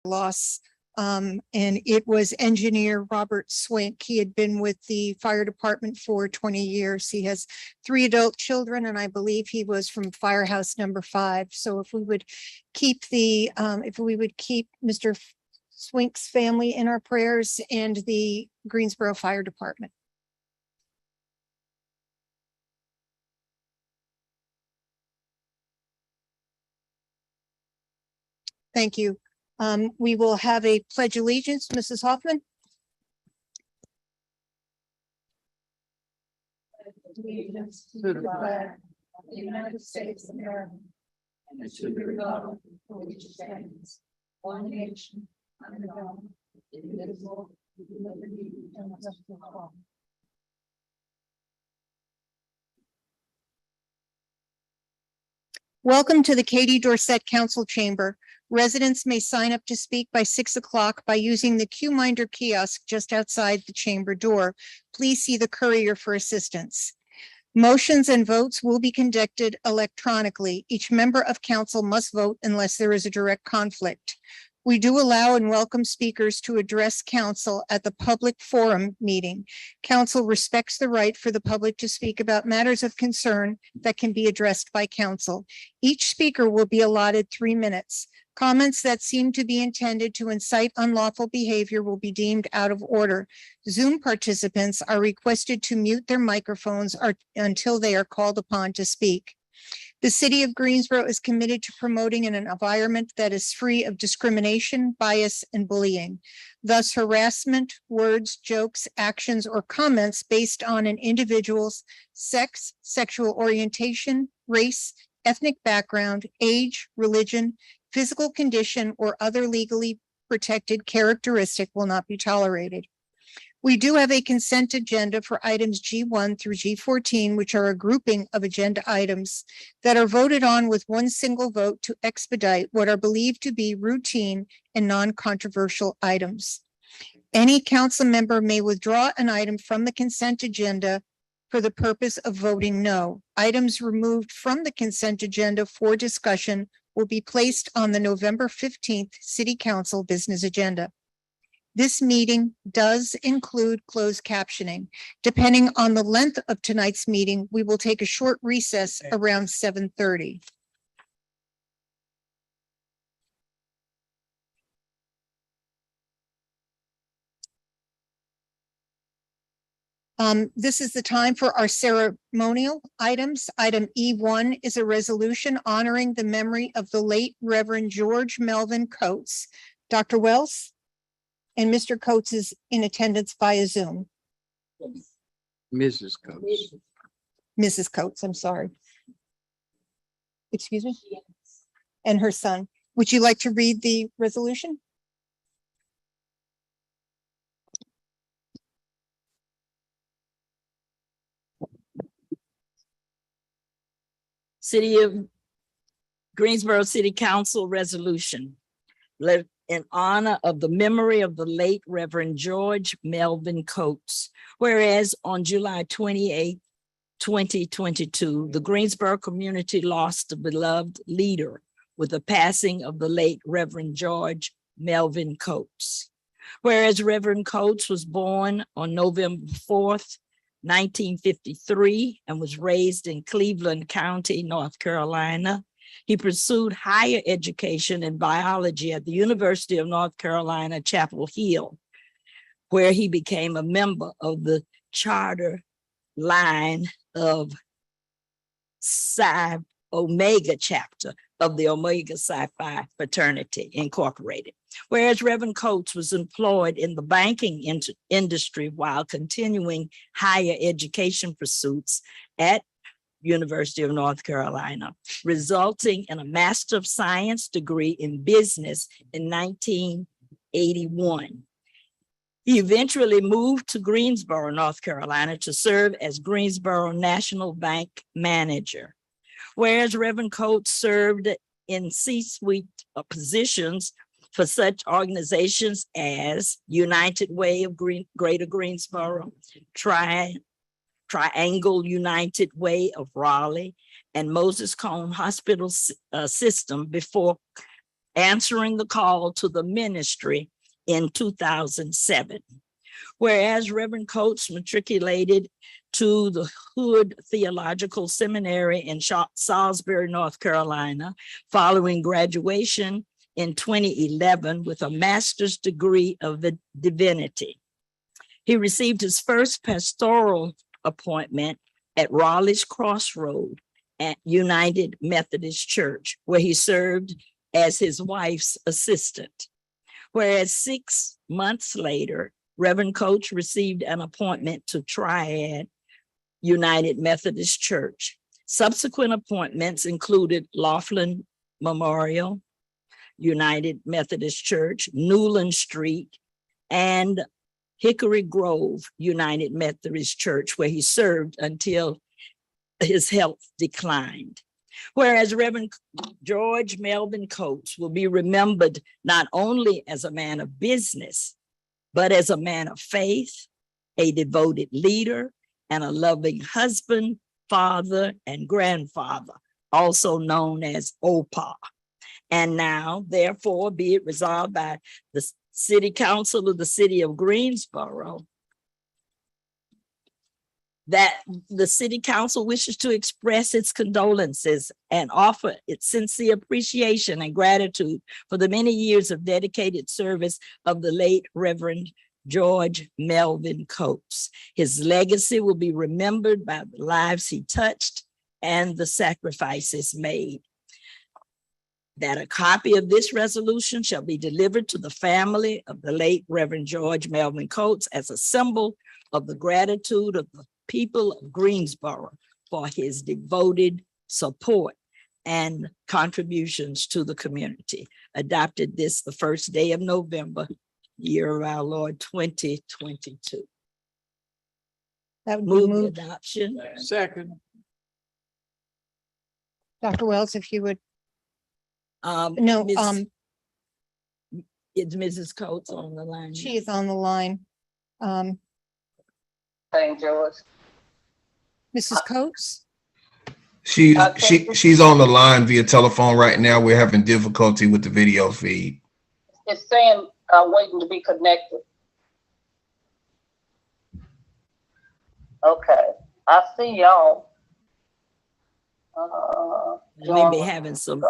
loss. And it was engineer Robert Swink. He had been with the fire department for 20 years. He has 3 adult children, and I believe he was from firehouse number 5. So if we would keep Mr. Swink's family in our prayers and the Greensboro Fire Department. Thank you. We will have a pledge allegiance. Mrs. Hoffman. Allegiance to the flag of the United States of America and to the republic for which it stands, one nation, under God, indivisible, with liberty and justice for all. Welcome to the Katie Dorset Council Chamber. Residents may sign up to speak by 6 o'clock by using the QMinder kiosk just outside the chamber door. Please see the courier for assistance. Motions and votes will be conducted electronically. Each member of council must vote unless there is a direct conflict. We do allow and welcome speakers to address council at the public forum meeting. Council respects the right for the public to speak about matters of concern that can be addressed by council. Each speaker will be allotted 3 minutes. Comments that seem to be intended to incite unlawful behavior will be deemed out of order. Zoom participants are requested to mute their microphones until they are called upon to speak. The city of Greensboro is committed to promoting an environment that is free of discrimination, bias, and bullying. Thus, harassment, words, jokes, actions, or comments based on an individual's sex, sexual orientation, race, ethnic background, age, religion, physical condition, or other legally protected characteristic will not be tolerated. We do have a consent agenda for items G1 through G14, which are a grouping of agenda items that are voted on with one single vote to expedite what are believed to be routine and non-controversial items. Any council member may withdraw an item from the consent agenda for the purpose of voting no. Items removed from the consent agenda for discussion will be placed on the November 15th City Council business agenda. This meeting does include closed captioning. Depending on the length of tonight's meeting, we will take a short recess around 7:30. This is the time for our ceremonial items. Item E1 is a resolution honoring the memory of the late Reverend George Melvin Coates. Dr. Wells? And Mr. Coates is in attendance via Zoom. Mrs. Coates. Mrs. Coates, I'm sorry. Excuse me? Yes. And her son. Would you like to read the resolution? City of Greensboro City Council resolution. In honor of the memory of the late Reverend George Melvin Coates. Whereas on July 28, 2022, the Greensboro community lost a beloved leader with the passing of the late Reverend George Melvin Coates. Whereas Reverend Coates was born on November 4th, 1953, and was raised in Cleveland County, North Carolina. He pursued higher education in biology at the University of North Carolina, Chapel Hill, where he became a member of the charter line of Psi Omega chapter of the Omega Psi Phi Fraternity Incorporated. Whereas Reverend Coates was employed in the banking industry while continuing higher education pursuits at University of North Carolina, resulting in a Master of Science degree in business in 1981. He eventually moved to Greensboro, North Carolina to serve as Greensboro National Bank manager. Whereas Reverend Coates served in C-suite positions for such organizations as United Way of Greater Greensboro, Triangle United Way of Raleigh, and Moses Cone Hospital System before answering the call to the ministry in 2007. Whereas Reverend Coates matriculated to the Hood Theological Seminary in Salisbury, North Carolina, following graduation in 2011 with a master's degree of divinity. He received his first pastoral appointment at Raleigh's Crossroad at United Methodist Church, where he served as his wife's assistant. Whereas 6 months later, Reverend Coates received an appointment to Triad United Methodist Church. Subsequent appointments included Laughlin Memorial, United Methodist Church, Newland Street, and Hickory Grove United Methodist Church, where he served until his health declined. Whereas Reverend George Melvin Coates will be remembered not only as a man of business, but as a man of faith, a devoted leader, and a loving husband, father, and grandfather, also known as Opa. And now, therefore, be it resolved by the City Council of the City of Greensboro that the City Council wishes to express its condolences and offer its sincere appreciation and gratitude for the many years of dedicated service of the late Reverend George Melvin Coates. His legacy will be remembered by the lives he touched and the sacrifices made. That a copy of this resolution shall be delivered to the family of the late Reverend George Melvin Coates as a symbol of the gratitude of the people of Greensboro for his devoted support and contributions to the community. Adopted this the first day of November, year of our Lord 2022. That would be Move moved. adoption. Second. Dr. Wells, if you would, No, no, Is Mrs. Coates on the line? she is on the line. Thank George. Mrs. Coates? She's on the line via telephone right now. We're having difficulty with the video feed. It's saying, waiting to be connected. Okay, I see y'all. Maybe having some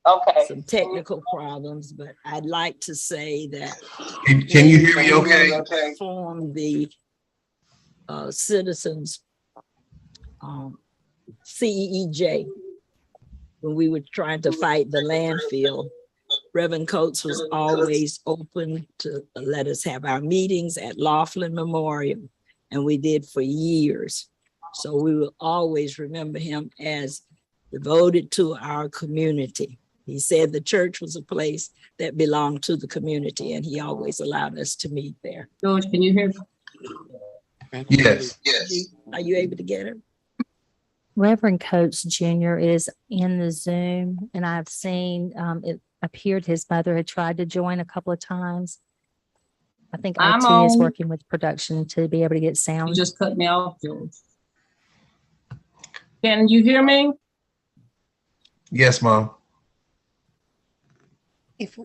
Okay. some technical problems, but I'd like to say that Can you hear me okay? form the citizens CEEJ when we were trying to fight the landfill. Reverend Coates was always open to let us have our meetings at Laughlin Memorial, and we did for years. So we will always remember him as devoted to our community. He said the church was a place that belonged to the community, and he always allowed us to meet there. George, can you hear me? Yes. Are you able to get it? Reverend Coates Jr. is in the Zoom, and I've seen it appeared his mother had tried to join a couple of times. I think I'm IT is on. working with production to be able to get You sound. just cut me off, George. Can you hear me? Yes, Mom. If,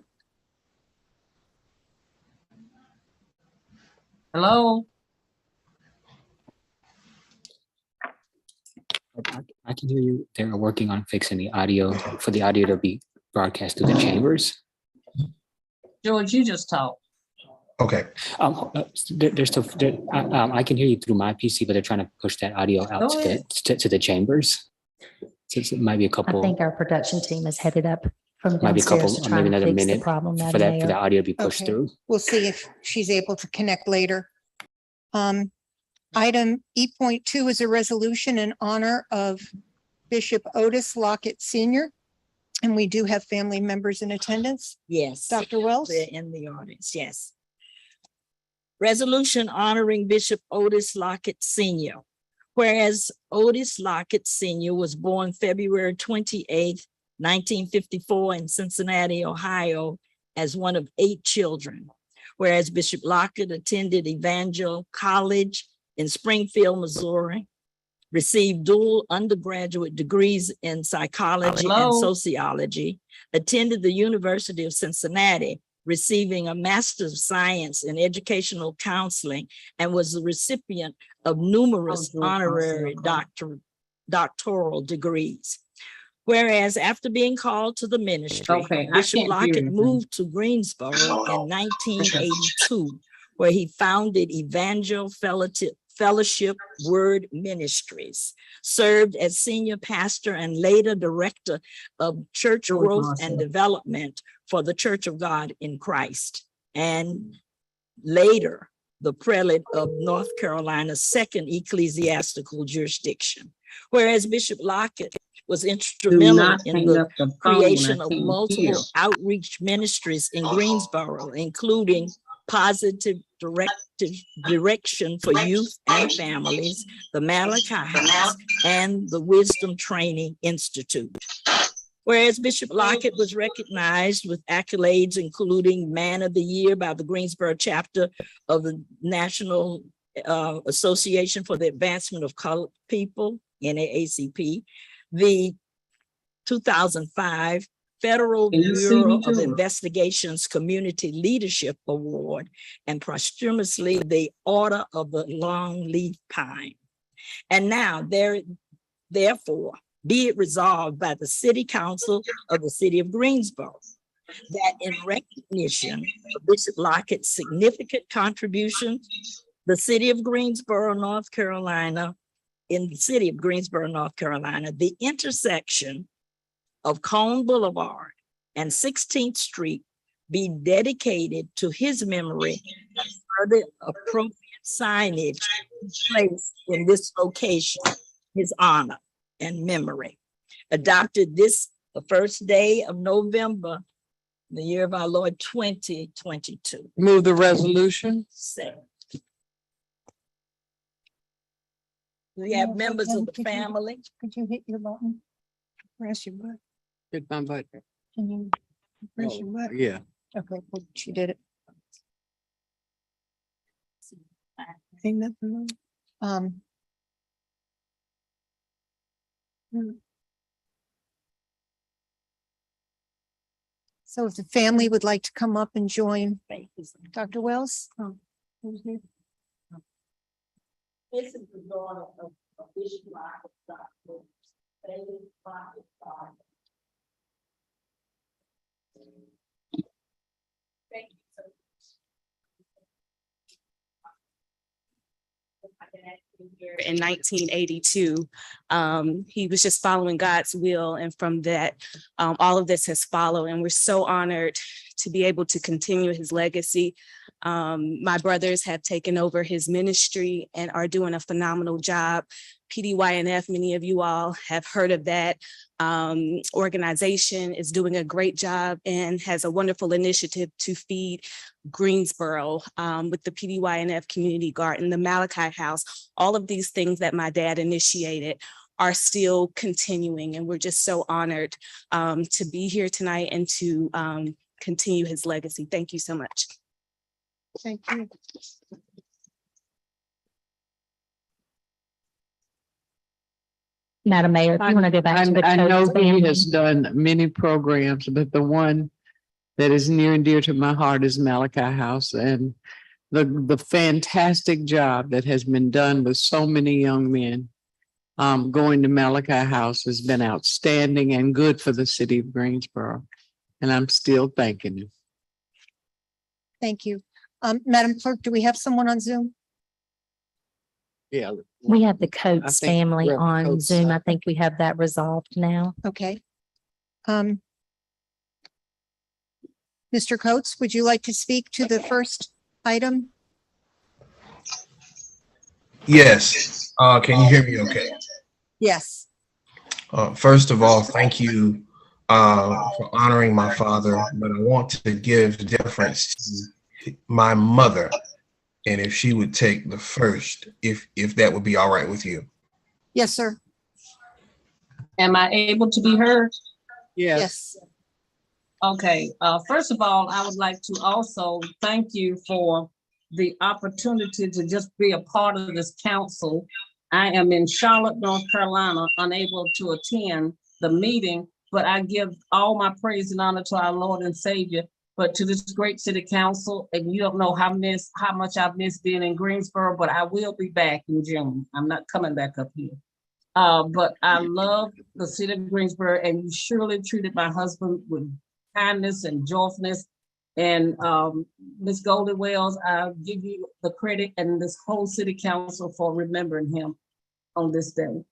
Hello? I can hear you. They're working on fixing the audio for the audio to be broadcast through the chambers. George, you just talk. Okay. There's still, I can hear you through my PC, but they're trying to push that audio out Go ahead. to the chambers. So it might be a I couple, think our production team is headed up from might be a couple, downstairs to or try maybe and another fix the minute problem, for Madam that, for the Mayor. audio to be pushed Okay. through. we'll see if she's able to connect later. Item E.2 is a resolution in honor of Bishop Otis Lockett Sr. And we do have family members in attendance. Yes. Dr. Wells? They're in the audience, yes. Resolution honoring Bishop Otis Lockett Sr. Whereas Otis Lockett Sr. was born February 28th, 1954 in Cincinnati, Ohio, as one of 8 children. Whereas Bishop Lockett attended Evangel College in Springfield, Missouri, received dual undergraduate degrees in psychology and Hello? sociology, attended the University of Cincinnati, receiving a Master's of Science in Educational Counseling, and was the recipient of numerous Oh, George, honorary Marcel. doctoral degrees. Whereas after being called to the ministry, Okay, I Bishop can't hear Lockett anything. moved to Greensboro in 1982, where he founded Evangel Fellowship Word Ministries, served as senior pastor and later director of church George growth and Marcel. development for the Church of God in Christ, and later the prelate of North Carolina's second ecclesiastical jurisdiction. Whereas Bishop Lockett was Do instrumental not in hang the up the phone. creation I of can't multiple hear. outreach ministries in Greensboro, including Positive Direction for Youth and Families, the Malachi House, and the Wisdom Training Institute. Whereas Bishop Lockett was recognized with accolades, including Man of the Year by the Greensboro chapter of the National Association for the Advancement of Colored People, NAACP, the 2005 Federal Can you see me Bureau of too? Investigation's Community Leadership Award, and posthumously the Order of the Longleaf Pine. And now therefore, be it resolved by the City Council of the City of Greensboro that in recognition of Bishop Lockett's significant contribution, the City of Greensboro, North Carolina, in the City of Greensboro, North Carolina, the intersection of Cone Boulevard and 16th Street be dedicated to his memory, and further appropriate signage placed in this location, his honor and memory. Adopted this the first day of November, the year of our Lord 2022. Move the resolution. Second. We have members of the family. Could you hit your button? Press your button. Hit my button. Can you press your Oh, button? yeah. Okay, well, she did it. Ain't nothing wrong. So if the family would like to come up and join Dr. Wells? Who's here? This is the daughter of Bishop Lockett, Dr. Bailey Lockett. Thank you so much. In 1982, he was just following God's will, and from that, all of this has followed, and we're so honored to be able to continue his legacy. My brothers have taken over his ministry and are doing a phenomenal job. PDYNF, many of you all have heard of that organization, is doing a great job and has a wonderful initiative to feed Greensboro with the PDYNF Community Garden, the Malachi House. All of these things that my dad initiated are still continuing, and we're just so honored to be here tonight and to continue his legacy. Thank you so much. Thank you. Madam Mayor, if you want to go back to the. I know Coates he family. has done many programs, but the one that is near and dear to my heart is Malachi House, and the fantastic job that has been done with so many young men going to Malachi House has been outstanding and good for the city of Greensboro. And I'm still thanking him. Thank you. Madam Clerk, do we have someone on Zoom? Yeah. We have the Coates think family Reverend on Coates- Zoom. I think we have that resolved now. Okay. Mr. Coates, would you like to speak to the first item? Yes. Can you hear me okay? Yes. First of all, thank you for honoring my father, but I want to give deference to my mother, and if she would take the first, if that would be all right with you. Yes, sir. Am I able to be heard? Yes. Yes. Okay, first of all, I would like to also thank you for the opportunity to just be a part of this council I am in Charlotte, North Carolina, unable to attend the meeting, but I give all my praise and honor to our Lord and Savior, but to this great city council, and you don't know how much I've missed being in Greensboro, but I will be back in June. I'm not coming back up here. But I love the city of Greensboro, and you surely treated my husband with kindness and joyfulness. And Ms. Goldie Wells, I give you the credit and this whole city council for remembering him on this day.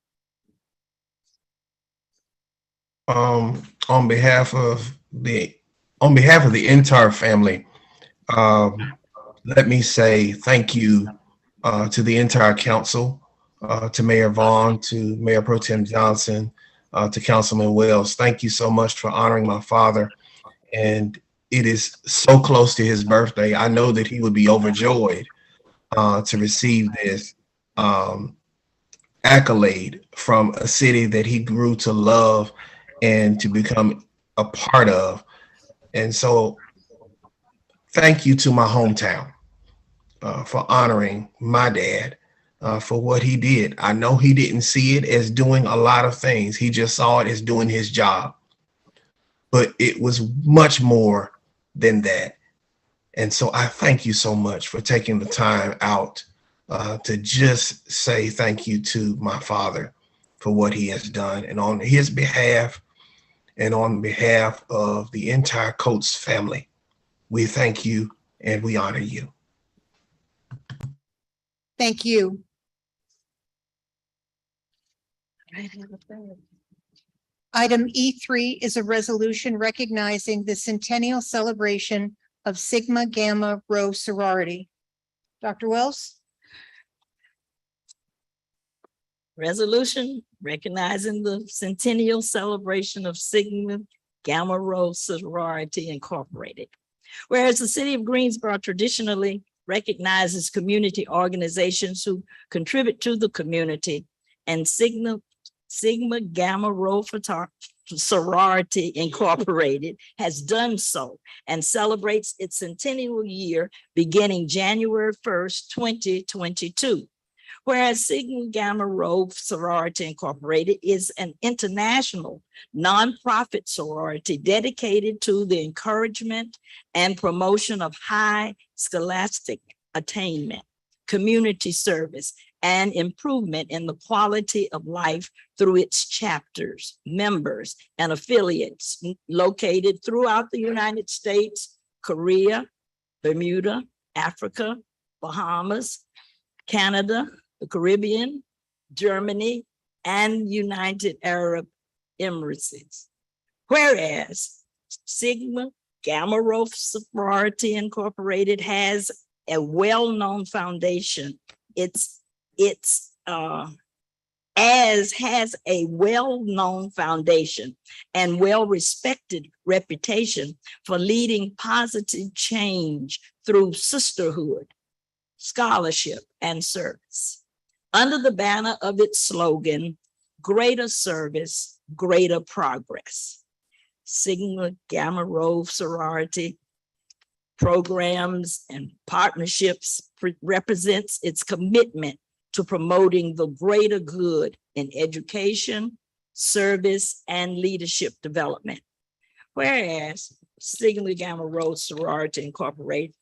On behalf of the entire family, let me say thank you to the entire council, to Mayor Vaughn, to Mayor Pro Tem Johnson, to Councilman Wells. Thank you so much for honoring my father. And it is so close to his birthday. I know that he would be overjoyed to receive this accolade from a city that he grew to love and to become a part of. And so thank you to my hometown for honoring my dad for what he did. I know he didn't see it as doing a lot of things. He just saw it as doing his job. But it was much more than that. And so I thank you so much for taking the time out to just say thank you to my father for what he has done. And on his behalf and on behalf of the entire Coates family, we thank you and we honor you. Thank you. Item E3 is a resolution recognizing the centennial celebration of Sigma Gamma Rho sorority. Dr. Wells? Resolution recognizing the centennial celebration of Sigma Gamma Rho Sorority Incorporated. Whereas the city of Greensboro traditionally recognizes community organizations who contribute to the community, and Sigma Gamma Rho Sorority Incorporated has done so and celebrates its centennial year beginning January 1st, 2022. Whereas Sigma Gamma Rho Sorority Incorporated is an international nonprofit sorority dedicated to the encouragement and promotion of high scholastic attainment, community service, and improvement in the quality of life through its chapters, members, and affiliates located throughout the United States, Korea, Bermuda, Africa, Bahamas, Canada, the Caribbean, Germany, and United Arab Emirates. Whereas Sigma Gamma Rho Sorority Incorporated has a well-known foundation. Has a well-known foundation and well-respected reputation for leading positive change through sisterhood, scholarship, and service. Under the banner of its slogan, greater service, greater progress. Sigma Gamma Rho Sorority programs and partnerships represents its commitment to promoting the greater good in education, service, and leadership development. Whereas Sigma Gamma Rho Sorority Incorporated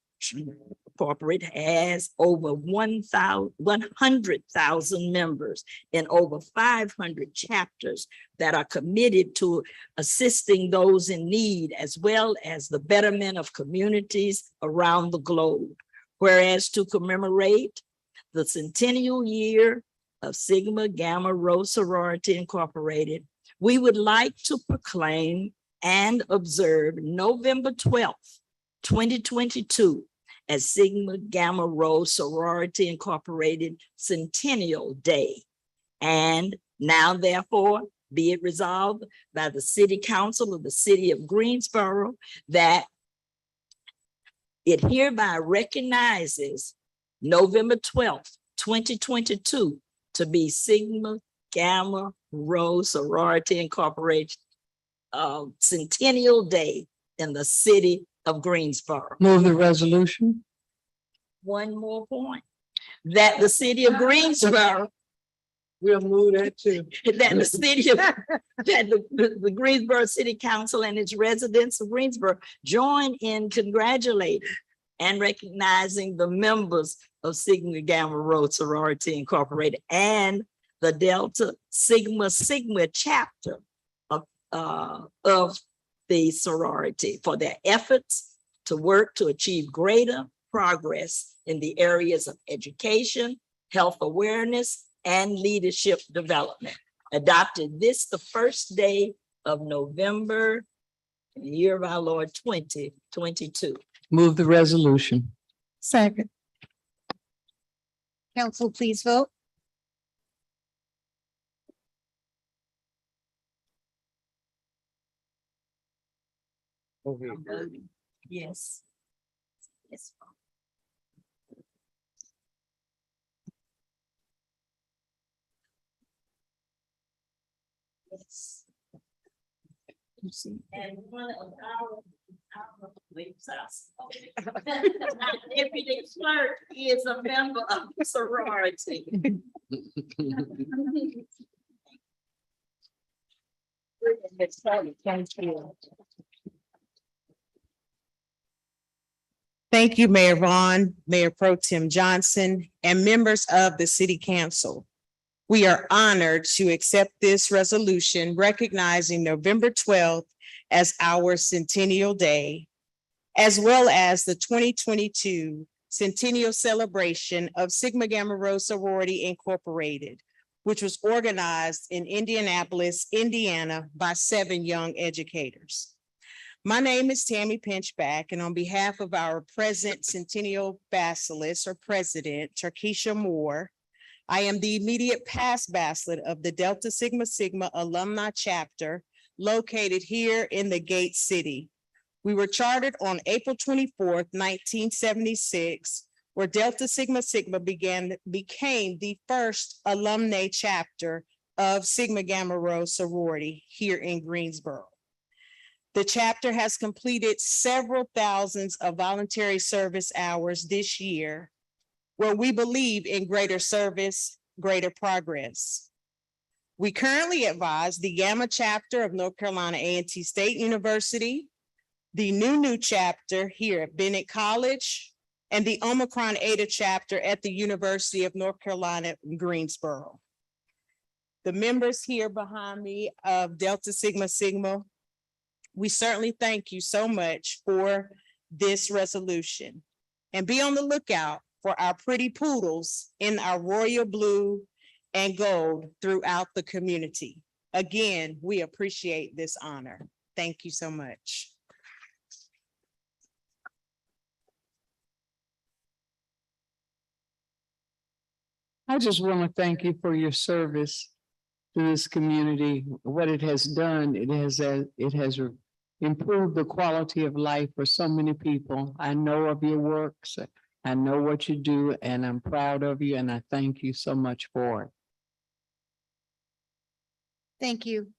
has over 100,000 members in over 500 chapters that are committed to assisting those in need, as well as the betterment of communities around the globe. Whereas to commemorate the centennial year of Sigma Gamma Rho Sorority Incorporated, we would like to proclaim and observe November 12th, 2022 as Sigma Gamma Rho Sorority Incorporated Centennial Day. And now therefore be it resolved by the City Council of the City of Greensboro that it hereby recognizes November 12th, 2022 to be Sigma Gamma Rho Sorority Incorporated Centennial Day in the City of Greensboro. Move the resolution. One more point, that the City of Greensboro We'll move that too. that the city of, that the Greensboro City Council and its residents of Greensboro join in congratulating and recognizing the members of Sigma Gamma Rho Sorority Incorporated and the Delta Sigma Sigma chapter of the sorority for their efforts to work to achieve greater progress in the areas of education, health awareness, and leadership development. Adopted this the first day of November, in the year of our Lord 2022. Move the resolution. Second. Council, please vote. I'm voting yes. Yes. Yes. You see, and one of our deputy clerk is a member of the sorority. Thank you. Thank you, Mayor Vaughn, Mayor Pro Tem Johnson, and members of the City Council. We are honored to accept this resolution recognizing November 12th as our Centennial Day, as well as the 2022 Centennial Celebration of Sigma Gamma Rho Sorority Incorporated, which was organized in Indianapolis, Indiana by 7 young educators. My name is Tammy Pinchback, and on behalf of our present Centennial Bacillus or President, Tarkisha Moore, I am the immediate past bacillus of the Delta Sigma Sigma Alumni Chapter located here in the Gate City. We were chartered on April 24th, 1976, where Delta Sigma Sigma became the first alumni chapter of Sigma Gamma Rho sorority here in Greensboro. The chapter has completed several thousands of voluntary service hours this year, where we believe in greater service, greater progress. We currently advise the Gamma chapter of North Carolina A&T State University, the new chapter here at Bennett College, and the Omicron Eta chapter at the University of North Carolina in Greensboro. The members here behind me of Delta Sigma Sigma, we certainly thank you so much for this resolution. And be on the lookout for our pretty poodles in our royal blue and gold throughout the community. Again, we appreciate this honor. Thank you so much. I just want to thank you for your service to this community. What it has done, it has improved the quality of life for so many people. I know of your works. I know what you do, and I'm proud of you, and I thank you so much for it. Thank you.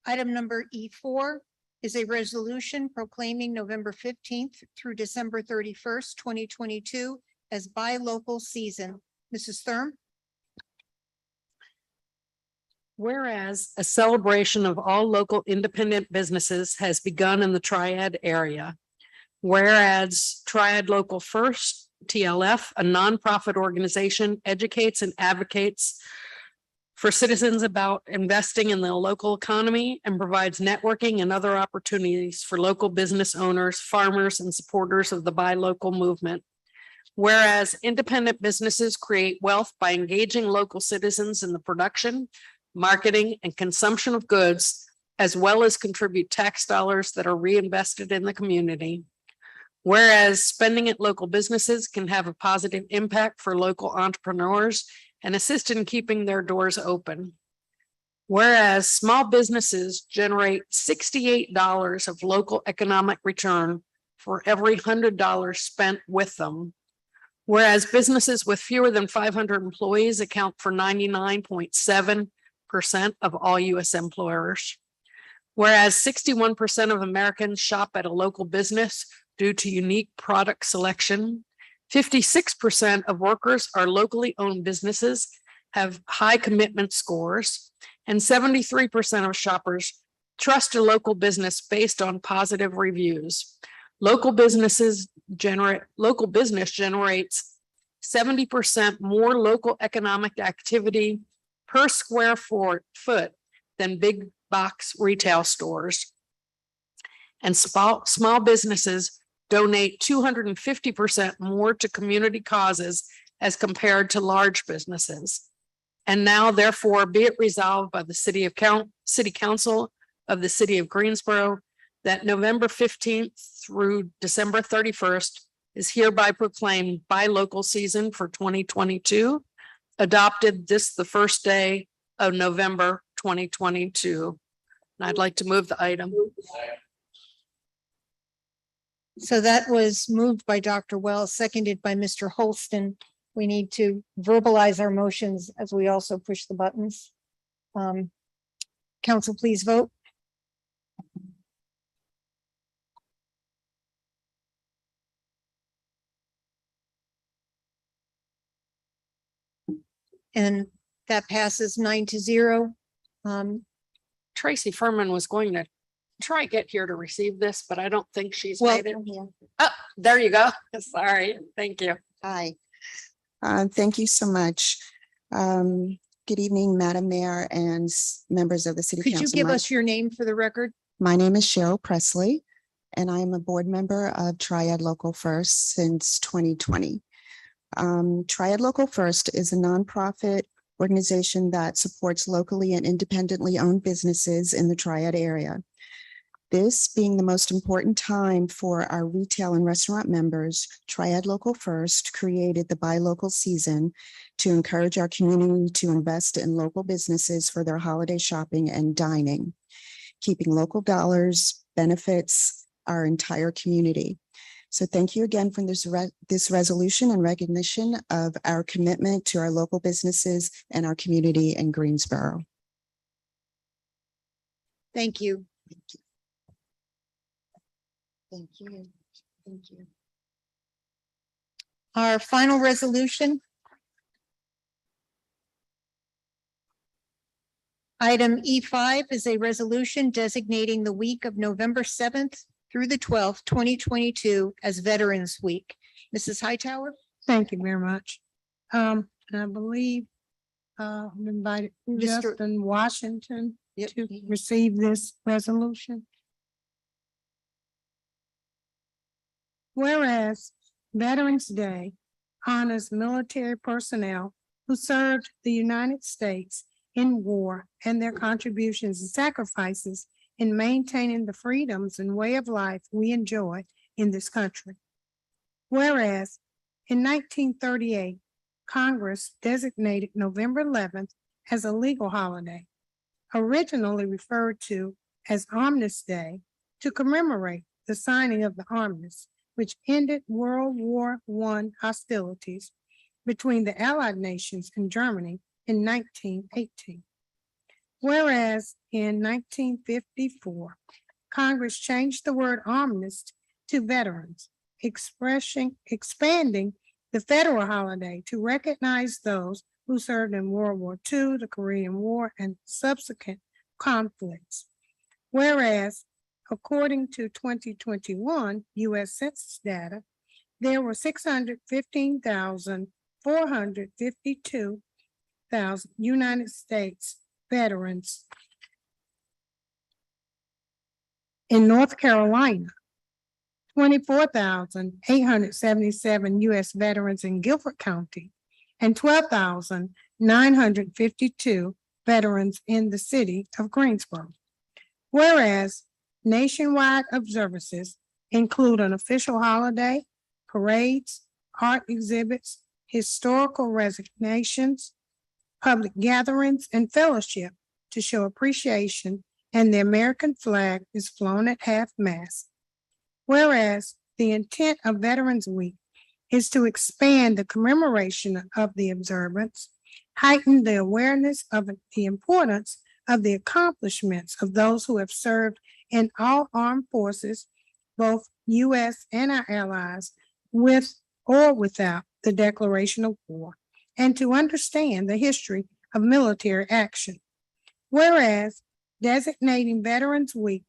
Item number E4 is a resolution proclaiming November 15th through December 31st, 2022 as buy local season. Mrs. Thurm. Whereas a celebration of all local independent businesses has begun in the Triad area. Whereas Triad Local First, TLF, a nonprofit organization, educates and advocates for citizens about investing in the local economy and provides networking and other opportunities for local business owners, farmers, and supporters of the Buy Local movement. Whereas independent businesses create wealth by engaging local citizens in the production, marketing, and consumption of goods, as well as contribute tax dollars that are reinvested in the community. Whereas spending at local businesses can have a positive impact for local entrepreneurs and assist in keeping their doors open. Whereas small businesses generate $68 of local economic return for every $100 spent with them. Whereas businesses with fewer than 500 employees account for 99.7% of all U.S. employers. Whereas 61% of Americans shop at a local business due to unique product selection. 56% of workers are locally owned businesses have high commitment scores, and 73% of shoppers trust a local business based on positive reviews. Local business generates 70% more local economic activity per square foot than big box retail stores. And small businesses donate 250% more to community causes as compared to large businesses. And now therefore be it resolved by the City Council of the City of Greensboro that November 15th through December 31st is hereby proclaimed Buy Local season for 2022, adopted this the first day of November 2022. And I'd like to move the item. So that was moved by Dr. Wells, seconded by Mr. Holston. We need to verbalize our motions as we also push the buttons. Council, please vote. And that passes 9-0. Tracy Furman was going to try to get here to receive this, but I don't think she's Well, made it. Oh, there you go. Sorry. Thank you. Hi, thank you so much. Good evening, Madam Mayor and members of the City Council. could you give us your name for the record? My name is Cheryl Presley, and I am a board member of Triad Local First since 2020. Triad Local First is a nonprofit organization that supports locally and independently owned businesses in the Triad area. This being the most important time for our retail and restaurant members, Triad Local First created the Buy Local season to encourage our community to invest in local businesses for their holiday shopping and dining. Keeping local dollars benefits our entire community. So thank you again for this resolution and recognition of our commitment to our local businesses and our community in Greensboro. Thank you. Thank you. Thank you. Our final resolution. Item E5 is a resolution designating the week of November 7th through the 12th, 2022 as Veterans Week. Mrs. Hightower? Thank you very much. I believe we invited Mr. Justin Washington Yep. to receive this resolution. Whereas Veterans Day honors military personnel who served the United States in war and their contributions and sacrifices in maintaining the freedoms and way of life we enjoy in this country. Whereas in 1938, Congress designated November 11th as a legal holiday, originally referred to as Armistice Day, to commemorate the signing of the armistice, which ended World War I hostilities between the Allied nations and Germany in 1918. Whereas in 1954, Congress changed the word armistice to veterans, expanding the federal holiday to recognize those who served in World War II, the Korean War, and subsequent conflicts. Whereas, according to 2021 U.S. Census data, there were 615,452 United States veterans in North Carolina, 24,877 U.S. veterans in Guilford County, and 12,952 veterans in the city of Greensboro. Whereas nationwide observances include an official holiday, parades, art exhibits, historical resignations, public gatherings, and fellowship to show appreciation, and the American flag is flown at half-mast. Whereas the intent of Veterans Week is to expand the commemoration of the observance, heighten the awareness of the importance of the accomplishments of those who have served in all armed forces, both U.S. and our allies, with or without the declaration of war, and to understand the history of military action. Whereas designating Veterans Week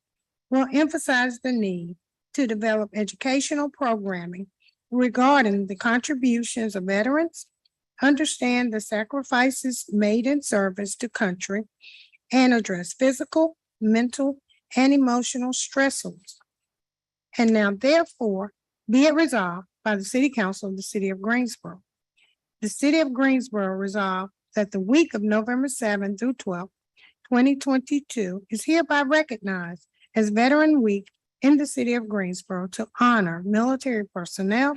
will emphasize the need to develop educational programming regarding the contributions of veterans, understand the sacrifices made in service to country, and address physical, mental, and emotional stressors. And now therefore, be it resolved by the City Council of the City of Greensboro. The City of Greensboro resolved that the week of November 7th through 12th, 2022 is hereby recognized as Veteran Week in the City of Greensboro to honor military personnel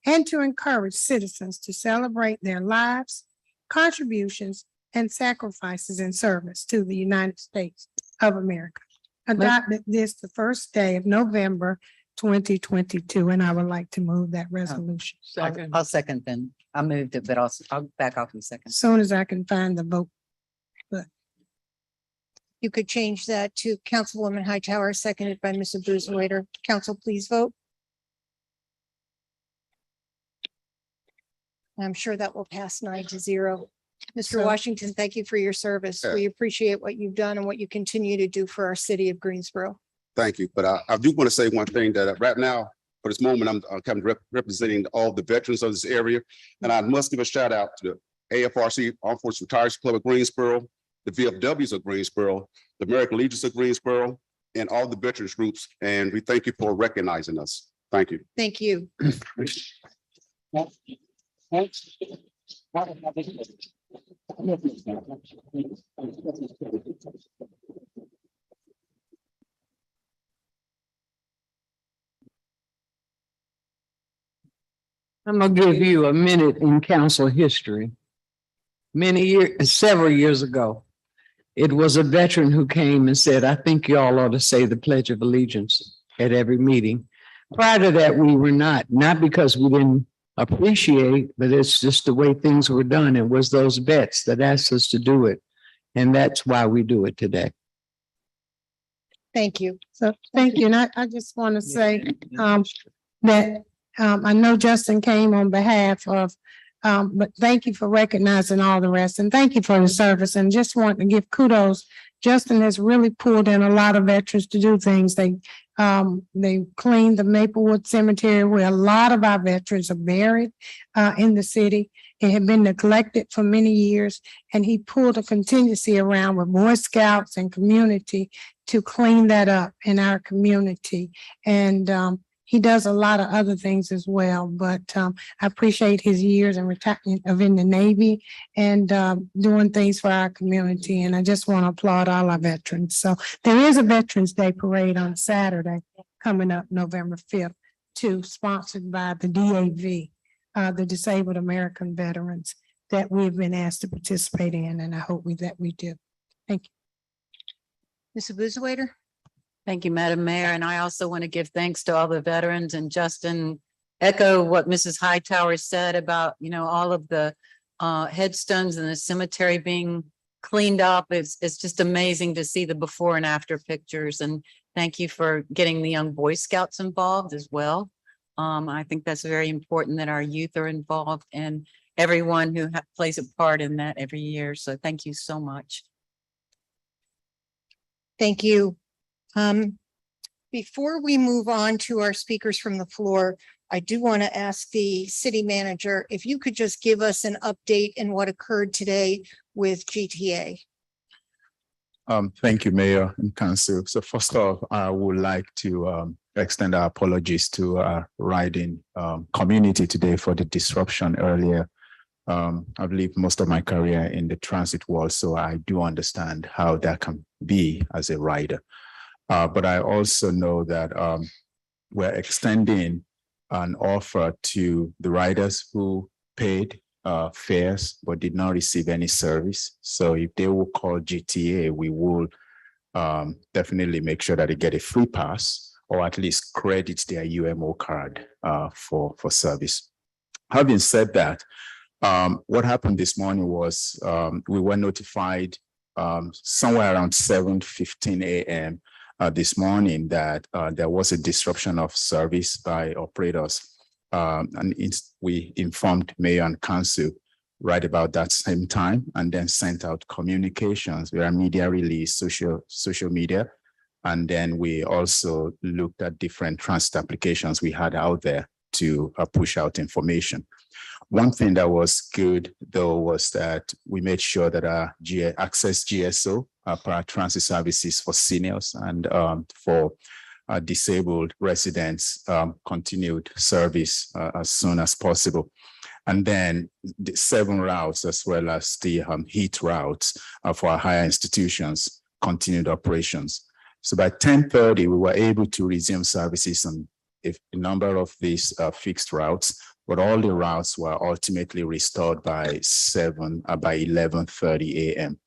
and to encourage citizens to celebrate their lives, contributions, and sacrifices in service to the United States of America. Adopted this the first day of November 2022, and I would like to move that resolution. Second. I'll second then. I moved it, but I'll back off in a second. As soon as I can find the vote. You could change that to Councilwoman Hightower, seconded by Mr. Boozwaiter. Council, please vote. I'm sure that will pass 9-0. Mr. So- Washington, thank you for your service. We appreciate what you've done and what you continue to do for our city of Greensboro. Thank you. But I do want to say one thing that right now, for this moment, I'm kind of representing all the veterans of this area. And I must give a shout out to the AFRC, Armed Forces Retirees Club of Greensboro, the VFWs of Greensboro, the American Legions of Greensboro, and all the veterans groups. And we thank you for recognizing us. Thank you. Thank you. I'm gonna give you a minute in council history. Several years ago, it was a veteran who came and said, I think y'all ought to say the Pledge of Allegiance at every meeting. Prior to that, we were not because we didn't appreciate, but it's just the way things were done. It was those vets that asked us to do it. And that's why we do it today. Thank you. So thank you. And I just want to say that I know Justin came on behalf of, but thank you for recognizing all the rest and thank you for your service and just want to give kudos. Justin has really pulled in a lot of veterans to do things. They cleaned the Maplewood Cemetery where a lot of our veterans are buried in the city. It had been neglected for many years, and he pulled a contingency around with Boy Scouts and community to clean that up in our community. And he does a lot of other things as well, but I appreciate his years in retirement in the Navy and doing things for our community. And I just want to applaud all our veterans. So there is a Veterans Day parade on Saturday coming up November 5th, too, sponsored by the DAV, the Disabled American Veterans that we've been asked to participate in, and I hope that we do. Thank you. Mr. Boozwaiter? Thank you, Madam Mayor. And I also want to give thanks to all the veterans and Justin echo what Mrs. Hightower said about, all of the headstones in the cemetery being cleaned up. It's just amazing to see the before and after pictures. And thank you for getting the young Boy Scouts involved as well. I think that's very important that our youth are involved and everyone who plays a part in that every year. So thank you so much. Thank you. Before we move on to our speakers from the floor, I do want to ask the city manager if you could just give us an update in what occurred today with GTA. Thank you, Mayor and Council. So first off, I would like to extend our apologies to our riding community today for the disruption earlier. I've lived most of my career in the transit world, so I do understand how that can be as a rider. But I also know that we're extending an offer to the riders who paid fares but did not receive any service. So if they will call GTA, we will definitely make sure that they get a free pass or at least credit their UMO card for service. Having said that, what happened this morning was we were notified somewhere around 7:15 a.m. This morning that there was a disruption of service by operators. And we informed Mayor and Council right about that same time, and then sent out communications via media release, social media. And then we also looked at different transit applications we had out there to push out information. One thing that was good, though, was that we made sure that our Access GSO, paratransit services for seniors and for disabled residents, continued service as soon as possible. And then the 7 routes, as well as the heat routes for our higher institutions, continued operations. So by 10:30, we were able to resume services on a number of these fixed routes, but all the routes were ultimately restored by 11:30 a.m.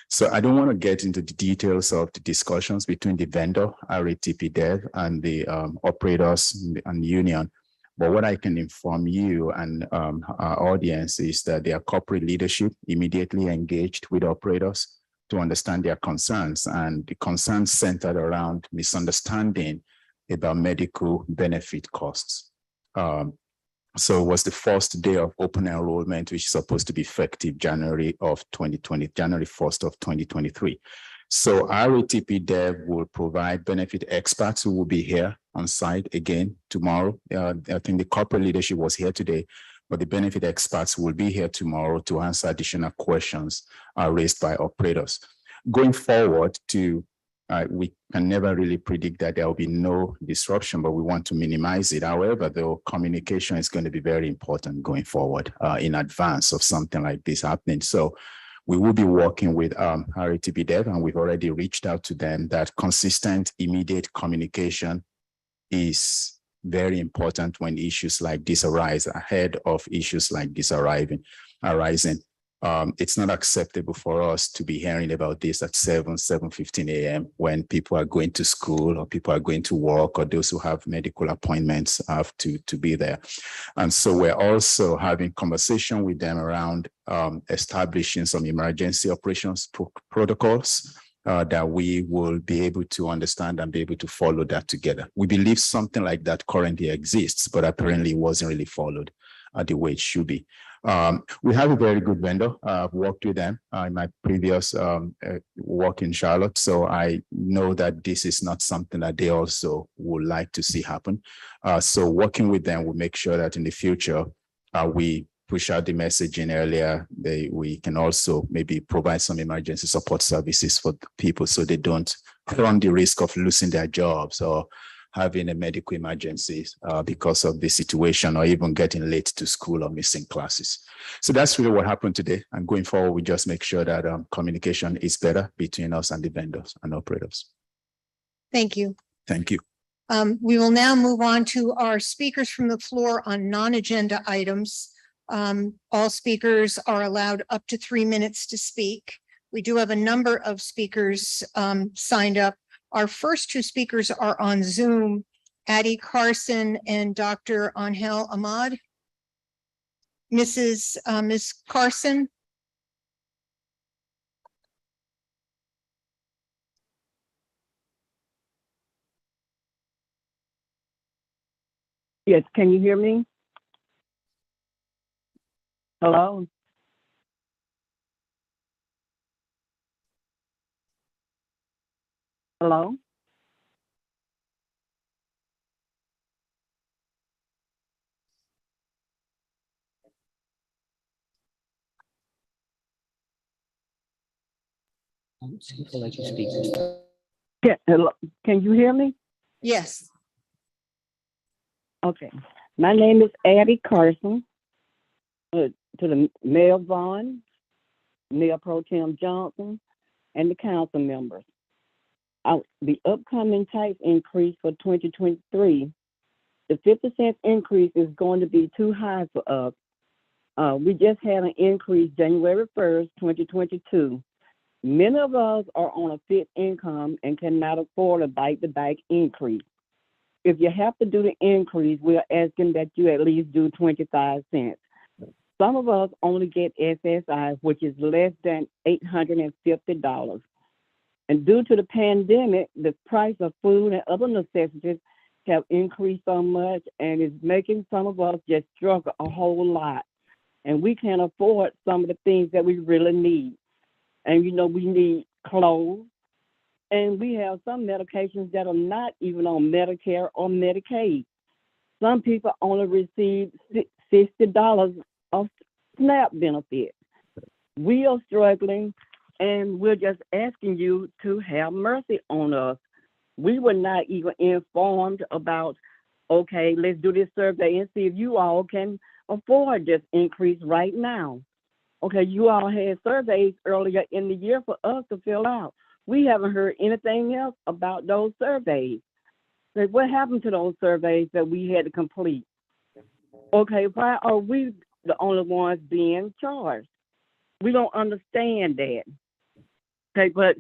So I don't want to get into the details of the discussions between the vendor, RATP Dev, and the operators and union. But what I can inform you and our audience is that their corporate leadership immediately engaged with operators to understand their concerns, and the concerns centered around misunderstanding about medical benefit costs. So it was the first day of open enrollment, which is supposed to be effective January 1st of 2023. So RATP Dev will provide benefit experts who will be here on site again tomorrow. I think the corporate leadership was here today, but the benefit experts will be here tomorrow to answer additional questions raised by operators. Going forward, we can never really predict that there will be no disruption, but we want to minimize it. However, though, communication is going to be very important going forward in advance of something like this happening. So we will be working with RATP Dev, and we've already reached out to them that consistent, immediate communication is very important when issues like this arise, ahead of issues like this arising. It's not acceptable for us to be hearing about this at 7:15 a.m. when people are going to school or people are going to work, or those who have medical appointments have to be there. And so we're also having conversation with them around establishing some emergency operations protocols that we will be able to understand and be able to follow that together. We believe something like that currently exists, but apparently it wasn't really followed the way it should be. We have a very good vendor. I've worked with them in my previous work in Charlotte. So I know that this is not something that they also would like to see happen. So working with them will make sure that in the future, we push out the messaging earlier. We can also maybe provide some emergency support services for people so they don't run the risk of losing their jobs or having a medical emergency because of the situation, or even getting late to school or missing classes. So that's really what happened today. And going forward, we just make sure that communication is better between us and the vendors and operators. Thank you. Thank you. We will now move on to our speakers from the floor on non-agenda items. All speakers are allowed up to 3 minutes to speak. We do have a number of speakers signed up. Our first 2 speakers are on Zoom, Addie Carson and Dr. Angel Ahmad. Ms. Carson. Yes, can you hear me? Hello? Hello? I'll let you speak. Can you hear me? Yes. Okay. My name is Addie Carson. To the Mayor Vaughn, Mayor Pro Tem Johnson, and the council members. The upcoming tax increase for 2023, the 50-cent increase is going to be too high for us. We just had an increase January 1st, 2022. Many of us are on a fixed income and cannot afford a back-to-back increase. If you have to do the increase, we are asking that you at least do 25 cents. Some of us only get SSI, which is less than $850. And due to the pandemic, the price of food and other necessities have increased so much, and it's making some of us just struggle a whole lot. and we can't afford some of the things that we really need. And you know, we need clothes, and we have some medications that are not even on Medicare or Medicaid. Some people only receive $60 of SNAP benefit. We are struggling, and we're just asking you to have mercy on us. We were not even informed about, okay, let's do this survey and see if you all can afford this increase right now. Okay, you all had surveys earlier in the year for us to fill out. We haven't heard anything else about those surveys. So what happened to those surveys that we had to complete? Okay, why are we the only ones being charged? We don't understand that. Okay, but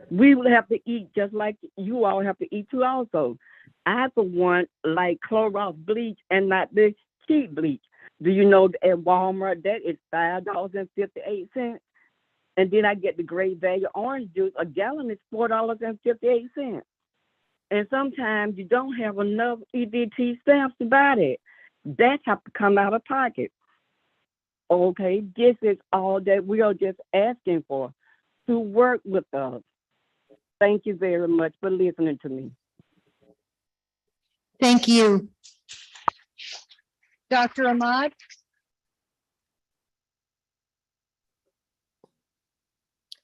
we will have to eat just like you all have to eat too also. I, for one, like Clorox bleach and not the cheap bleach. Do you know at Walmart that is $5.58? And then I get the great value orange juice. A gallon is $4.58. And sometimes you don't have enough EBT stamps to buy that. That have to come out of pocket. Okay, this is all that we are just asking for, to work with us. Thank you very much for listening to me. Thank you. Dr. Ahmad?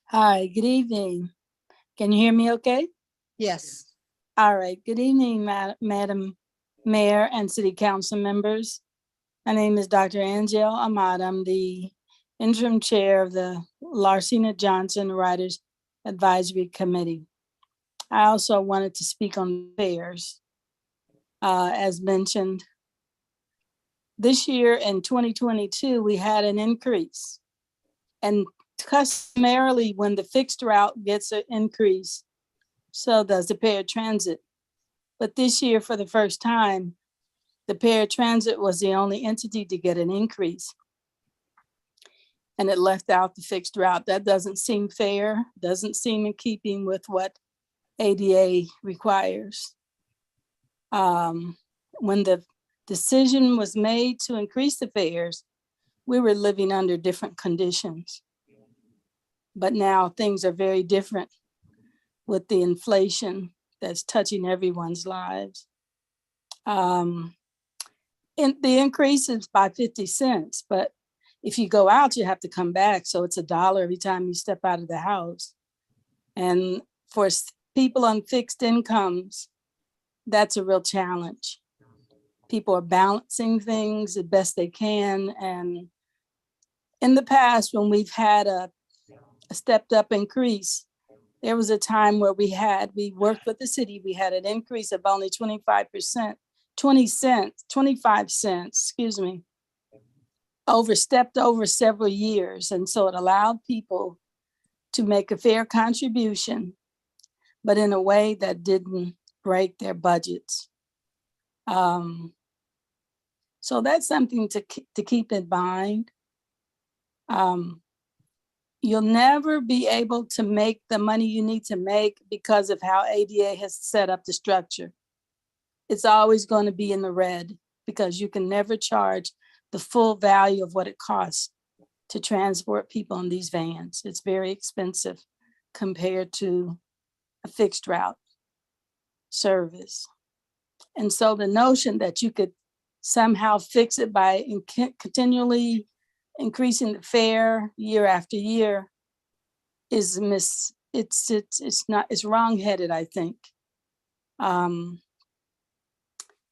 Hi, good evening. Can you hear me okay? Yes. All right. Good evening, Madam Mayor and City Council members. My name is Dr. Angel Ahmad. I'm the interim chair of the Larsina Johnson Writers Advisory Committee. I also wanted to speak on fares. As mentioned, this year in 2022, we had an increase. And customarily, when the fixed route gets an increase, so does the paratransit. But this year, for the first time, the paratransit was the only entity to get an increase. And it left out the fixed route. That doesn't seem fair, doesn't seem in keeping with what ADA requires. When the decision was made to increase the fares, we were living under different conditions. But now things are very different with the inflation that's touching everyone's lives. And the increase is by 50 cents, but if you go out, you have to come back. So it's $1 every time you step out of the house. And for people on fixed incomes, that's a real challenge. People are balancing things the best they can. And in the past, when we've had a stepped up increase, there was a time where we worked with the city, we had an increase of only 25%, 25 cents, stepped over several years. And so it allowed people to make a fair contribution, but in a way that didn't break their budgets. So that's something to keep in mind. You'll never be able to make the money you need to make because of how ADA has set up the structure. It's always going to be in the red because you can never charge the full value of what it costs to transport people in these vans. It's very expensive compared to a fixed route service. And so the notion that you could somehow fix it by continually increasing the fare year after year is it's wrong-headed, I think.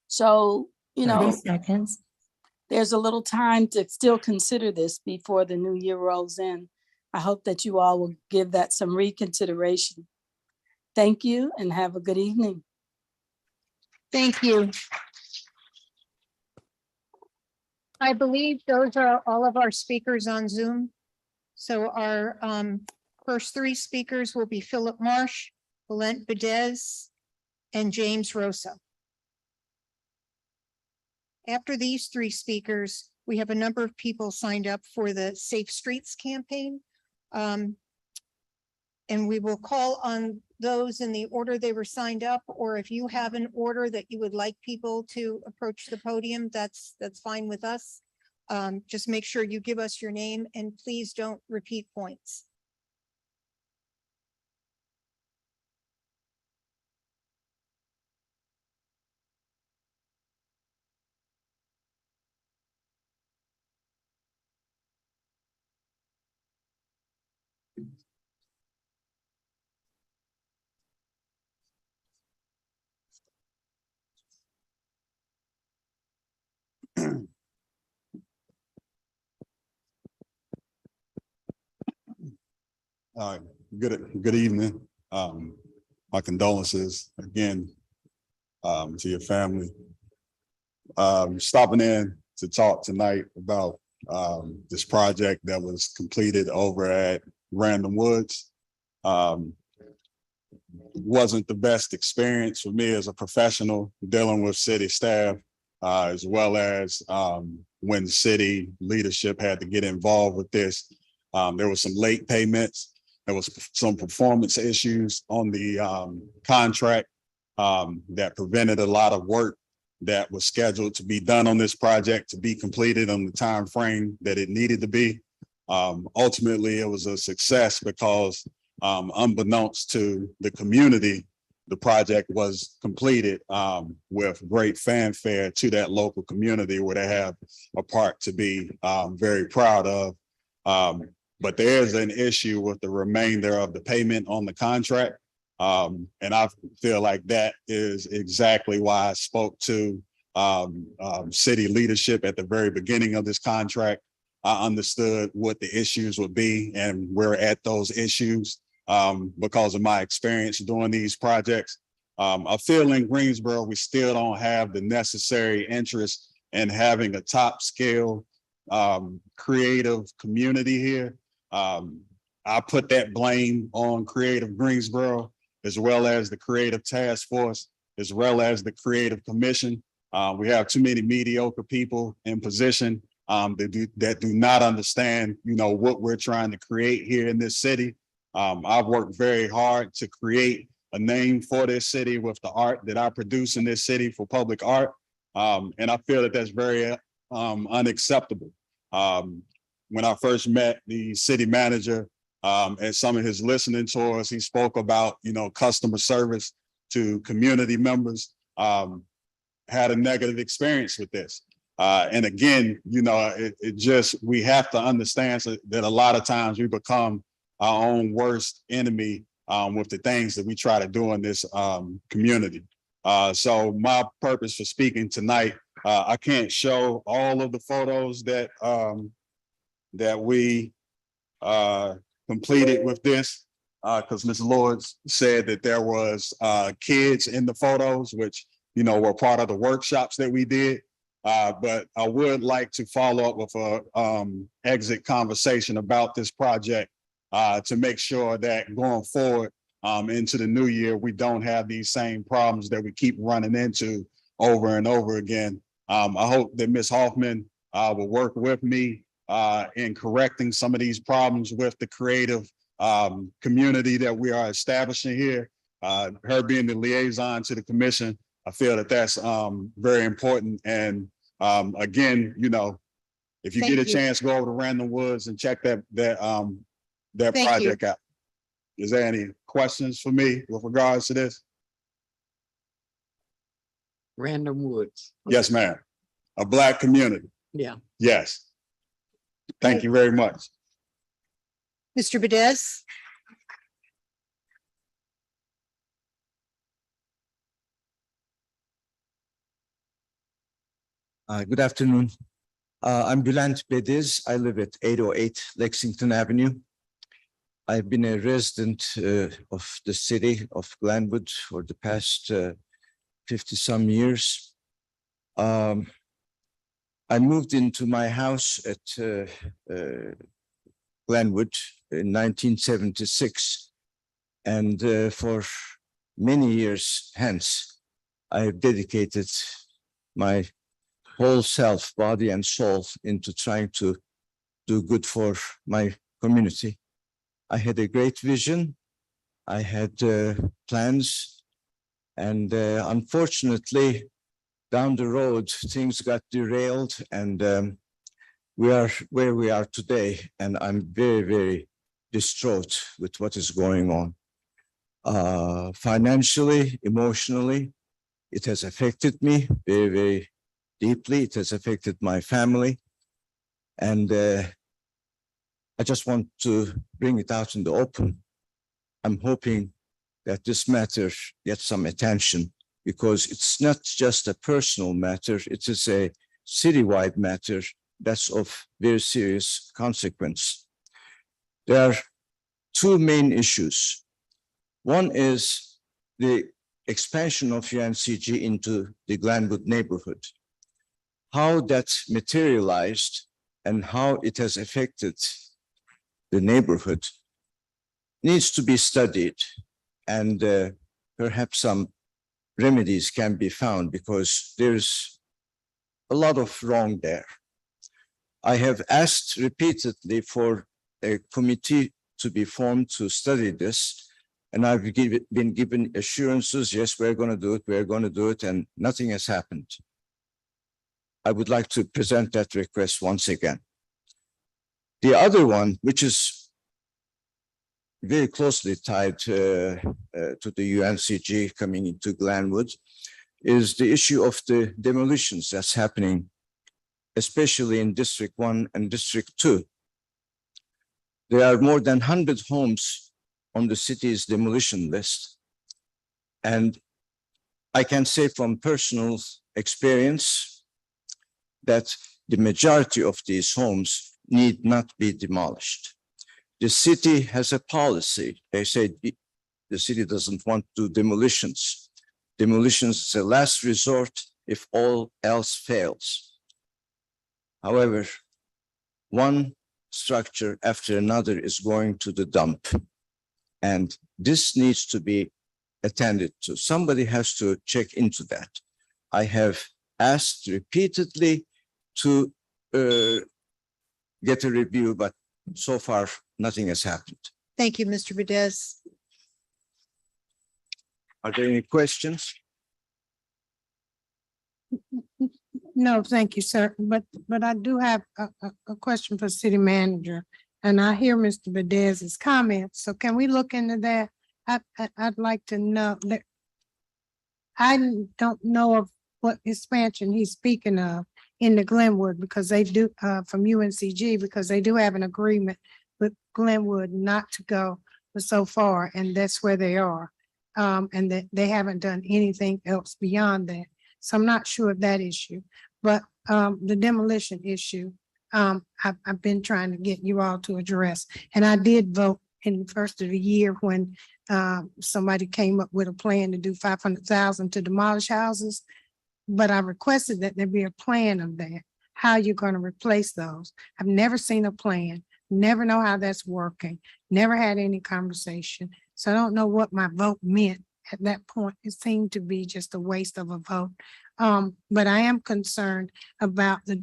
So, 30 seconds. There's a little time to still consider this before the new year rolls in. I hope that you all will give that some reconsideration. Thank you and have a good evening. Thank you. I believe those are all of our speakers on Zoom. So our first three speakers will be Philip Marsh, Valent Bedez, and James Rosa. After these three speakers, we have a number of people signed up for the Safe Streets campaign. And we will call on those in the order they were signed up, or if you have an order that you would like people to approach the podium, that's fine with us. Just make sure you give us your name and please don't repeat points. Good evening. My condolences again to your family. Stopping in to talk tonight about this project that was completed over at Random Woods. Wasn't the best experience for me as a professional dealing with city staff, as well as when city leadership had to get involved with this. There was some late payments. There was some performance issues on the contract that prevented a lot of work that was scheduled to be done on this project to be completed on the time frame that it needed to be. Ultimately, it was a success because unbeknownst to the community, the project was completed with great fanfare to that local community where they have a part to be very proud of. But there is an issue with the remainder of the payment on the contract. And I feel like that is exactly why I spoke to city leadership at the very beginning of this contract. I understood what the issues would be, and we're at those issues because of my experience doing these projects. I feel in Greensboro, we still don't have the necessary interest in having a top scale creative community here. I put that blame on Creative Greensboro, as well as the Creative Task Force, as well as the Creative Commission. We have too many mediocre people in position that do not understand, what we're trying to create here in this city. I've worked very hard to create a name for this city with the art that I produce in this city for public art. And I feel that that's very unacceptable. When I first met the city manager and some of his listening tours, he spoke about, customer service to community members, had a negative experience with this. And again, we have to understand that a lot of times we become our own worst enemy with the things that we try to do in this community. So my purpose for speaking tonight, I can't show all of the photos that we completed with this because Ms. Lords said that there was kids in the photos, which, were part of the workshops that we did. But I would like to follow up with a exit conversation about this project to make sure that going forward into the new year, we don't have these same problems that we keep running into over and over again. I hope that Ms. Hoffman will work with me in correcting some of these problems with the creative community that we are establishing here. Her being the liaison to the commission, I feel that that's very important. And again, if you get a chance, go over to Random Woods and check that project out. Is there any questions for me with regards to this? Random Woods. Yes, ma'am. A Black community. Yeah. Yes. Thank you very much. Mr. Bedez? Good afternoon. I'm Bülent Bedez. I live at 808 Lexington Avenue. I've been a resident of the city of Glenwood for the past 50-some years. I moved into my house at Glenwood in 1976. And for many years hence, I have dedicated my whole self, body and soul into trying to do good for my community. I had a great vision. I had plans, and unfortunately, down the road, things got derailed, and we are where we are today, and I'm very, very distraught with what is going on. Financially, emotionally, it has affected me very, very deeply. It has affected my family. And I just want to bring it out in the open. I'm hoping that this matter gets some attention, because it's not just a personal matter, it is a citywide matter that's of very serious consequence. There are two main issues. One is the expansion of UNCG into the Glenwood neighborhood. How that materialized and how it has affected the neighborhood needs to be studied, and perhaps some remedies can be found, because there's a lot of wrong there. I have asked repeatedly for a committee to be formed to study this, and I've been given assurances, yes, we're going to do it, and nothing has happened. I would like to present that request once again. The other one, which is very closely tied to the UNCG coming into Glenwood, is the issue of the demolitions that's happening, especially in District 1 and District 2. There are more than 100 homes on the city's demolition list. And I can say from personal experience that the majority of these homes need not be demolished. The city has a policy. They say the city doesn't want to do demolitions. Demolitions is a last resort if all else fails. However, one structure after another is going to the dump, and this needs to be attended to. Somebody has to check into that. I have asked repeatedly to get a review, but so far nothing has happened. Thank you, Mr. Bedez. Are there any questions? No, thank you, sir. But I do have a question for city manager. And I hear Mr. Bedez's comments. So can we look into that? I'd like to know that. I don't know of what expansion he's speaking of in the Glenwood, because they do from UNCG, because they do have an agreement with Glenwood not to go so far, and that's where they are. And that they haven't done anything else beyond that. So I'm not sure of that issue, but the demolition issue, I've been trying to get you all to address. And I did vote in the first of the year when somebody came up with a plan to do 500,000 to demolish houses. But I requested that there be a plan of that, how you're going to replace those. I've never seen a plan, never know how that's working, never had any conversation. So I don't know what my vote meant at that point. It seemed to be just a waste of a vote. But I am concerned about the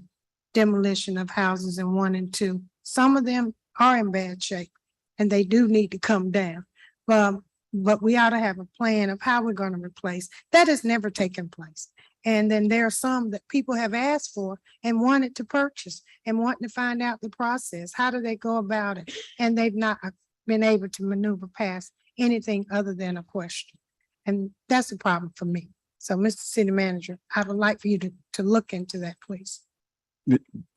demolition of houses in 1 and 2. Some of them are in bad shape and they do need to come down. But we ought to have a plan of how we're going to replace. That has never taken place. And then there are some that people have asked for and wanted to purchase and wanting to find out the process. How do they go about it? And they've not been able to maneuver past anything other than a question. And that's a problem for me. So, Mr. City Manager, I would like for you to look into that, please.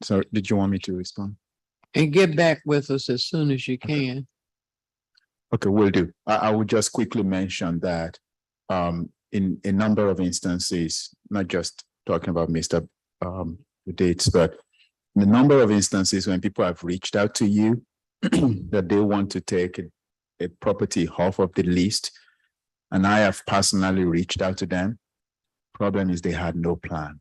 So did you want me to respond? And get back with us as soon as you can. Okay, will do. I would just quickly mention that in a number of instances, not just talking about Mr. Dates, but in a number of instances when people have reached out to you that they want to take a property off of the list, and I have personally reached out to them. Problem is they had no plan.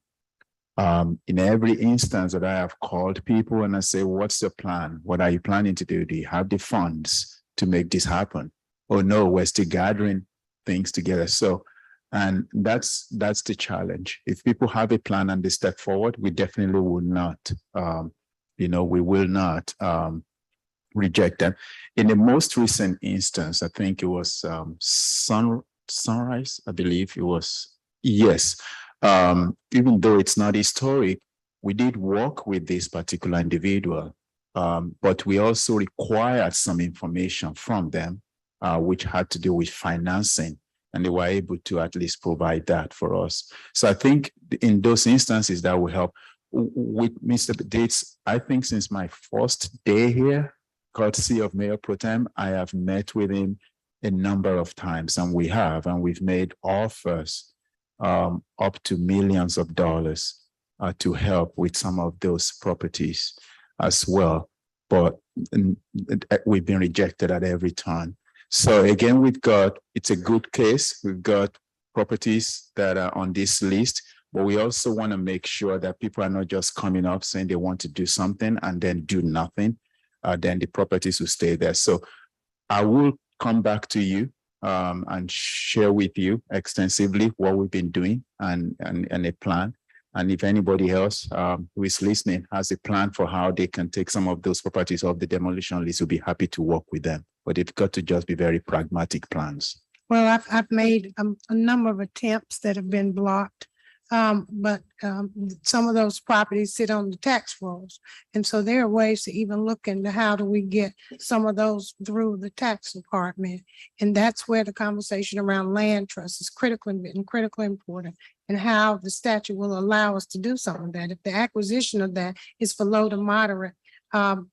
In every instance that I have called people and I say, what's your plan? What are you planning to do? Do you have the funds to make this happen? Oh no, we're still gathering things together. So, and that's the challenge. If people have a plan and they step forward, we definitely will not, we will not reject them. In the most recent instance, I think it was Sunrise, I believe it was, yes. Even though it's not historic, we did work with this particular individual, but we also required some information from them, which had to do with financing, and they were able to at least provide that for us. So I think in those instances that will help. With Mr. Dates, I think since my first day here, courtesy of Mayor Pro Tem, I have met with him a number of times, and we've made offers up to millions of dollars to help with some of those properties as well. But we've been rejected at every turn. So again, it's a good case. We've got properties that are on this list, but we also want to make sure that people are not just coming up saying they want to do something and then do nothing. Then the properties will stay there. So I will come back to you and share with you extensively what we've been doing and a plan. And if anybody else who is listening has a plan for how they can take some of those properties off the demolition list, we'll be happy to work with them. But they've got to just be very pragmatic plans. Well, I've made a number of attempts that have been blocked. But some of those properties sit on the tax rolls. And so there are ways to even look into how do we get some of those through the tax department. And that's where the conversation around land trust is critically important, and how the statute will allow us to do some of that. If the acquisition of that is for low to moderate on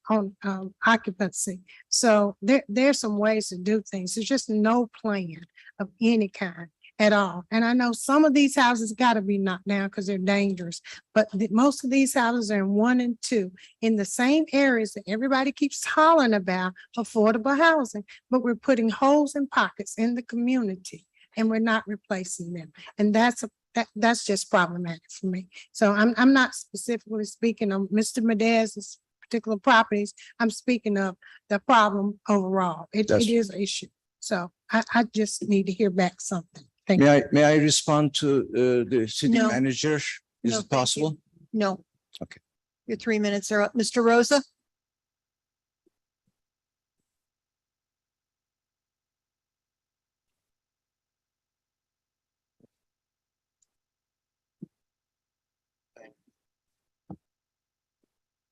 occupancy. So there's some ways to do things. There's just no plan of any kind at all. And I know some of these houses got to be knocked down because they're dangerous, but most of these houses are in 1 and 2 in the same areas that everybody keeps hollering about affordable housing, but we're putting holes in pockets in the community and we're not replacing them. And that's just problematic for me. So I'm not specifically speaking on Mr. Mendez's particular properties. I'm speaking of the problem overall. It is an issue. So I just need to hear back something. Thank you. May I respond to the city No. manager? No, Is thank it possible? No. Okay. Your 3 minutes are up. Mr. Rosa?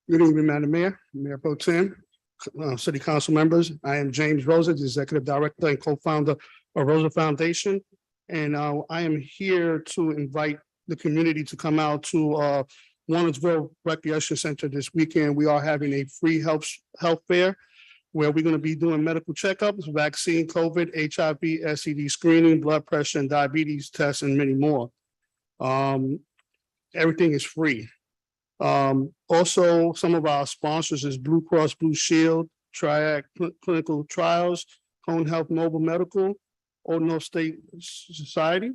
Good evening, Madam Mayor, Mayor Pro Tem, City Council members. I am James Rosa, the Executive Director and Co-founder of Rosa Foundation. And I am here to invite the community to come out to Warrensville Recreation Center this weekend. We are having a free health fair where we're going to be doing medical checkups, vaccine, COVID, HIV, STD screening, blood pressure and diabetes tests, and many more. Everything is free. Also, some of our sponsors is Blue Cross Blue Shield, Triad Clinical Trials, Cone Health Mobile Medical, Old North State Society,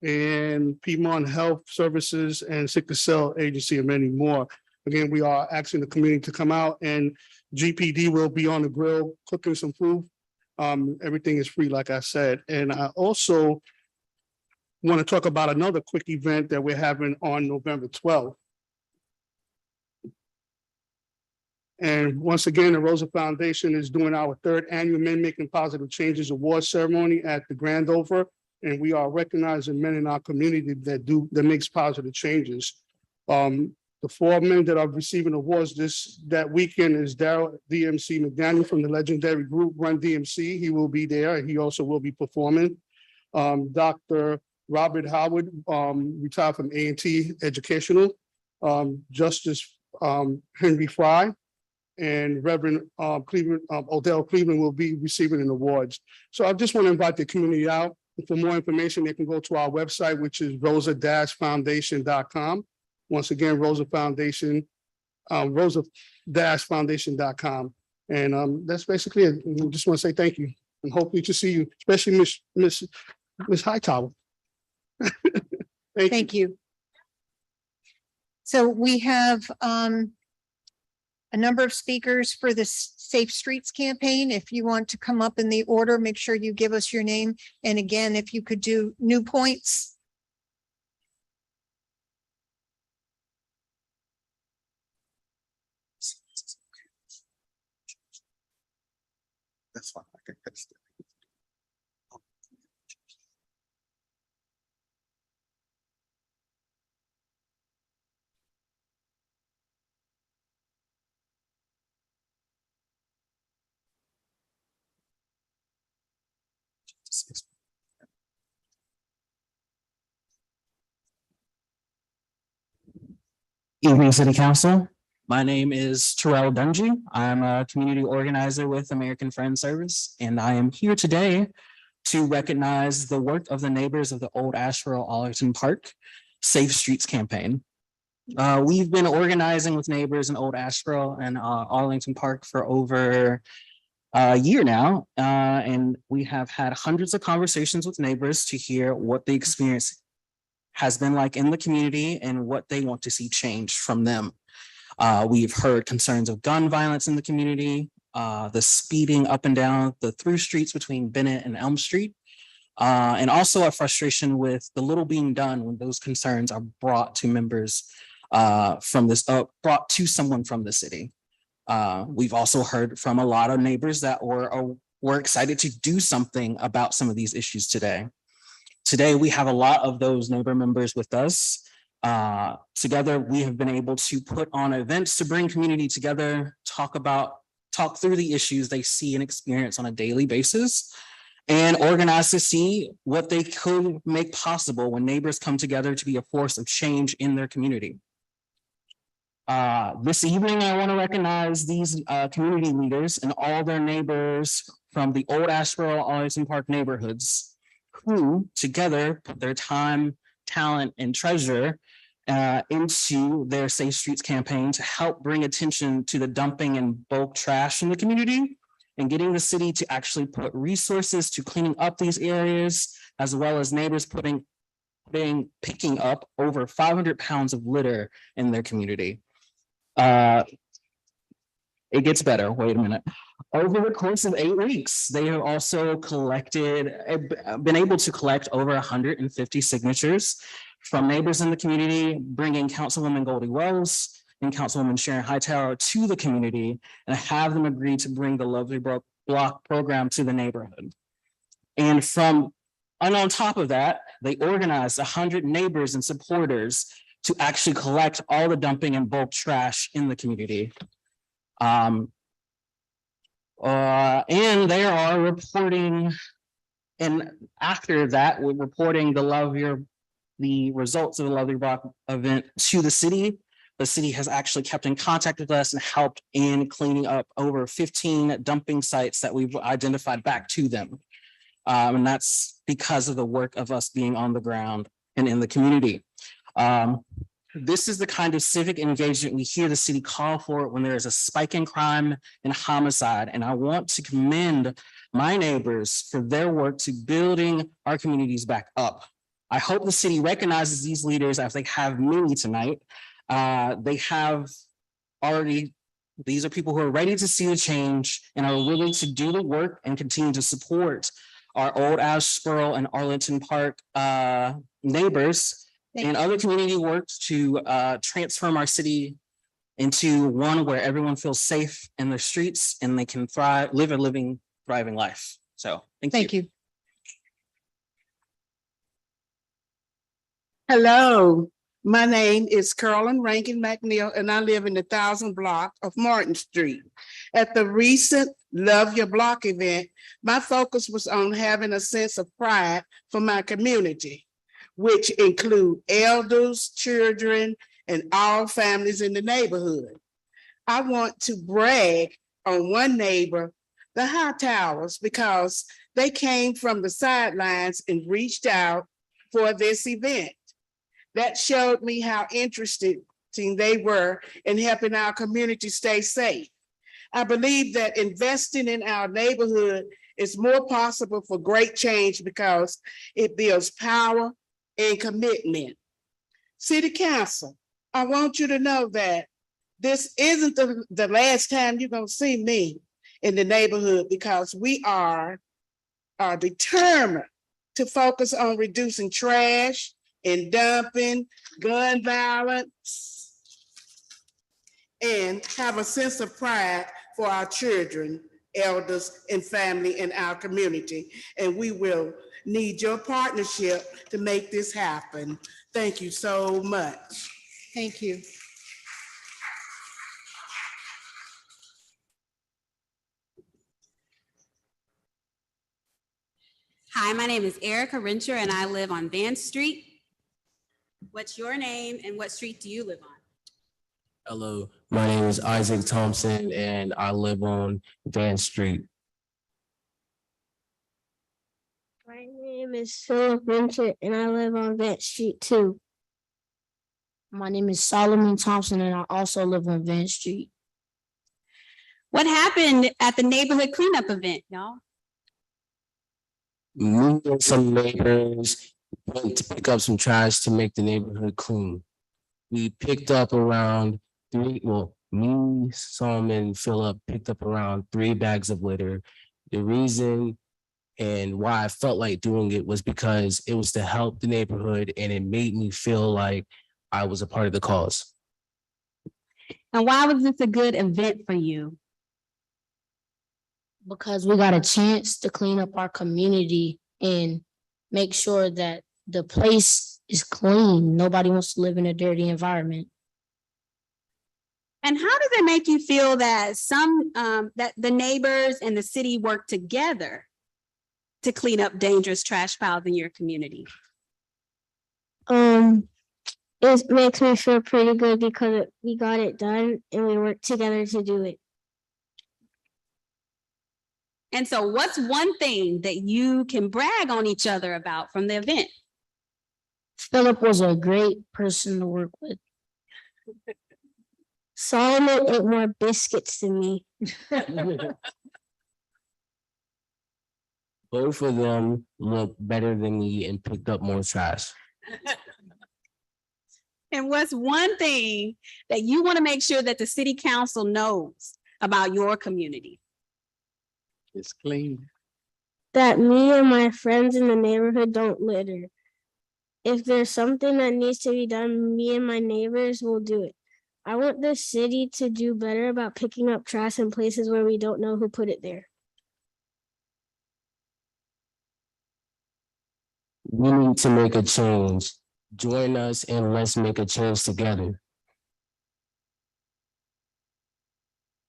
and Piedmont Health Services and Sickle Cell Agency, and many more. Again, we are asking the community to come out, and GPD will be on the grill cooking some food. Everything is free, like I said. And I also want to talk about another quick event that we're having on November 12th. And once again, the Rosa Foundation is doing our 3rd annual Men Making Positive Changes Award ceremony at the Grand Over. And we are recognizing men in our community that makes positive changes. The 4 men that are receiving awards that weekend is Daryl DMC McDaniel from the legendary group Run DMC. He will be there, and he also will be performing. Dr. Robert Howard, retired from A&T Educational. Justice Henry Fry, and Reverend Odell Cleveland will be receiving an awards. So I just want to invite the community out. For more information, they can go to our website, which is rosa-foundation.com. Once again, Rosa Foundation, rosa-foundation.com. And that's basically it. I just want to say thank you, and hopefully to see you, especially Miss Hightower. Thank you. So we have a number of speakers for the Safe Streets campaign. If you want to come up in the order, make sure you give us your name. And again, if you could do new points. That's fine. I can catch that. Yes. Evening, City Council. My name is Terrell Dungy. I'm a community organizer with American Friends Service, and I am here today to recognize the work of the neighbors of the Old Asheboro Arlington Park Safe Streets campaign. We've been organizing with neighbors in Old Asheboro and Arlington Park for over a year now, and we have had hundreds of conversations with neighbors to hear what the experience has been like in the community and what they want to see change from them. We've heard concerns of gun violence in the community, the speeding up and down the through streets between Bennett and Elm Street, and also a frustration with the little being done when those concerns are brought to members brought to someone from the city. We've also heard from a lot of neighbors that were excited to do something about some of these issues today. Today, we have a lot of those neighbor members with us. Together, we have been able to put on events to bring community together, talk through the issues they see and experience on a daily basis, and organize to see what they could make possible when neighbors come together to be a force of change in their community. This evening, I want to recognize these community leaders and all their neighbors from the Old Asheboro Arlington Park neighborhoods who together put their time, talent, and treasure into their Safe Streets campaign to help bring attention to the dumping and bulk trash in the community and getting the city to actually put resources to cleaning up these areas, as well as neighbors picking up over 500 pounds of litter in their community. It gets better. Wait a minute. Over the course of 8 weeks, they have also been able to collect over 150 signatures from neighbors in the community, bringing Councilwoman Goldie Wells and Councilwoman Sharon Hightower to the community and have them agree to bring the Lovely Block program to the neighborhood. And on top of that, they organized 100 neighbors and supporters to actually collect all the dumping and bulk trash in the community. And they are reporting, and after that, we're reporting the results of the Lovely Block event to the city. The city has actually kept in contact with us and helped in cleaning up over 15 dumping sites that we've identified back to them. And that's because of the work of us being on the ground and in the community. This is the kind of civic engagement we hear the city call for when there is a spike in crime and homicide. And I want to commend my neighbors for their work to building our communities back up. I hope the city recognizes these leaders as they have many tonight. These are people who are ready to see the change and are willing to do the work and continue to support our Old Asheboro and Arlington Park neighbors and other community works to transform our city into one where everyone feels safe in the streets and they can live a thriving life. So thank you. Hello, my name is Carolyn Rankin McNeil, and I live in the 1000 block of Martin Street. At the recent Love Your Block event, my focus was on having a sense of pride for my community, which include elders, children, and all families in the neighborhood. I want to brag on one neighbor, the Hightowers, because they came from the sidelines and reached out for this event. That showed me how interested they were in helping our community stay safe. I believe that investing in our neighborhood is more possible for great change because it builds power and commitment. City Council, I want you to know that this isn't the last time you're going to see me in the neighborhood, because we are determined to focus on reducing trash and dumping, gun violence, and have a sense of pride for our children, elders, and family in our community. And we will need your partnership to make this happen. Thank you so much. Thank you. Hi, my name is Erica Rencher and I live on Van Street. What's your name and what street do you live on? Hello, my name is Isaac Thompson and I live on Van Street. My name is Philip Vincent and I live on Van Street too. My name is Solomon Thompson and I also live on Van Street. What happened at the neighborhood cleanup event, y'all? Me and some neighbors went to pick up some trash to make the neighborhood clean. We picked up around me, Solomon, Philip picked up around 3 bags of litter. The reason and why I felt like doing it was because it was to help the neighborhood and it made me feel like I was a part of the cause. And why was this a good event for you? Because we got a chance to clean up our community and make sure that the place is clean. Nobody wants to live in a dirty environment. And how does it make you feel that that the neighbors and the city work together to clean up dangerous trash piles in your community? It makes me feel pretty good because we got it done and we worked together to do it. And so what's one thing that you can brag on each other about from the event? Philip was a great person to work with. Solomon ate more biscuits than me. Both of them looked better than me and picked up more trash. And what's one thing that you want to make sure that the city council knows about your community? It's clean. That me and my friends in the neighborhood don't litter. If there's something that needs to be done, me and my neighbors will do it. I want the city to do better about picking up trash in places where we don't know who put it there. We need to make a change. Join us and let's make a change together.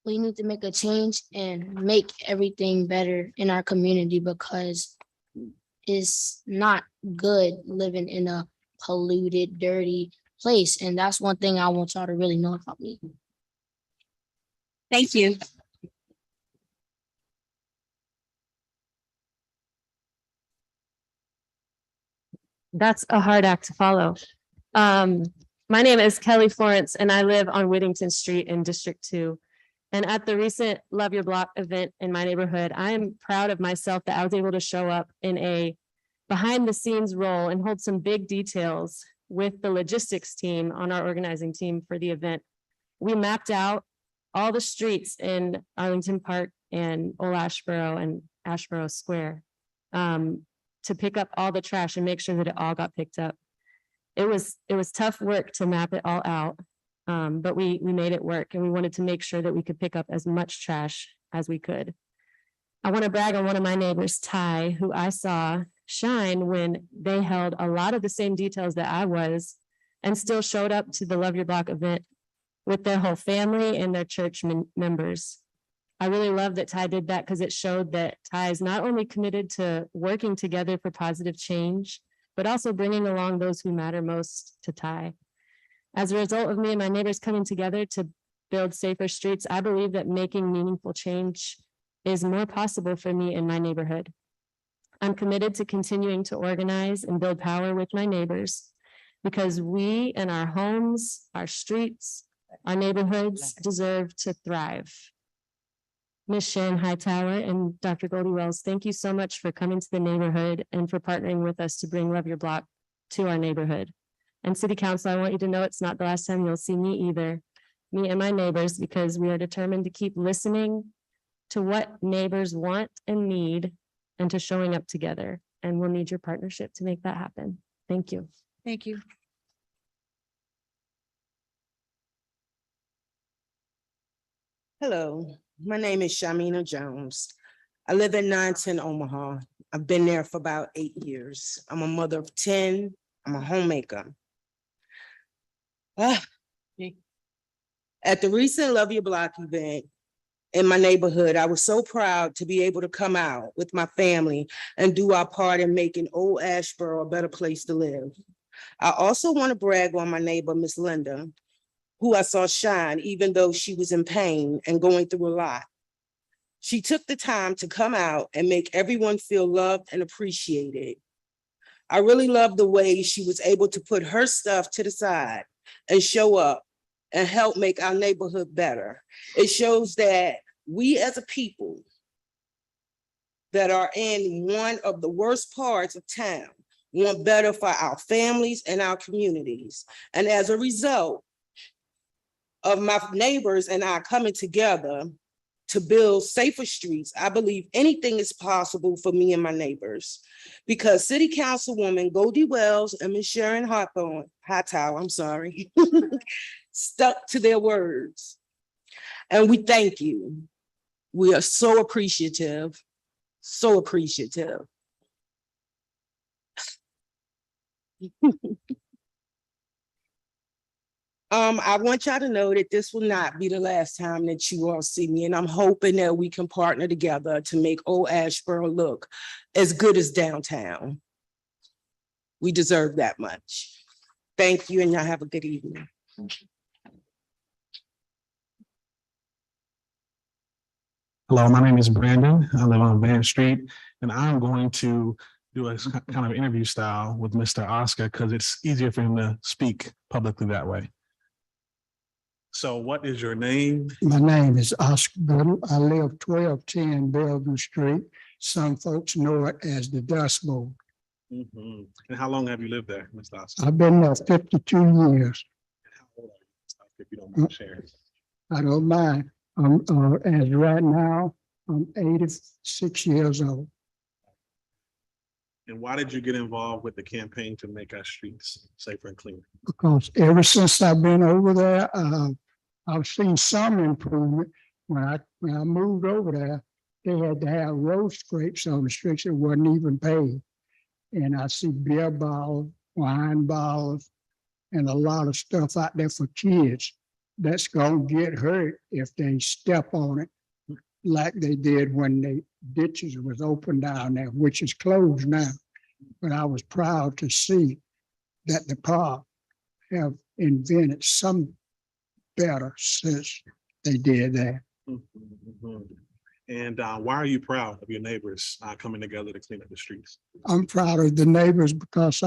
We need to make a change and make everything better in our community because it's not good living in a polluted, dirty place. And that's one thing I want y'all to really know about me. Thank you. That's a hard act to follow. My name is Kelly Florence and I live on Whittington Street in District 2. And at the recent Love Your Block event in my neighborhood, I am proud of myself that I was able to show up in a behind the scenes role and hold some big details with the logistics team on our organizing team for the event. We mapped out all the streets in Arlington Park and Old Ashboro and Ashboro Square to pick up all the trash and make sure that it all got picked up. It was tough work to map it all out. But we made it work and we wanted to make sure that we could pick up as much trash as we could. I want to brag on one of my neighbors, Ty, who I saw shine when they held a lot of the same details that I was and still showed up to the Love Your Block event with their whole family and their church members. I really love that Ty did that because it showed that Ty is not only committed to working together for positive change, but also bringing along those who matter most to Ty. As a result of me and my neighbors coming together to build safer streets, I believe that making meaningful change is more possible for me in my neighborhood. I'm committed to continuing to organize and build power with my neighbors because we and our homes, our streets, our neighborhoods deserve to thrive. Ms. Sharon Hightower and Dr. Goldie Wells, thank you so much for coming to the neighborhood and for partnering with us to bring Love Your Block to our neighborhood. And City Council, I want you to know it's not the last time you'll see me either, me and my neighbors, because we are determined to keep listening to what neighbors want and need and to showing up together. And we'll need your partnership to make that happen. Thank you. Thank you. Hello, my name is Shamina Jones. I live in 910 Omaha. I've been there for about 8 years. I'm a mother of 10. I'm a homemaker. At the recent Love Your Block event, in my neighborhood. I was so proud to be able to come out with my family and do our part in making Old Ashboro a better place to live. I also want to brag on my neighbor, Miss Linda, who I saw shine even though she was in pain and going through a lot. She took the time to come out and make everyone feel loved and appreciated. I really love the way she was able to put her stuff to the side and show up and help make our neighborhood better. It shows that we as a people that are in one of the worst parts of town want better for our families and our communities. And as a result of my neighbors and I coming together to build safer streets, I believe anything is possible for me and my neighbors. Because City Councilwoman Goldie Wells and Ms. Sharon Hightower, stuck to their words. And we thank you. We are so appreciative, so appreciative. I want y'all to know that this will not be the last time that you all see me, and I'm hoping that we can partner together to make Old Ashboro look as good as downtown. We deserve that much. Thank you, and y'all have a good evening. Hello, my name is Brandon. I live on Van Street, and I'm going to do a kind of interview style with Mr. Oscar because it's easier for him to speak publicly that way. So what is your name? My name is Oscar Goodell. I live 1210 Bellevue Street. Some folks know it as the Dust Bowl. And how long have you lived there, Mr. Oscar? I've been there 52 years. How old are you, if you don't mind sharing? I don't mind. As right now, I'm 86 years old. And why did you get involved with the campaign to make our streets safer and cleaner? Because ever since I've been over there, I've seen some improvement. When I moved over there, they had to have road scrapes on the streets that wasn't even paved. And I see beer bottles, wine bottles, and a lot of stuff out there for kids that's gonna get hurt if they step on it like they did when the ditches was open down there, which is closed now. But I was proud to see that the park have invented some better since they did that. And why are you proud of your neighbors coming together to clean up the streets? I'm proud of the neighbors because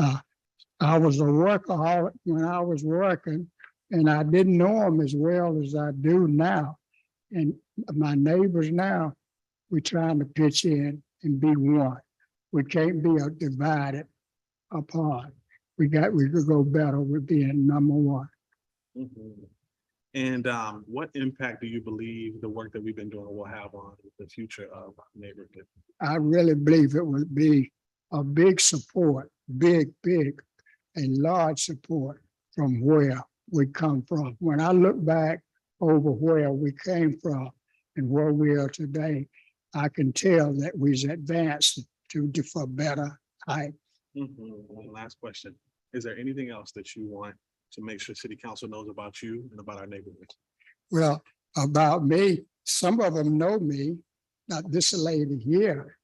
I was a workaholic when I was working, and I didn't know them as well as I do now. And my neighbors now, we're trying to pitch in and be one. We can't be divided apart. We could go better with being number one. And what impact do you believe the work that we've been doing will have on the future of our neighborhood? I really believe it would be a big support, big, and large support from where we come from. When I look back over where we came from and where we are today, I can tell that we've advanced for better height. One last question. Is there anything else that you want to make sure City Council knows about you and about our neighborhood? Well, about me, some of them know me. Not this lady here.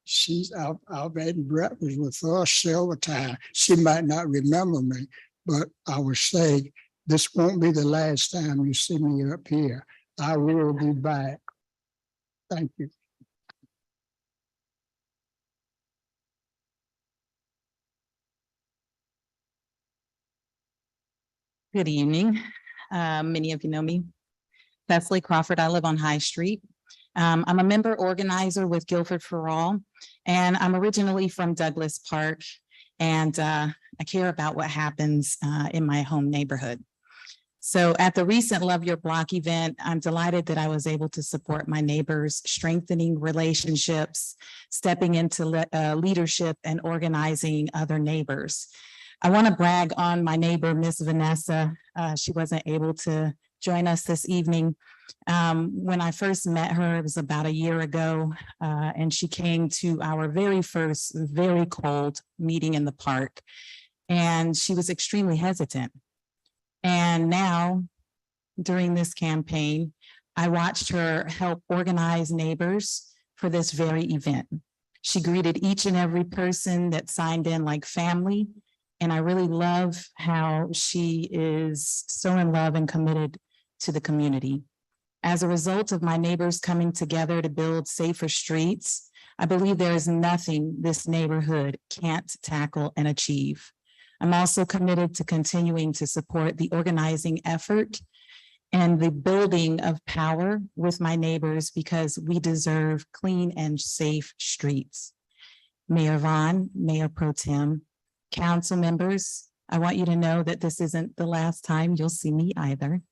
I've had breakfast with her several times. She might not remember me, but I would say this won't be the last time you see me up here. I will be back. Thank you. Good evening. Many of you know me. Leslie Crawford. I live on High Street. I'm a member organizer with Guilford for All, and I'm originally from Douglas Park, and I care about what happens in my home neighborhood. So at the recent Love Your Block event, I'm delighted that I was able to support my neighbors, strengthening relationships, stepping into leadership and organizing other neighbors. I want to brag on my neighbor, Miss Vanessa. She wasn't able to join us this evening. When I first met her, it was about a year ago, and she came to our very first, very cold meeting in the park, and she was extremely hesitant. And now, during this campaign, I watched her help organize neighbors for this very event. She greeted each and every person that signed in like family. And I really love how she is so in love and committed to the community. As a result of my neighbors coming together to build safer streets, I believe there is nothing this neighborhood can't tackle and achieve. I'm also committed to continuing to support the organizing effort and the building of power with my neighbors because we deserve clean and safe streets. Mayor Vaughn, Mayor Pro Tem, council members, I want you to know that this isn't the last time you'll see me either,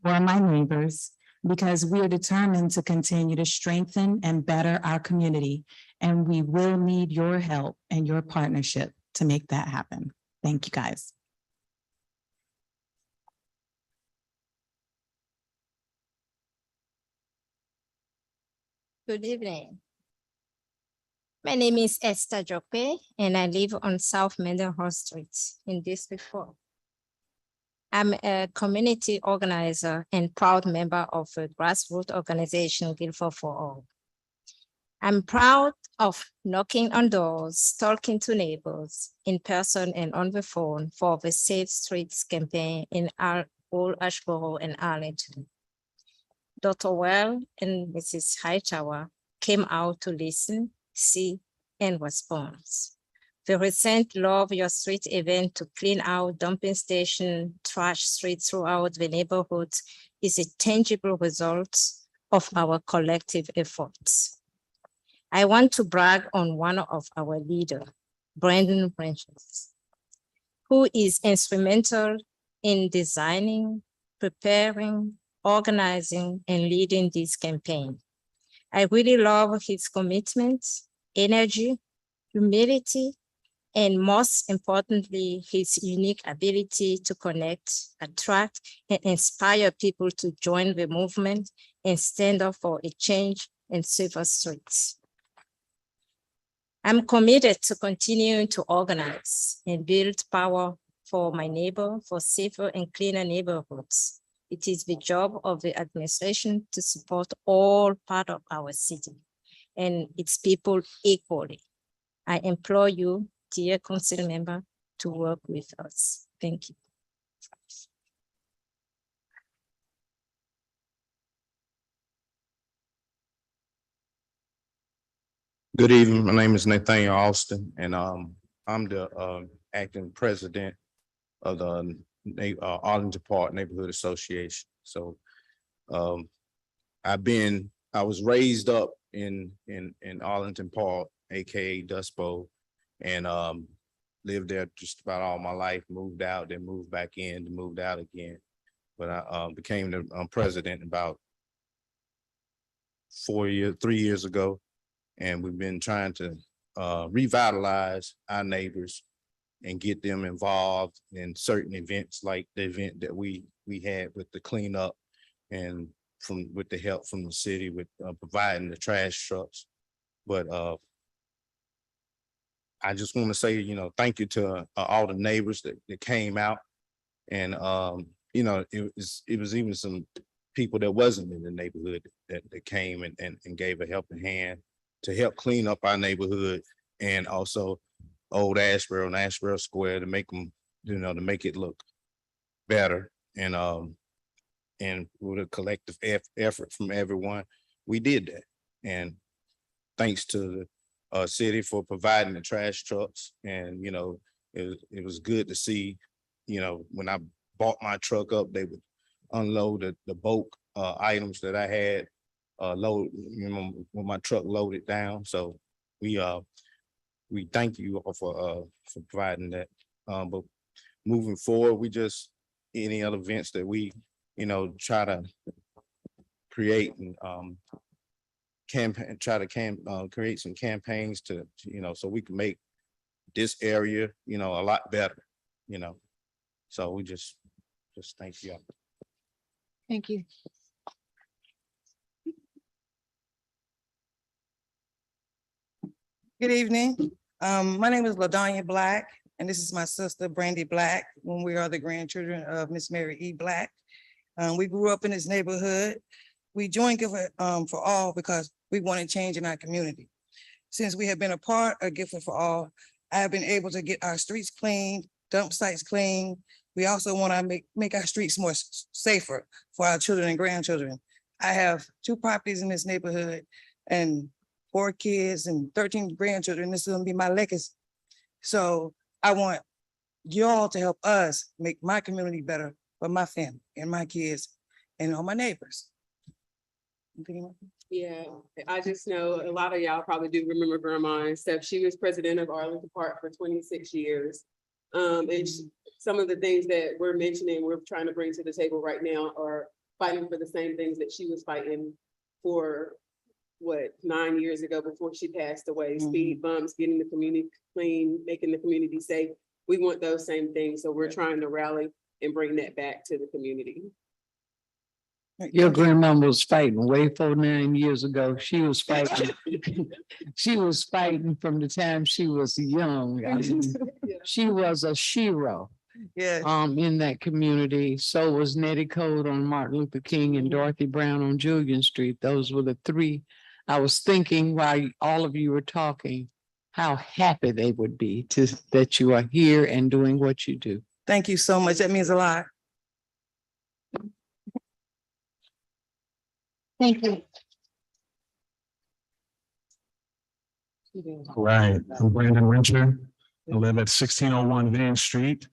or my neighbors, because we are determined to continue to strengthen and better our community, and we will need your help and your partnership to make that happen. Thank you, guys. Good evening. My name is Esther Jope, and I live on South Mendenhall Street in District 4. I'm a community organizer and proud member of a grassroots organization, Guilford for All. I'm proud of knocking on doors, talking to neighbors in person and on the phone for the Safe Streets campaign in Old Ashboro and Arlington. Dr. Well and Mrs. Hightower came out to listen, see, and respond. The recent Love Your Street event to clean out dumping station, trash streets throughout the neighborhood is a tangible result of our collective efforts. I want to brag on one of our leaders, Brandon Branches, who is instrumental in designing, preparing, organizing, and leading this campaign. I really love his commitment, energy, humility, and most importantly, his unique ability to connect, attract, and inspire people to join the movement and stand up for a change in safer streets. I'm committed to continuing to organize and build power for my neighbor for safer and cleaner neighborhoods. It is the job of the administration to support all parts of our city and its people equally. I implore you, dear council member, to work with us. Thank you. Good evening. My name is Nathaniel Austin, and I'm the acting president of the Arlington Park Neighborhood Association. So I was raised up in Arlington Park, aka Dust Bowl, and lived there just about all my life. Moved out, then moved back in, then moved out again. But I became the president about 3 years ago. And we've been trying to revitalize our neighbors and get them involved in certain events like the event that we had with the cleanup and with the help from the city with providing the trash trucks. But I just want to say, thank you to all the neighbors that came out. And, it was even some people that wasn't in the neighborhood that came and gave a helping hand to help clean up our neighborhood, and also Old Asheboro and Asheboro Square to make them, to make it look better. And with a collective effort from everyone, we did that. And thanks to the city for providing the trash trucks. And, it was good to see, when I bought my truck up, they would unload the bulk items that I had load, when my truck loaded down. So we thank you all for providing that. But moving forward, we just any other events that we try to create and create some campaigns to so we can make this area a lot better. So we just thank you. Thank you. Good evening. My name is LaDonya Black, and this is my sister, Brandy Black, when we are the grandchildren of Miss Mary E. Black. We grew up in this neighborhood. We joined Gifford for All because we wanted change in our community. Since we have been a part of Gifford for All, I have been able to get our streets clean, dump sites clean. We also want to make our streets more safer for our children and grandchildren. I have 2 properties in this neighborhood and 4 kids and 13 grandchildren. This is gonna be my legacy. So I want y'all to help us make my community better for my family and my kids and all my neighbors. Yeah, I just know a lot of y'all probably do remember Grandma and stuff. She was president of Arlington Park for 26 years. Some of the things that we're mentioning, we're trying to bring to the table right now are fighting for the same things that she was fighting for, 9 years ago before she passed away. Speed bumps, getting the community clean, making the community safe. We want those same things. So we're trying to rally and bring that back to the community. Your grandmama was fighting way 9 years ago. She was fighting. She was fighting from the time she was young. I mean, she was a hero. Yeah. In that community. So was Nettie Code on Martin Luther King and Dorothy Brown on Julian Street. Those were the 3. I was thinking while all of you were talking, how happy they would be that you are here and doing what you do. Thank you so much. That means a lot. Thank you. All right, I'm Brandon Rencher. I live at 1601 Van Street.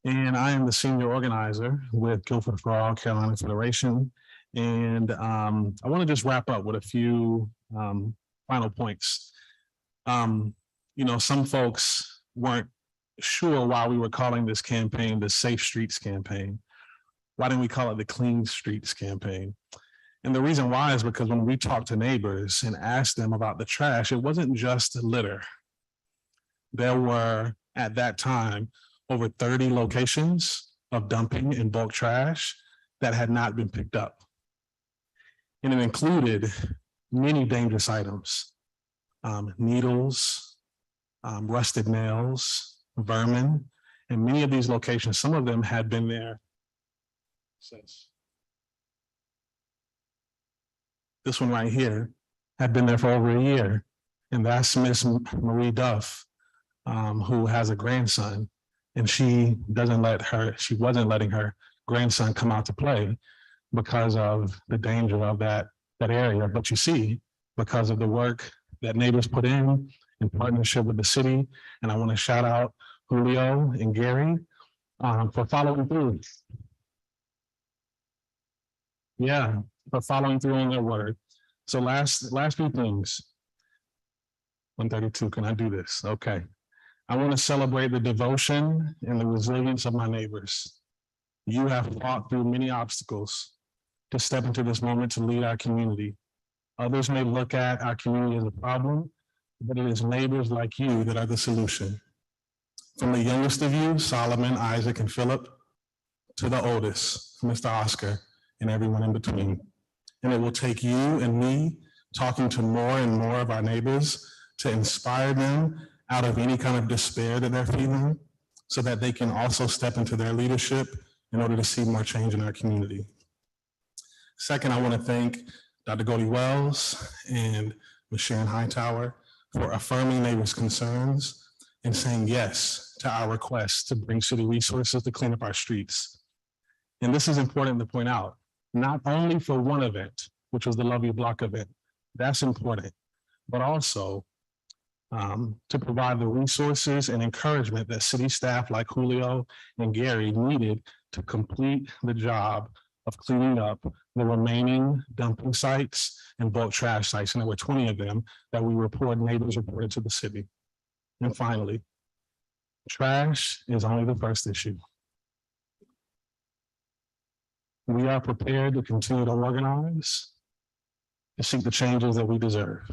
And I am the senior organizer with Guilford for All Carolina Federation. And I want to just wrap up with a few final points. Some folks weren't sure why we were calling this campaign the Safe Streets Campaign. Why didn't we call it the Clean Streets Campaign? And the reason why is because when we talked to neighbors and asked them about the trash, it wasn't just litter. There were, at that time, over 30 locations of dumping and bulk trash that had not been picked up. And it included many dangerous items, needles, rusted nails, vermin, and many of these locations, some of them had been there since. This one right here had been there for over a year. And that's Miss Marie Duff, who has a grandson. And she wasn't letting her grandson come out to play because of the danger of that area. But you see, because of the work that neighbors put in partnership with the city, and I want to shout out Julio and Gary for following through. Yeah, for following through on their word. So last few things. 132, can I do this? Okay. I want to celebrate the devotion and the resilience of my neighbors. You have fought through many obstacles to step into this moment to lead our community. Others may look at our community as a problem, but it is neighbors like you that are the solution. From the youngest of you, Solomon, Isaac, and Philip, to the oldest, Mr. Oscar, and everyone in between. And it will take you and me talking to more and more of our neighbors to inspire them out of any kind of despair that they're feeling, so that they can also step into their leadership in order to see more change in our community. Second, I want to thank Dr. Goldie Wells and Ms. Sharon Hightower for affirming neighbors' concerns and saying yes to our request to bring city resources to clean up our streets. And this is important to point out, not only for one event, which was the Love Your Block event, that's important, but also to provide the resources and encouragement that city staff like Julio and Gary needed to complete the job of cleaning up the remaining dumping sites and bulk trash sites. And there were 20 of them that neighbors reported to the city. And finally, trash is only the first issue. We are prepared to continue to organize to seek the changes that we deserve.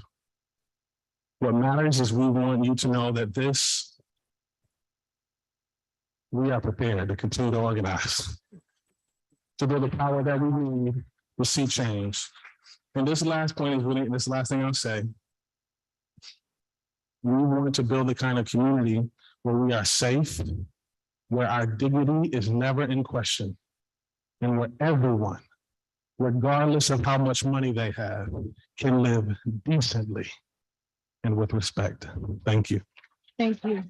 What matters is we want you to know that we are prepared to continue to organize, to build the power that we need to see change. And this last point is this last thing I'll say. We want to build the kind of community where we are safe, where our dignity is never in question, and where everyone regardless of how much money they have, can live decently and with respect. Thank you. Thank you.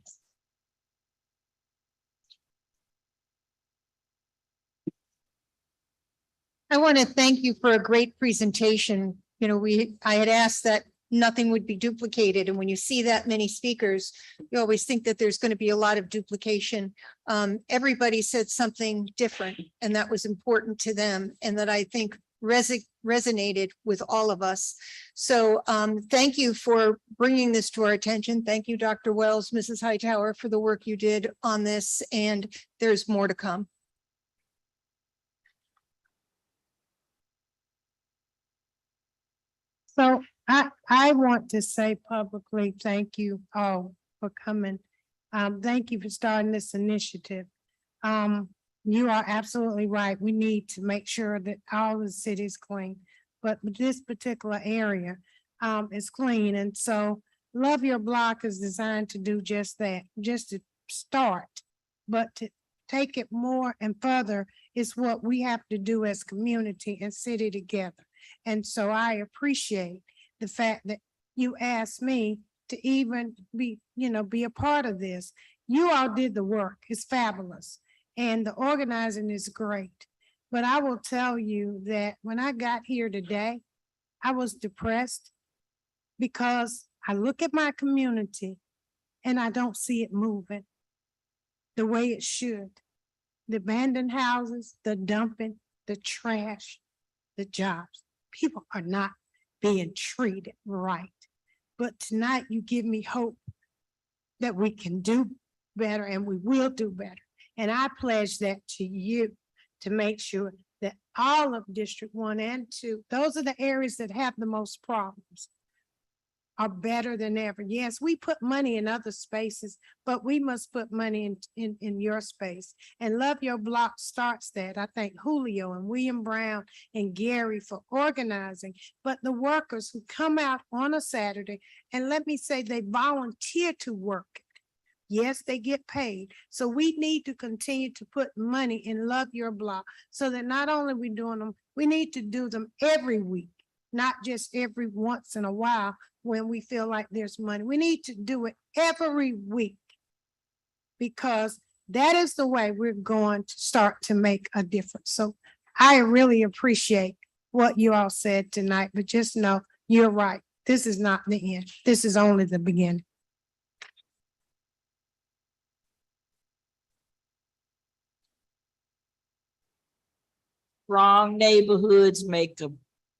I want to thank you for a great presentation. You know, I had asked that nothing would be duplicated, and when you see that many speakers, you always think that there's going to be a lot of duplication. Everybody said something different, and that was important to them, and that I think resonated with all of us. So thank you for bringing this to our attention. Thank you, Dr. Wells, Mrs. Hightower, for the work you did on this, and there's more to come. So I want to say publicly, thank you all for coming. Thank you for starting this initiative. You are absolutely right. We need to make sure that all the city is clean, but this particular area is clean. And so Love Your Block is designed to do just that, just to start, but to take it more and further is what we have to do as community and city together. And so I appreciate the fact that you asked me to even be a part of this. You all did the work. It's fabulous. And the organizing is great. But I will tell you that when I got here today, I was depressed because I look at my community and I don't see it moving the way it should. The abandoned houses, the dumping, the trash, the jobs. People are not being treated right. But tonight you give me hope that we can do better and we will do better. And I pledge that to you to make sure that all of District 1 and 2, those are the areas that have the most problems, are better than ever. Yes, we put money in other spaces, but we must put money in your space. And Love Your Block starts that. I thank Julio and William Brown and Gary for organizing, but the workers who come out on a Saturday, and let me say they volunteer to work. Yes, they get paid. So we need to continue to put money in Love Your Block so that not only we doing them, we need to do them every week, not just every once in a while when we feel like there's money. We need to do it every week because that is the way we're going to start to make a difference. So I really appreciate what you all said tonight, but just know you're right. This is not the end. This is only the beginning. Strong neighborhoods make a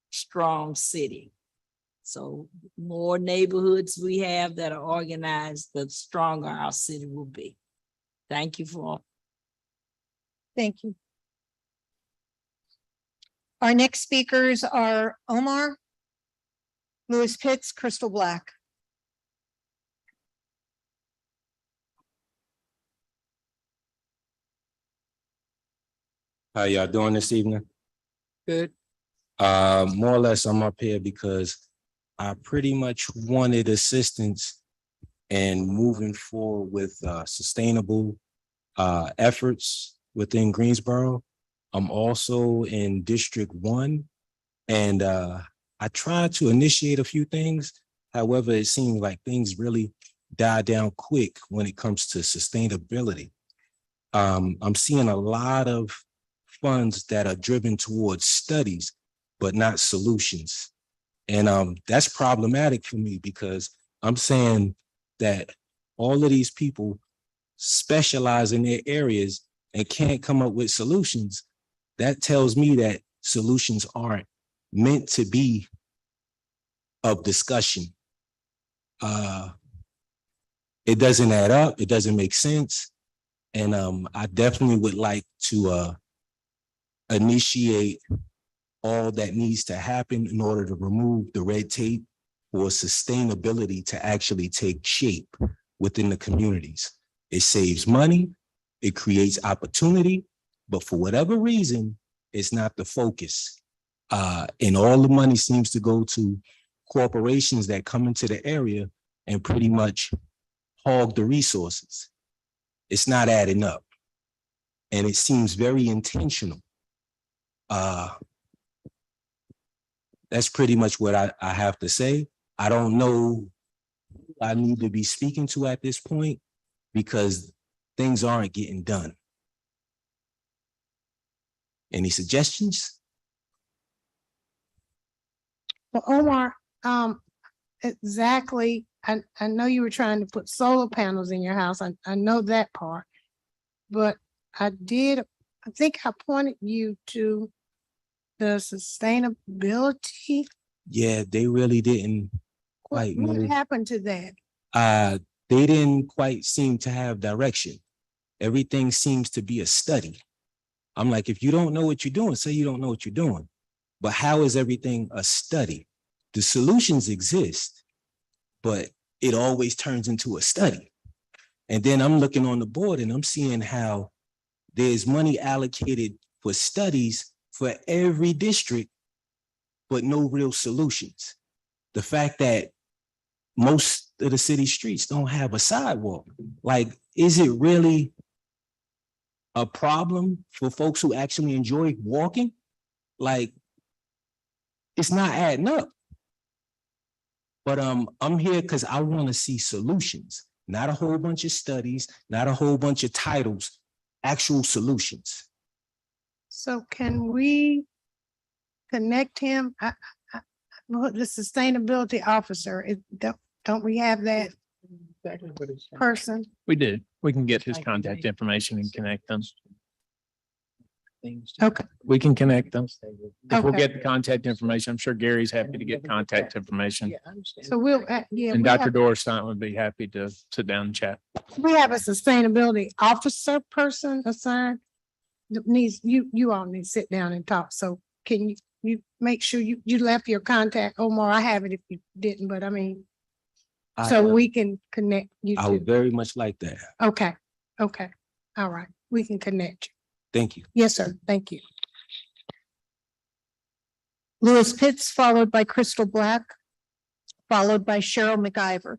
strong city. So more neighborhoods we have that are organized, the stronger our city will be. Thank you for. Thank you. Our next speakers are Omar, Lewis Pitts, Crystal Black. How y'all doing this evening? Good. More or less, I'm up here because I pretty much wanted assistance in moving forward with sustainable efforts within Greensboro. I'm also in District 1, and I tried to initiate a few things. However, it seems like things really die down quick when it comes to sustainability. I'm seeing a lot of funds that are driven towards studies, but not solutions. And that's problematic for me because I'm saying that all of these people specialize in their areas and can't come up with solutions. That tells me that solutions aren't meant to be of discussion. It doesn't add up. It doesn't make sense. And I definitely would like to initiate all that needs to happen in order to remove the red tape for sustainability to actually take shape within the communities. It saves money, it creates opportunity, but for whatever reason, it's not the focus. And all the money seems to go to corporations that come into the area and pretty much hog the resources. It's not adding up. And it seems very intentional. that's pretty much what I have to say. I don't know who I need to be speaking to at this point because things aren't getting done. Any suggestions? Well, Omar, exactly, I know you were trying to put solar panels in your house. I know that part. But I think I pointed you to the sustainability. Yeah, they really didn't What quite know. happened to that? They didn't quite seem to have direction. Everything seems to be a study. I'm like, if you don't know what you're doing, say you don't know what you're doing. But how is everything a study? The solutions exist, but it always turns into a study. And then I'm looking on the board and I'm seeing how there's money allocated for studies for every district, but no real solutions. The fact that most of the city streets don't have a sidewalk, like, is it really a problem for folks who actually enjoy walking? Like, it's not adding up. But I'm here because I want to see solutions, not a whole bunch of studies, not a whole bunch of titles, actual solutions. So can we connect him? The sustainability officer, don't we have that person? We do. We can get his contact information and connect them. Okay. We can connect them. If we'll Okay. get the contact information, I'm sure Gary's happy to get contact information. So we'll, yeah. And we Dr. have- Dorstein would be happy to sit down and chat. We have a sustainability officer person assigned. That needs, you all need to sit down and talk. So can you make sure you left your contact, Omar? I have it if you didn't, but I mean, so we can connect you I two. would very much like that. Okay, okay, all right, we can connect you. Thank you. Yes, sir, thank you. Louis Pitts, followed by Crystal Black, followed by Cheryl McIver.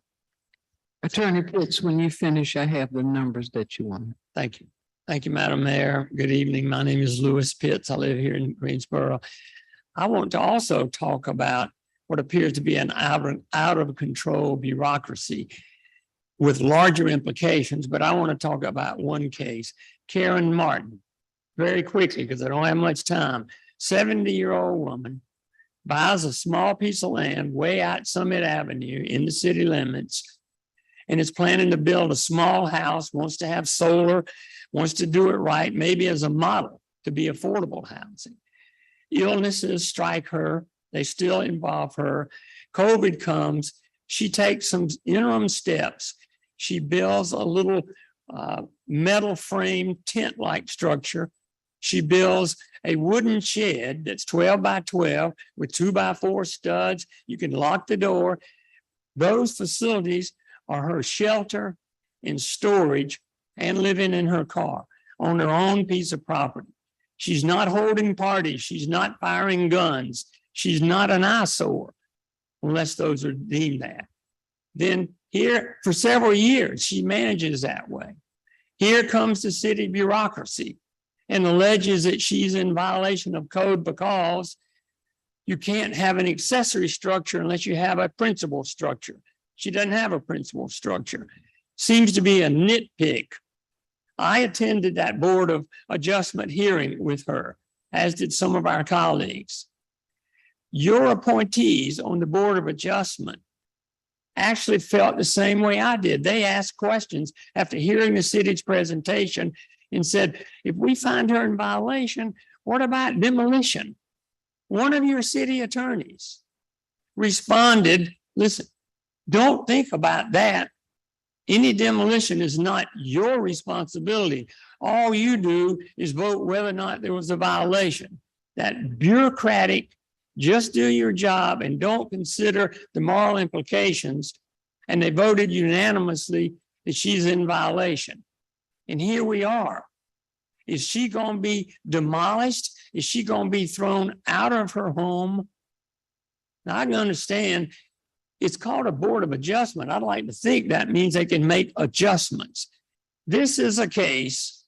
Attorney Pitts, when you finish, I have the numbers that you want. Thank you. Thank you, Madam Mayor. Good evening. My name is Louis Pitts. I live here in Greensboro. I want to also talk about what appears to be an out of control bureaucracy with larger implications, but I want to talk about one case. Karen Martin, very quickly, because I don't have much time. 70-year-old woman buys a small piece of land way out Summit Avenue in the city limits and is planning to build a small house, wants to have solar, wants to do it right, maybe as a model to be affordable housing. Illnesses strike her. They still involve her. COVID comes. She takes some interim steps. She builds a little metal frame tent-like structure. She builds a wooden shed that's 12 by 12 with 2x4 studs. You can lock the door. Those facilities are her shelter and storage and living in her car on her own piece of property. She's not holding parties. She's not firing guns. She's not an eyesore unless those are deemed that. Then here for several years, she manages that way. Here comes the city bureaucracy and alleges that she's in violation of code because you can't have an accessory structure unless you have a principal structure. She doesn't have a principal structure. Seems to be a nitpick. I attended that Board of Adjustment hearing with her, as did some of our colleagues. Your appointees on the Board of Adjustment actually felt the same way I did. They asked questions after hearing the city's presentation and said, if we find her in violation, what about demolition? One of your city attorneys responded, listen, don't think about that. Any demolition is not your responsibility. All you do is vote whether or not there was a violation. That bureaucratic, just do your job and don't consider the moral implications. And they voted unanimously that she's in violation. And here we are. Is she going to be demolished? Is she going to be thrown out of her home? Now, I can understand it's called a Board of Adjustment. I'd like to think that means they can make adjustments. This is a case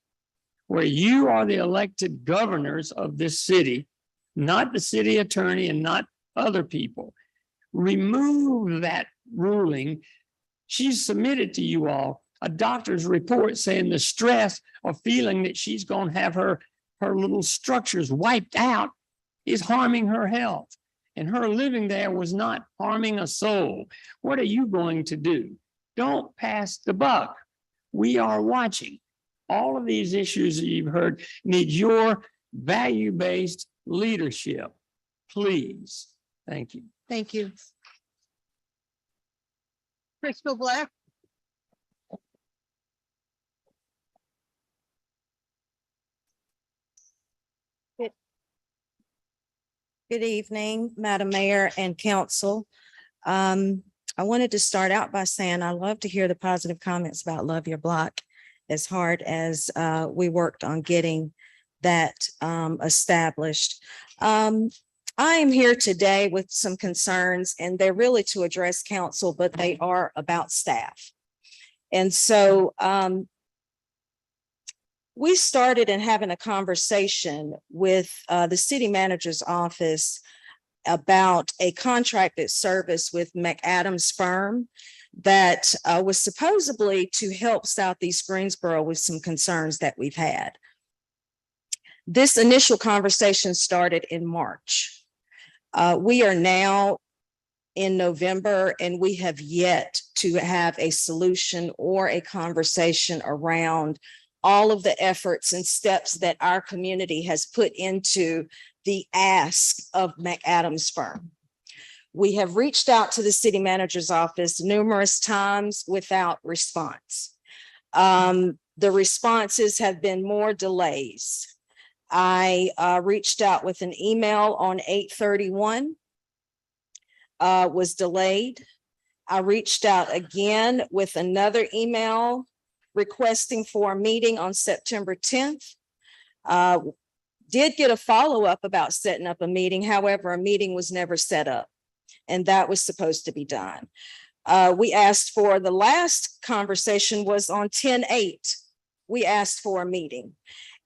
where you are the elected governors of this city, not the city attorney and not other people. Remove that ruling. She's submitted to you all a doctor's report saying the stress of feeling that she's going to have her little structures wiped out is harming her health. And her living there was not harming a soul. What are you going to do? Don't pass the buck. We are watching. All of these issues that you've heard need your value-based leadership. Please. Thank you. Thank you. Crystal Black. Good evening, Madam Mayor and Council. I wanted to start out by saying I love to hear the positive comments about Love Your Block, as hard as we worked on getting that established. I am here today with some concerns, and they're really to address council, but they are about staff. And so we started in having a conversation with the city manager's office about a contracted service with McAdams firm that was supposedly to help Southeast Greensboro with some concerns that we've had. This initial conversation started in March. We are now in November, and we have yet to have a solution or a conversation around all of the efforts and steps that our community has put into the ask of McAdams firm. We have reached out to the city manager's office numerous times without response. The responses have been more delays. I reached out with an email on 8/31, was delayed. I reached out again with another email requesting for a meeting on September 10th. Did get a follow-up about setting up a meeting. However, a meeting was never set up, and that was supposed to be done. We asked for, the last conversation was on 10/8. We asked for a meeting.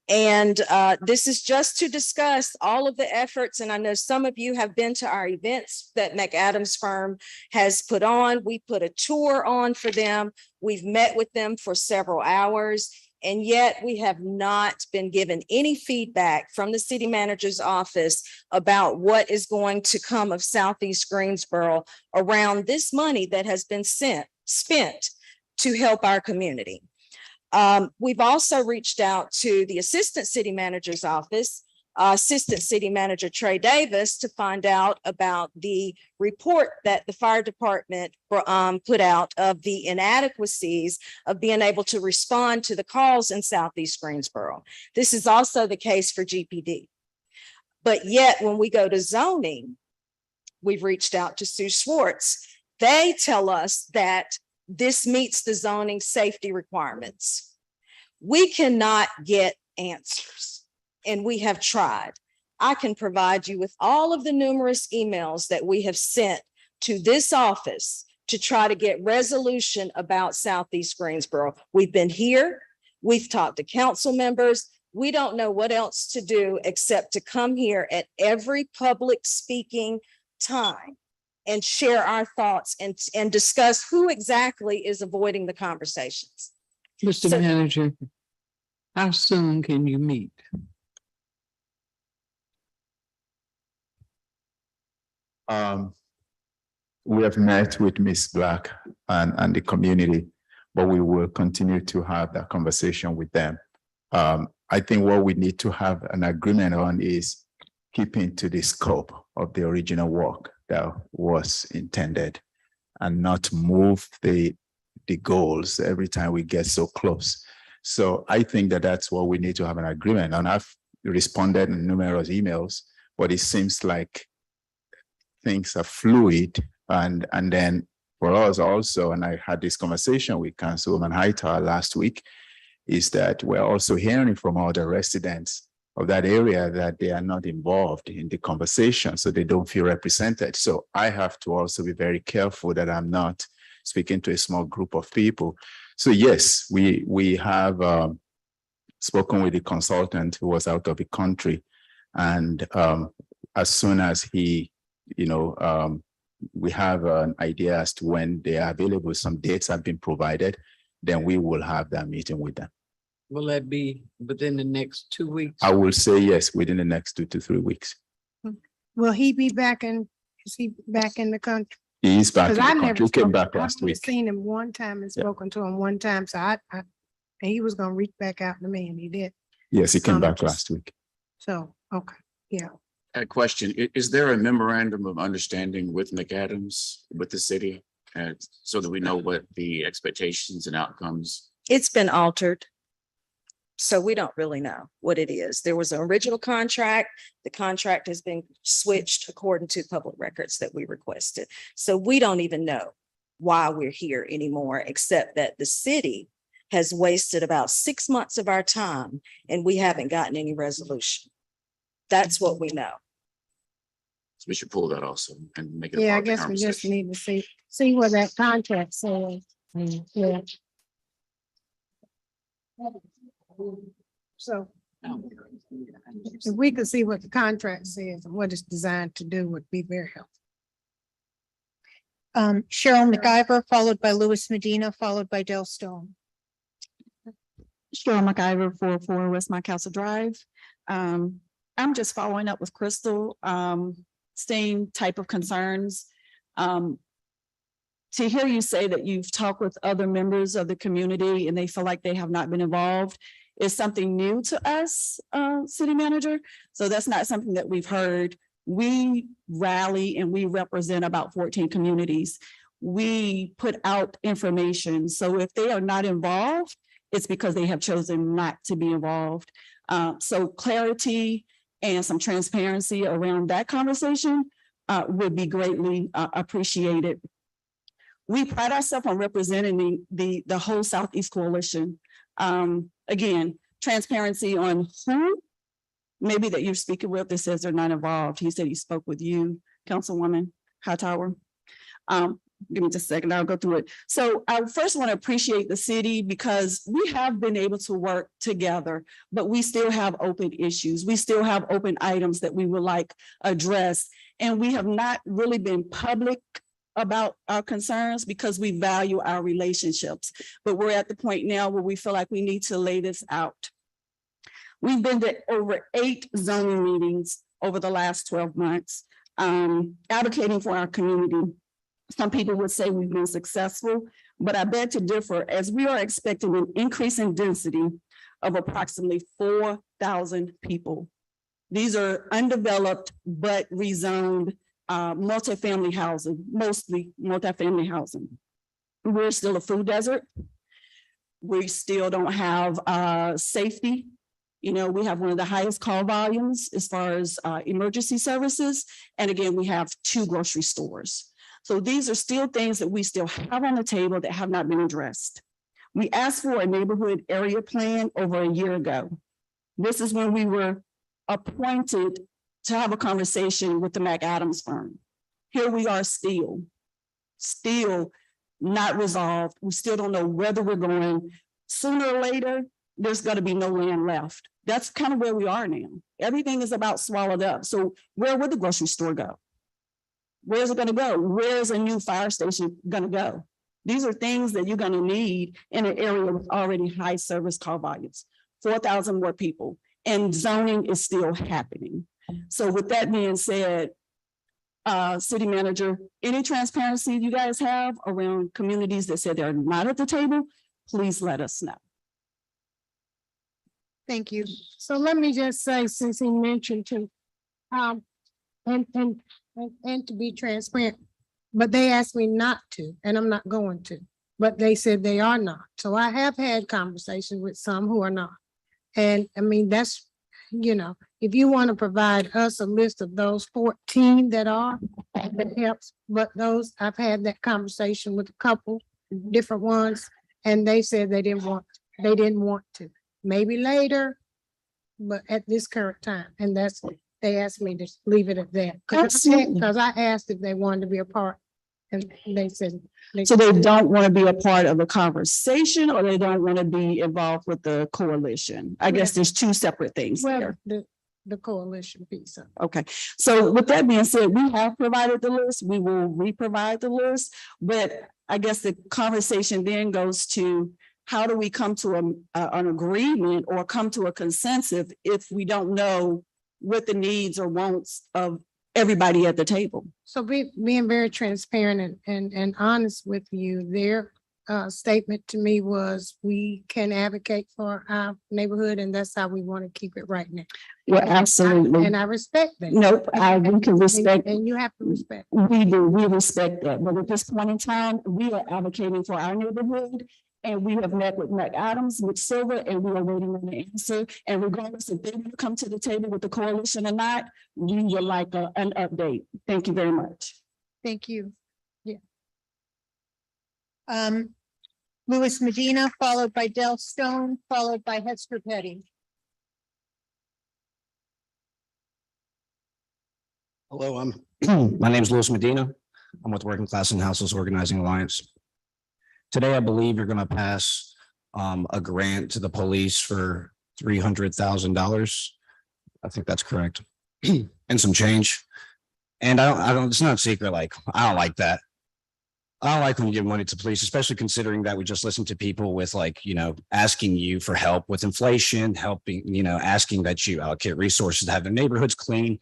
And this is just to discuss all of the efforts. And I know some of you have been to our events that McAdams firm has put on. We put a tour on for them. We've met with them for several hours. And yet we have not been given any feedback from the city manager's office about what is going to come of Southeast Greensboro around this money that has been spent to help our community. We've also reached out to the assistant city manager's office, Assistant City Manager Trey Davis, to find out about the report that the fire department put out of the inadequacies of being able to respond to the calls in Southeast Greensboro. This is also the case for GPD. But yet when we go to zoning, we've reached out to Sue Schwartz. They tell us that this meets the zoning safety requirements. We cannot get answers, and we have tried. I can provide you with all of the numerous emails that we have sent to this office to try to get resolution about Southeast Greensboro. We've been here, we've talked to council members. We don't know what else to do except to come here at every public speaking time and share our thoughts and discuss who exactly is avoiding the conversations. Mr. Manager, how soon can you meet? We have met with Ms. Black and the community, but we will continue to have that conversation with them. I think what we need to have an agreement on is keeping to the scope of the original work that was intended and not move the goals every time we get so close. So I think that that's what we need to have an agreement on. I've responded in numerous emails, but it seems like things are fluid. And then for us also, and I had this conversation with Councilwoman Hightower last week, is that we're also hearing from all the residents of that area that they are not involved in the conversation, so they don't feel represented. So I have to also be very careful that I'm not speaking to a small group of people. So yes, we have spoken with the consultant who was out of the country, and as soon as he we have an idea as to when they are available, some dates have been provided, then we will have that meeting with them. Will that be within the next 2 weeks? I will say yes, within the next 2 to 3 weeks. Will he be back is he back in the country? He is back in Cause the I never. country. He came spoke- back I've last only week. Seen him one time and Yeah. spoken to him one time, so and he was gonna reach back out to me and he did. Yes, he came back just- last week. So, okay, yeah. A question, is there a memorandum of understanding with McAdams, with the city? So that we know what the expectations and outcomes? It's been altered. So we don't really know what it is. There was an original contract. The contract has been switched according to public records that we requested. So we don't even know why we're here anymore, except that the city has wasted about 6 months of our time and we haven't gotten any resolution. That's what we know. So we should pull that also and make it. a Yeah, I part of the guess we just conversation. need to see what that contract says. Yeah. So if we could see what the contract says and what it's designed to do would be very helpful. Cheryl McIver, followed by Louis Medina, followed by Del Stone. Cheryl McIver, 404 West Mount Council Drive. I'm just following up with Crystal, same type of concerns. To hear you say that you've talked with other members of the community and they feel like they have not been involved is something new to us, city manager. So that's not something that we've heard. We rally and we represent about 14 communities. We put out information. So if they are not involved, it's because they have chosen not to be involved. So clarity and some transparency around that conversation would be greatly appreciated. We pride ourselves on representing the whole Southeast Coalition. Again, transparency on who maybe that you're speaking with that says they're not involved. He said he spoke with you, Councilwoman Hightower. Give me just a second, I'll go through it. So I first want to appreciate the city because we have been able to work together, but we still have open issues. We still have open items that we would like addressed. And we have not really been public about our concerns because we value our relationships. But we're at the point now where we feel like we need to lay this out. We've been to over 8 zoning meetings over the last 12 months, advocating for our community. Some people would say we've been successful, but I beg to differ as we are expecting an increase in density of approximately 4,000 people. These are undeveloped but rezoned multifamily housing, mostly multifamily housing. We're still a food desert. We still don't have safety. You know, we have one of the highest call volumes as far as emergency services. And again, we have 2 grocery stores. So these are still things that we still have on the table that have not been addressed. We asked for a neighborhood area plan over a year ago. This is when we were appointed to have a conversation with the McAdams firm. Here we are still not resolved. We still don't know whether we're going. Sooner or later, there's going to be no land left. That's kind of where we are now. Everything is about swallowed up. So where would the grocery store go? Where's it going to go? Where's a new fire station going to go? These are things that you're going to need in an area with already high service call volumes, 4,000 more people, and zoning is still happening. So with that being said, city manager, any transparency you guys have around communities that said they're not at the table, please let us know. Thank you. So let me just say, since he mentioned to, and to be transparent, but they asked me not to, and I'm not going to, but they said they are not. So I have had conversations with some who are not. And I mean, that's, you know, if you want to provide us a list of those 14 that are, that helps. But those, I've had that conversation with a couple different ones, and they said they didn't want to. Maybe later, but at this current time, and that's, they asked me to leave it at that. Absolutely. Because I asked if they wanted to be a part, and they said. So they don't want to be a part of the conversation or they don't want to be involved with the coalition? I guess there's 2 separate things Well, there. the coalition piece of it. Okay, so with that being said, we have provided the list, we will re-provide the list, but I guess the conversation then goes to how do we come to an agreement or come to a consensus if we don't know what the needs or wants of everybody at the table? So being very transparent and honest with you, their statement to me was, we can advocate for our neighborhood and that's how we want to keep it right now. Well, absolutely. And I respect that. Nope, we can respect. And you have to respect. We do, we respect that, but at this point in time, we are advocating for our neighborhood. And we have met with McAdams, with Silver, and we are waiting on the answer. And regardless if they want to come to the table with the coalition or not, we would like an update. Thank you very much. Thank you. Yeah. Louis Medina, followed by Del Stone, followed by Hester Petty. Hello, my name is Louis Medina. I'm with Working Class and Houseless Organizing Alliance. Today, I believe you're going to pass a grant to the police for $300,000. I think that's correct. And some change. And I don't, it's not a secret. Like, I don't like that. I don't like when you give money to police, especially considering that we just listened to people with like, asking you for help with inflation, helping, asking that you allocate resources to have the neighborhoods clean.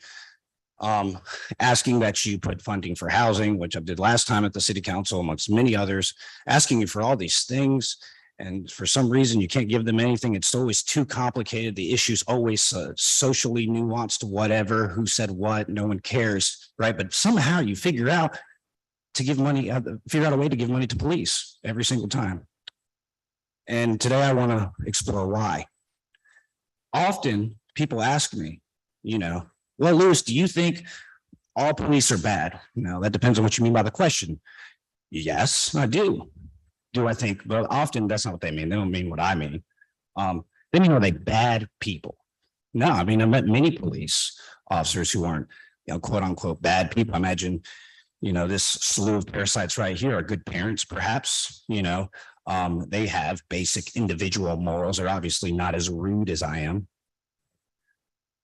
Asking that you put funding for housing, which I did last time at the city council, amongst many others, asking you for all these things. And for some reason, you can't give them anything. It's always too complicated. The issue's always socially nuanced, whatever, who said what, no one cares, right? But somehow you figure out to give money, figure out a way to give money to police every single time. And today I want to explore why. Often people ask me, well, Louis, do you think all police are bad? That depends on what you mean by the question. Yes, I do. Do I think? Well, often that's not what they mean. They don't mean what I mean. They mean, are they bad people? No, I mean, I met many police officers who aren't, quote unquote, bad people. I imagine, this slew of parasites right here are good parents, perhaps, they have basic individual morals. They're obviously not as rude as I am.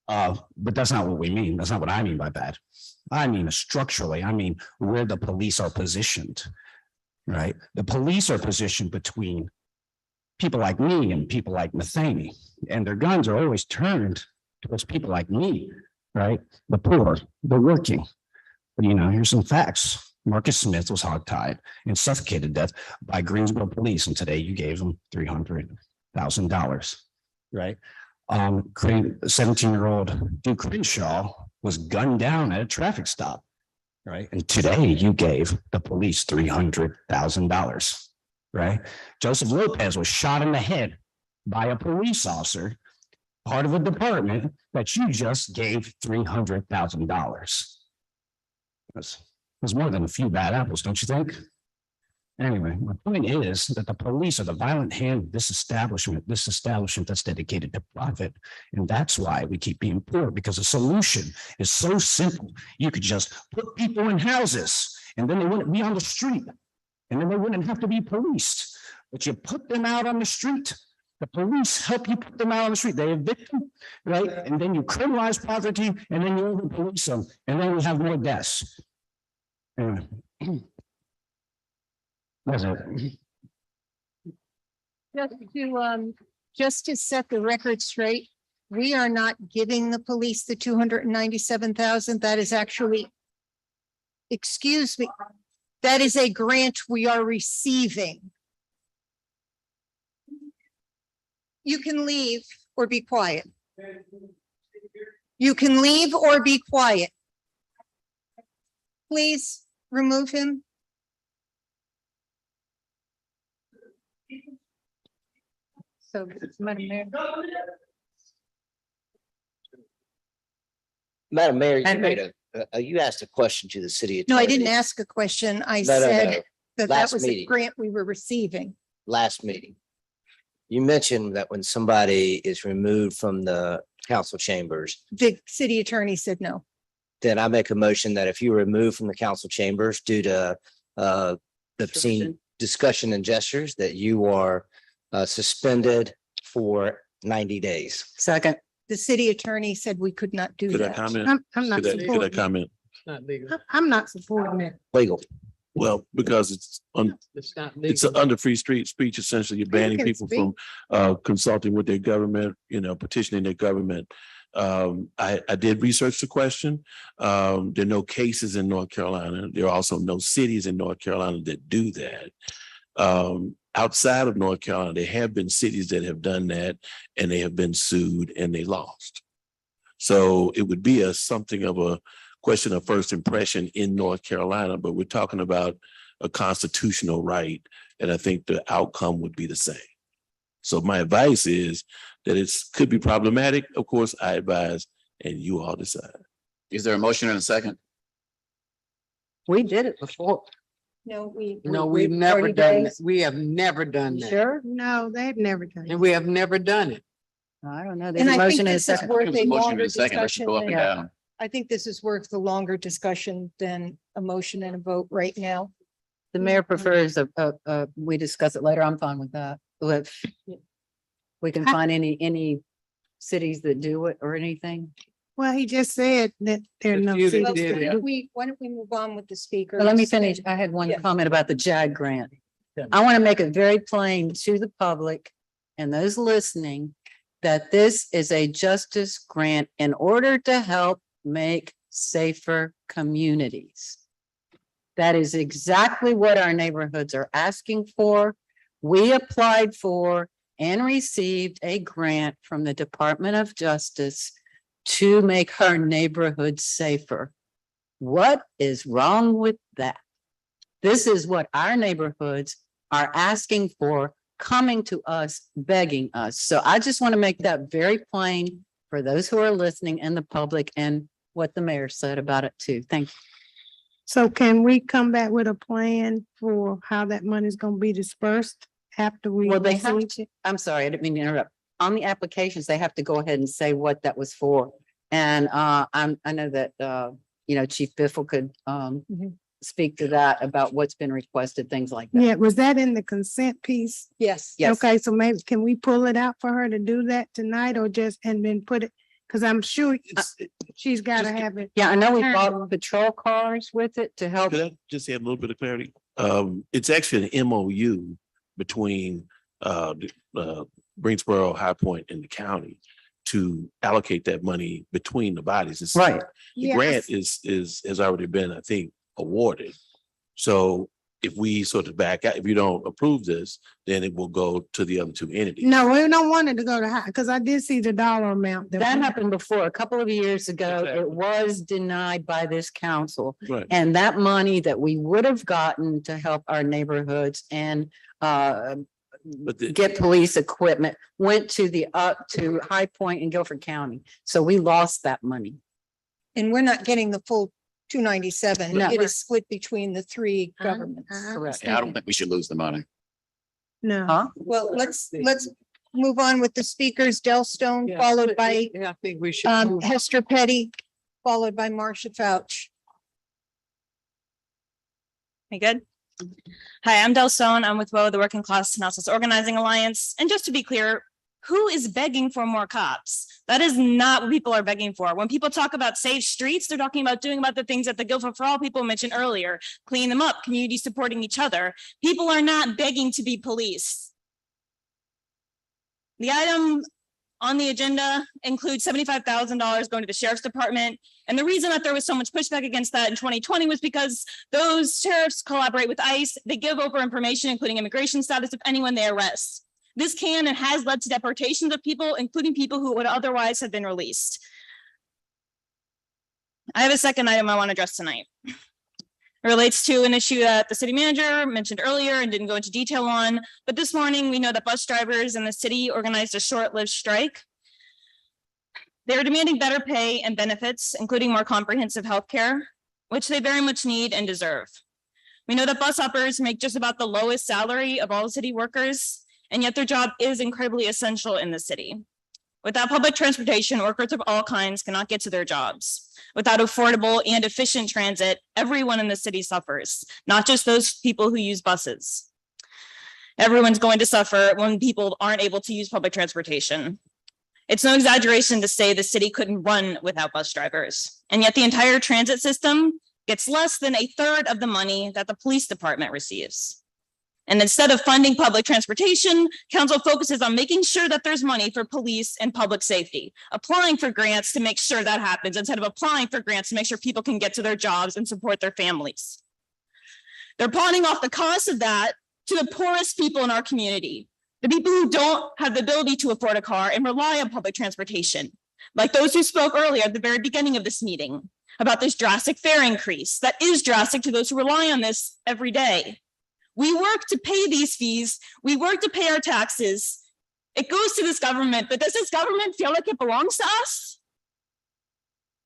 But that's not what we mean. That's not what I mean by bad. I mean, structurally, I mean, where the police are positioned, right? The police are positioned between people like me and people like Matheny, and their guns are always turned towards people like me, right? The poor, the working. But, here's some facts. Marcus Smith was hogtied and suffocated to death by Greensboro police. And today you gave him $300,000, right? 17-year-old Duke Crenshaw was gunned down at a traffic stop, right? And today you gave the police $300,000, right? Joseph Lopez was shot in the head by a police officer, part of a department that you just gave $300,000. That's more than a few bad apples, don't you think? Anyway, my point is that the police are the violent hand of this establishment that's dedicated to profit. And that's why we keep being poor, because the solution is so simple. You could just put people in houses and then they wouldn't be on the street and then they wouldn't have to be policed. But you put them out on the street. The police help you put them out on the street. They evict them, right? And then you criminalize poverty and then you over police them. And then we have more deaths. Anyway. That's it. Just to set the record straight, we are not giving the police the 297,000. That is actually, excuse me, that is a grant we are receiving. You can leave or be quiet. You can leave or be quiet. Please remove him. So, Madam Mayor. Madam Mayor, you asked a question to the city attorney. No, I didn't ask a question. I No. said that Last was a meeting. grant we were receiving. Last meeting. You mentioned that when somebody is removed from the council chambers, The city attorney said no. then I make a motion that if you remove from the council chambers due to obscene discussion and gestures, that you are suspended for 90 days. Second. The city attorney said we could not do Could I that. comment? I'm not Could I supporting, comment? Not legal. I'm not supporting that. Legal. Well, because it's It's not it's legal. under free street speech, essentially, you're banning can people from consulting with their government, petitioning their government. I did research the question. There are no cases in North Carolina. There are also no cities in North Carolina that do that. Outside of North Carolina, there have been cities that have done that and they have been sued and they lost. So it would be something of a question of first impression in North Carolina, but we're talking about a constitutional right, and I think the outcome would be the same. So my advice is that could be problematic. Of course, I advise, and you all decide. Is there a motion and a second? We did it before. No, we. No, we've never done that. We have never done that. Sure? No, they've never done it. And we have never done it. I don't know. And I think this is worth There's a a motion and longer a second. Let's discussion. go up and than- down. I think this is worth a longer discussion than a motion and a vote right now. The mayor prefers we discuss it later. I'm fine with that. If we can find any cities that do it or anything. Well, he just said that there are no. few that cities did that it. do Why don't we move on with the speaker? But let me finish. I had one Yes. comment about the JAG grant. I want to make it very plain to the public and those listening that this is a justice grant in order to help make safer communities. That is exactly what our neighborhoods are asking for. We applied for and received a grant from the Department of Justice to make our neighborhoods safer. What is wrong with that? This is what our neighborhoods are asking for, coming to us, begging us. So I just want to make that very plain for those who are listening and the public, and what the mayor said about it too. Thank you. So can we come back with a plan for how that money is gonna be dispersed after we? Well, they have receive it? I'm sorry, I didn't mean to interrupt. On the applications, they have to go ahead and say what that was for. And I know that Chief Biffle could speak to that about what's been requested, things like that. Yeah, was that in the consent piece? Yes. Yes. Okay, so maybe can we pull it out for her to do that tonight or just, and then put it, because I'm sure she's gotta have it. Yeah, I know we Turn. bought patrol cars with it to help. Could I just add a little bit of clarity? It's actually an MOU between Greensboro, High Point, and the county to allocate that money between the bodies. Right. The grant has already been, I think, awarded. So if we sort of back out, if you don't approve this, then it will go to the other two entities. No, we don't want it to go to high, because I did see the dollar amount. That happened before. A couple of years ago, Exactly. it was denied by this council. Right. And that money that we would have gotten to help our neighborhoods and But the- get police equipment went to to High Point and Guilford County. So we lost that money. And we're not getting the full 297. No. It is split between the three governments. Correct. Yeah, I don't think we should lose the money. No. Huh? Well, let's move on with the speakers. Del Stone, followed by Yeah, I think we should. move on. Hester Petty, followed by Marcia Fauch. You good? Hi, I'm Del Stone. I'm with WOA, the Working Class Houses Organizing Alliance. And just to be clear, who is begging for more cops? That is not what people are begging for. When people talk about safe streets, they're talking about doing about the things that the Guilford for All people mentioned earlier, cleaning them up, community supporting each other. People are not begging to be police. The item on the agenda includes $75,000 going to the sheriff's department. And the reason that there was so much pushback against that in 2020 was because those sheriffs collaborate with ICE. They give over information, including immigration status of anyone they arrest. This can and has led to deportations of people, including people who would otherwise have been released. I have a second item I want to address tonight. It relates to an issue that the city manager mentioned earlier and didn't go into detail on, but this morning we know that bus drivers in the city organized a short-lived strike. They're demanding better pay and benefits, including more comprehensive health care, which they very much need and deserve. We know that bus operators make just about the lowest salary of all city workers, and yet their job is incredibly essential in the city. Without public transportation, workers of all kinds cannot get to their jobs. Without affordable and efficient transit, everyone in the city suffers, not just those people who use buses. Everyone's going to suffer when people aren't able to use public transportation. It's no exaggeration to say the city couldn't run without bus drivers. And yet the entire transit system gets less than a third of the money that the police department receives. And instead of funding public transportation, council focuses on making sure that there's money for police and public safety, applying for grants to make sure that happens instead of applying for grants to make sure people can get to their jobs and support their families. They're pawning off the cost of that to the poorest people in our community, the people who don't have the ability to afford a car and rely on public transportation, like those who spoke earlier at the very beginning of this meeting about this drastic fare increase that is drastic to those who rely on this every day. We work to pay these fees. We work to pay our taxes. It goes to this government, but does this government feel like it belongs to us?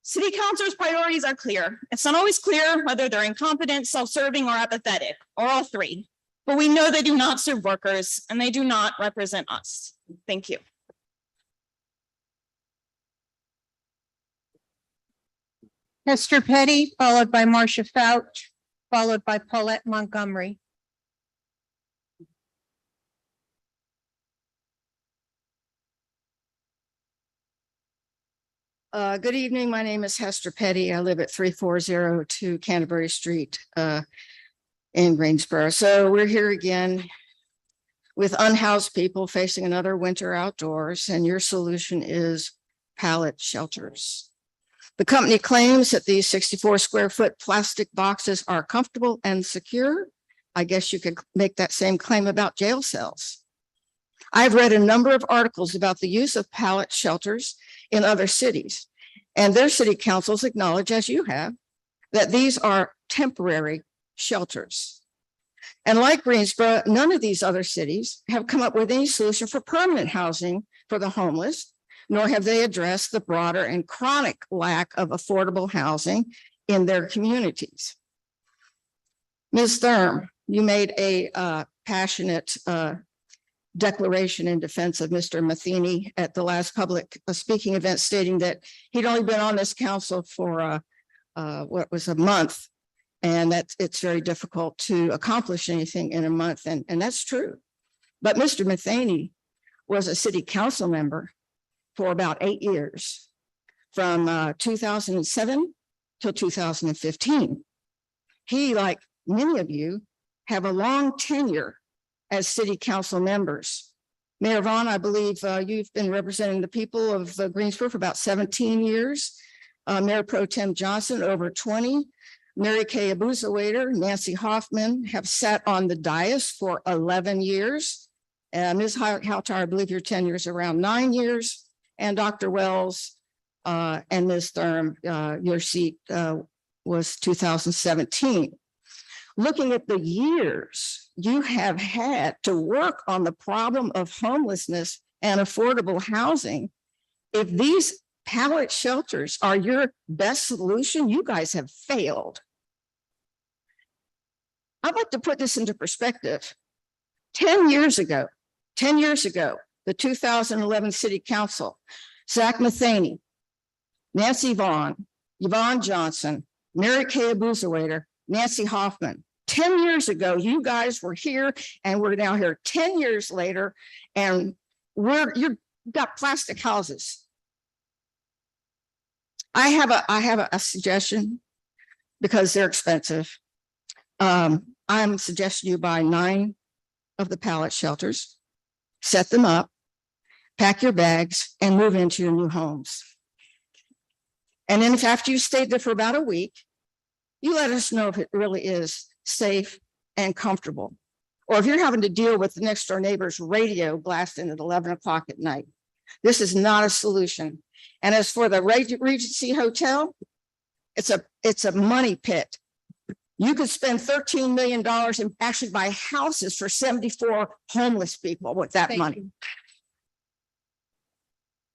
City councilors' priorities are clear. It's not always clear whether they're incompetent, self-serving, or apathetic, or all three. But we know they do not serve workers and they do not represent us. Thank you. Hester Petty, followed by Marcia Fouch, followed by Paulette Montgomery. Good evening. My name is Hester Petty. I live at 3402 Canterbury Street in Greensboro. So we're here again with unhoused people facing another winter outdoors, and your solution is pallet shelters. The company claims that these 64 square foot plastic boxes are comfortable and secure. I guess you could make that same claim about jail cells. I've read a number of articles about the use of pallet shelters in other cities, and their city councils acknowledge, as you have, that these are temporary shelters. And like Greensboro, none of these other cities have come up with any solution for permanent housing for the homeless, nor have they addressed the broader and chronic lack of affordable housing in their communities. Ms. Thurm, you made a passionate declaration in defense of Mr. Matheny at the last public speaking event, stating that he'd only been on this council for what was a month, and that it's very difficult to accomplish anything in a month, and that's true. But Mr. Matheny was a city council member for about 8 years, from 2007 till 2015. He, like many of you, have a long tenure as city council members. Mayor Vaughn, I believe you've been representing the people of Greensboro for about 17 years. Mayor Pro Tem Johnson, over 20. Mary Kay Abuzawader, Nancy Hoffman have sat on the dais for 11 years. Ms. Houghton, I believe your tenure is around 9 years. And Dr. Wells and Ms. Thurm, your seat was 2017. Looking at the years you have had to work on the problem of homelessness and affordable housing, if these pallet shelters are your best solution, you guys have failed. I'd like to put this into perspective. 10 years ago, the 2011 City Council, Zach Matheny, Nancy Vaughn, Yvonne Johnson, Mary Kay Abuzawader, Nancy Hoffman. 10 years ago, you guys were here, and we're now here 10 years later, and you've got plastic houses. I have a suggestion, because they're expensive. I'm suggesting you buy 9 of the pallet shelters, set them up, pack your bags, and move into your new homes. And then if after you stayed there for about a week, you let us know if it really is safe and comfortable, or if you're having to deal with the next door neighbor's radio blasting at 11 o'clock at night. This is not a solution. And as for the Regency Hotel, it's a money pit. You could spend $13 million and actually buy houses for 74 homeless people with that money.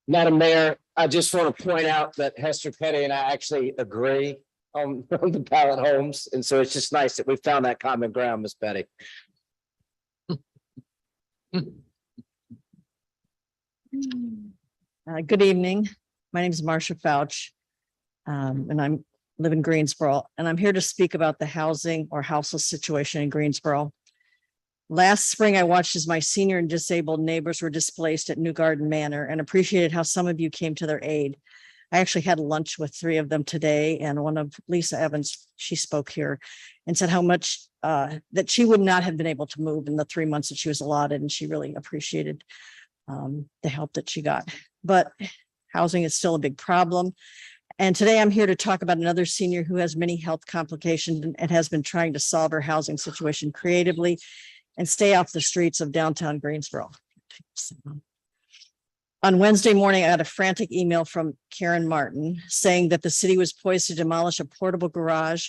Madam Mayor, I just want to point out that Hester Petty and I actually agree on the pallet homes. And so it's just nice that we found that common ground, Ms. Petty. Good evening. My name is Marcia Fouch, and I live in Greensboro, and I'm here to speak about the housing or houseless situation in Greensboro. Last spring, I watched as my senior and disabled neighbors were displaced at New Garden Manor and appreciated how some of you came to their aid. I actually had lunch with 3 of them today, and one of Lisa Evans, she spoke here and said how much that she would not have been able to move in the 3 months that she was allotted, and she really appreciated the help that she got. But housing is still a big problem. And today I'm here to talk about another senior who has many health complications and has been trying to solve her housing situation creatively and stay off the streets of downtown Greensboro. On Wednesday morning, I got a frantic email from Karen Martin saying that the city was poised to demolish a portable garage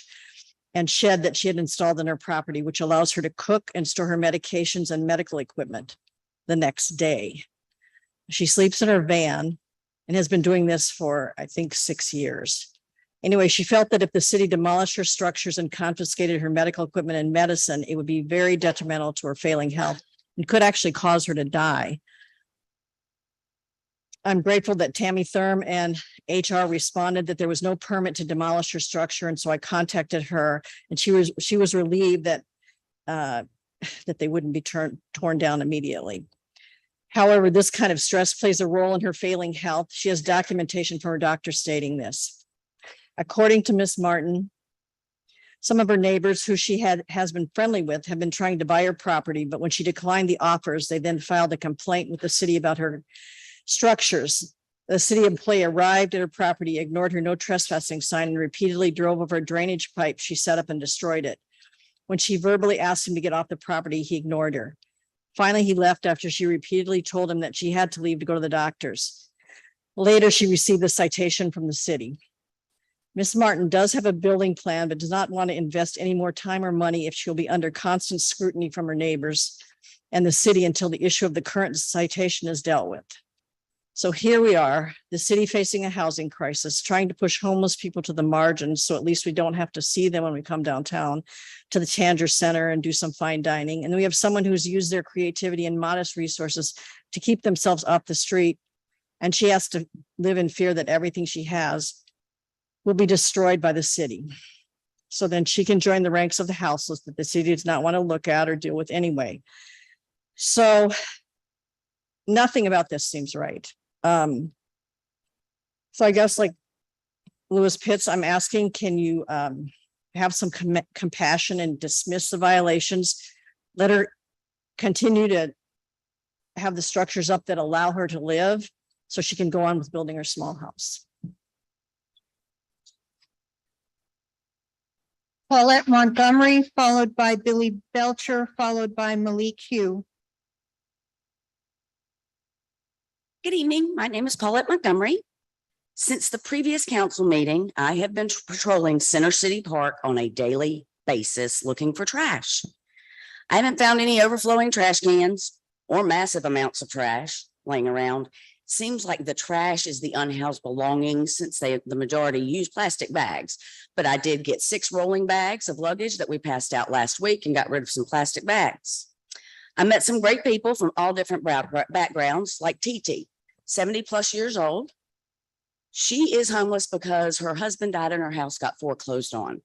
and shed that she had installed in her property, which allows her to cook and store her medications and medical equipment the next day. She sleeps in her van and has been doing this for, I think, 6 years. Anyway, she felt that if the city demolished her structures and confiscated her medical equipment and medicine, it would be very detrimental to her failing health and could actually cause her to die. I'm grateful that Tammy Thurm and HR responded that there was no permit to demolish her structure. And so I contacted her, and she was relieved that that they wouldn't be torn down immediately. However, this kind of stress plays a role in her failing health. She has documentation from her doctor stating this. According to Ms. Martin, some of her neighbors who she has been friendly with have been trying to buy her property, but when she declined the offers, they then filed a complaint with the city about her structures. The city employee arrived at her property, ignored her no trespassing sign, and repeatedly drove over a drainage pipe she set up and destroyed it. When she verbally asked him to get off the property, he ignored her. Finally, he left after she repeatedly told him that she had to leave to go to the doctors. Later, she received a citation from the city. Ms. Martin does have a building plan, but does not want to invest any more time or money if she'll be under constant scrutiny from her neighbors and the city until the issue of the current citation is dealt with. So here we are, the city facing a housing crisis, trying to push homeless people to the margins, so at least we don't have to see them when we come downtown to the Tanger Center and do some fine dining. And we have someone who's used their creativity and modest resources to keep themselves off the street. And she has to live in fear that everything she has will be destroyed by the city. So then she can join the ranks of the houseless that the city does not want to look at or deal with anyway. So nothing about this seems right. So I guess, like Lewis Pitts, I'm asking, can you have some compassion and dismiss the violations? Let her continue to have the structures up that allow her to live so she can go on with building her small house. Paulette Montgomery, followed by Billy Belcher, followed by Malik Hugh. Good evening. My name is Paulette Montgomery. Since the previous council meeting, I have been patrolling Center City Park on a daily basis looking for trash. I haven't found any overflowing trash cans or massive amounts of trash laying around. Seems like the trash is the unhoused belongings since the majority use plastic bags. But I did get 6 rolling bags of luggage that we passed out last week and got rid of some plastic bags. I met some great people from all different backgrounds, like TT, 70+ years old. She is homeless because her husband died and her house got foreclosed on.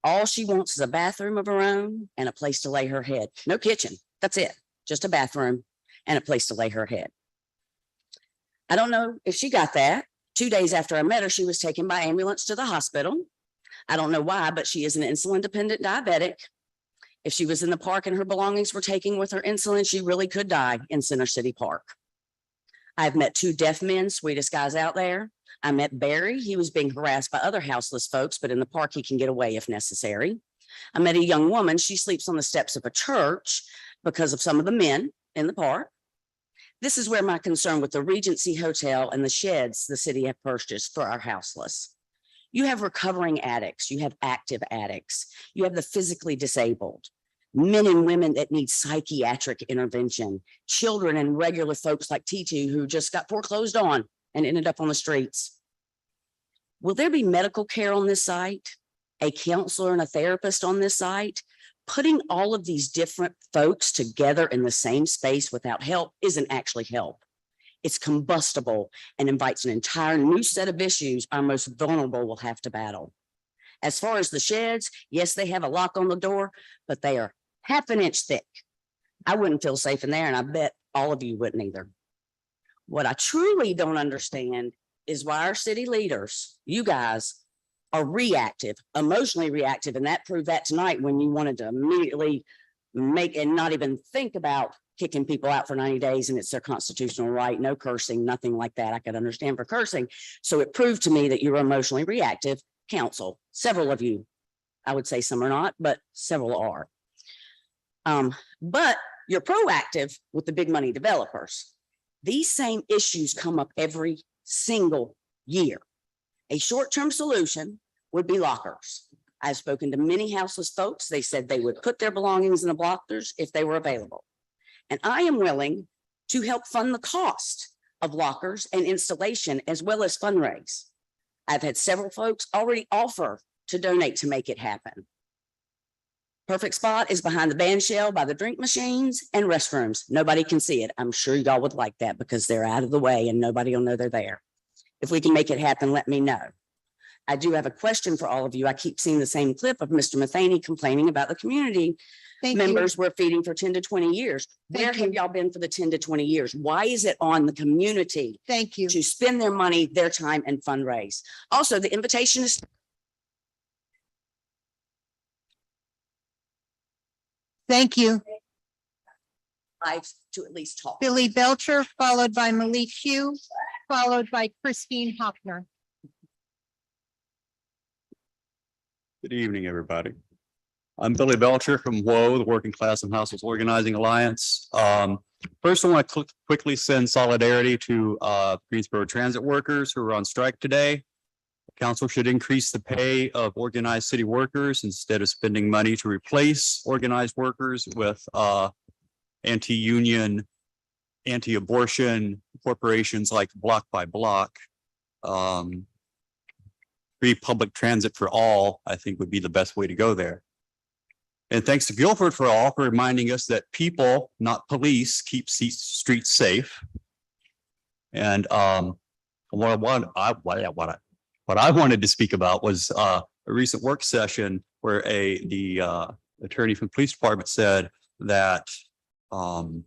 All she wants is a bathroom of her own and a place to lay her head. No kitchen. That's it. Just a bathroom and a place to lay her head. I don't know if she got that. 2 days after I met her, she was taken by ambulance to the hospital. I don't know why, but she is an insulin-dependent diabetic. If she was in the park and her belongings were taken with her insulin, she really could die in Center City Park. I've met 2 deaf men, sweetest guys out there. I met Barry. He was being harassed by other houseless folks, but in the park, he can get away if necessary. I met a young woman. She sleeps on the steps of a church because of some of the men in the park. This is where my concern with the Regency Hotel and the sheds the city have purchased for our houseless. You have recovering addicts. You have active addicts. You have the physically disabled, men and women that need psychiatric intervention, children and regular folks like TT who just got foreclosed on and ended up on the streets. Will there be medical care on this site? A counselor and a therapist on this site? Putting all of these different folks together in the same space without help isn't actually help. It's combustible and invites an entire new set of issues our most vulnerable will have to battle. As far as the sheds, yes, they have a lock on the door, but they are half an inch thick. I wouldn't feel safe in there, and I bet all of you wouldn't either. What I truly don't understand is why our city leaders, you guys, are reactive, emotionally reactive, and that proved that tonight when you wanted to immediately make and not even think about kicking people out for 90 days, and it's their constitutional right, no cursing, nothing like that. I could understand for cursing. So it proved to me that you were emotionally reactive, council, several of you. I would say some are not, but several are. But you're proactive with the big money developers. These same issues come up every single year. A short-term solution would be lockers. I've spoken to many houseless folks. They said they would put their belongings in the lockers if they were available. And I am willing to help fund the cost of lockers and installation as well as fundraise. I've had several folks already offer to donate to make it happen. Perfect spot is behind the band shell by the drink machines and restrooms. Nobody can see it. I'm sure y'all would like that because they're out of the way and nobody will know they're there. If we can make it happen, let me know. I do have a question for all of you. I keep seeing the same clip of Mr. Matheny complaining about the community members we're feeding for 10 to 20 years. Where have y'all been for the 10 to 20 years? Why is it on the community? Thank you. To spend their money, their time, and fundraise? Also, the invitation is Thank you. live to at least talk. Billy Belcher, followed by Malik Hugh, followed by Christine Hoffner. Good evening, everybody. I'm Billy Belcher from WOA, the Working Class and Households Organizing Alliance. First, I want to quickly send solidarity to Greensboro transit workers who are on strike today. Council should increase the pay of organized city workers instead of spending money to replace organized workers with anti-union, anti-abortion corporations like Block by Block. Free public transit for all, I think, would be the best way to go there. And thanks to Guilford for All for reminding us that people, not police, keep streets safe. And what I wanted to speak about was a recent work session where the attorney from the police department said that the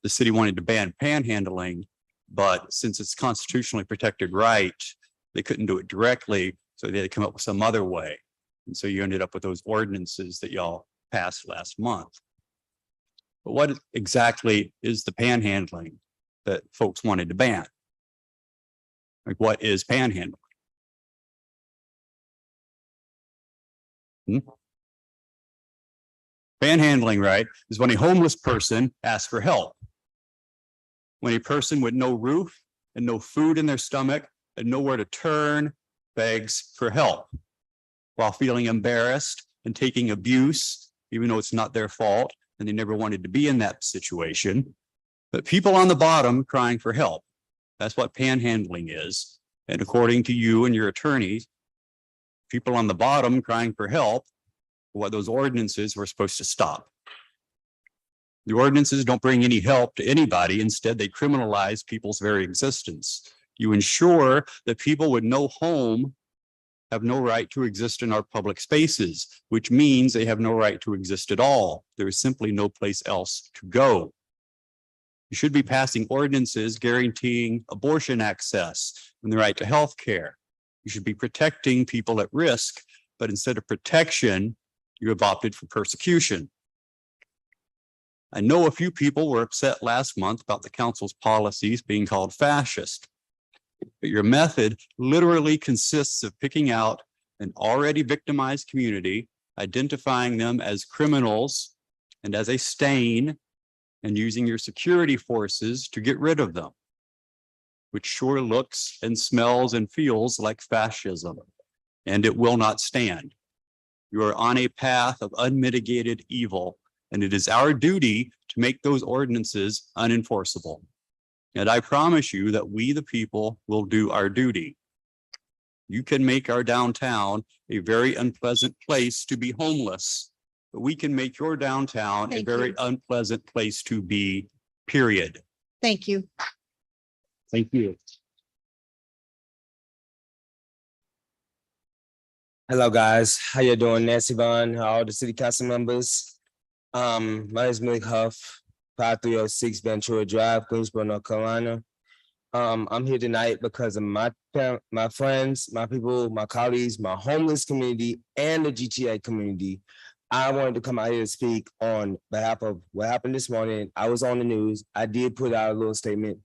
city wanted to ban panhandling, but since it's constitutionally protected right, they couldn't do it directly, so they had to come up with some other way. And so you ended up with those ordinances that y'all passed last month. But what exactly is the panhandling that folks wanted to ban? Like, what is panhandling? Panhandling, right, is when a homeless person asks for help. When a person with no roof and no food in their stomach and nowhere to turn begs for help while feeling embarrassed and taking abuse, even though it's not their fault and they never wanted to be in that situation. But people on the bottom crying for help. That's what panhandling is. And according to you and your attorneys, people on the bottom crying for help, what those ordinances were supposed to stop. The ordinances don't bring any help to anybody. Instead, they criminalize people's very existence. You ensure that people with no home have no right to exist in our public spaces, which means they have no right to exist at all. There is simply no place else to go. You should be passing ordinances guaranteeing abortion access and the right to health care. You should be protecting people at risk, but instead of protection, you have opted for persecution. I know a few people were upset last month about the council's policies being called fascist. But your method literally consists of picking out an already victimized community, identifying them as criminals and as a stain, and using your security forces to get rid of them, which sure looks and smells and feels like fascism, and it will not stand. You are on a path of unmitigated evil, and it is our duty to make those ordinances unenforceable. And I promise you that we, the people, will do our duty. You can make our downtown a very unpleasant place to be homeless, but we can make your downtown a very unpleasant place to be, period. Thank you. Thank you. Hello, guys. How you doing? Nancy Vaughn, all the city council members. My name is Malik Huff, 5306 Ventura Drive, Greensboro, North Carolina. I'm here tonight because of my friends, my people, my colleagues, my homeless community, and the GTA community. I wanted to come out here to speak on behalf of what happened this morning. I was on the news. I did put out a little statement,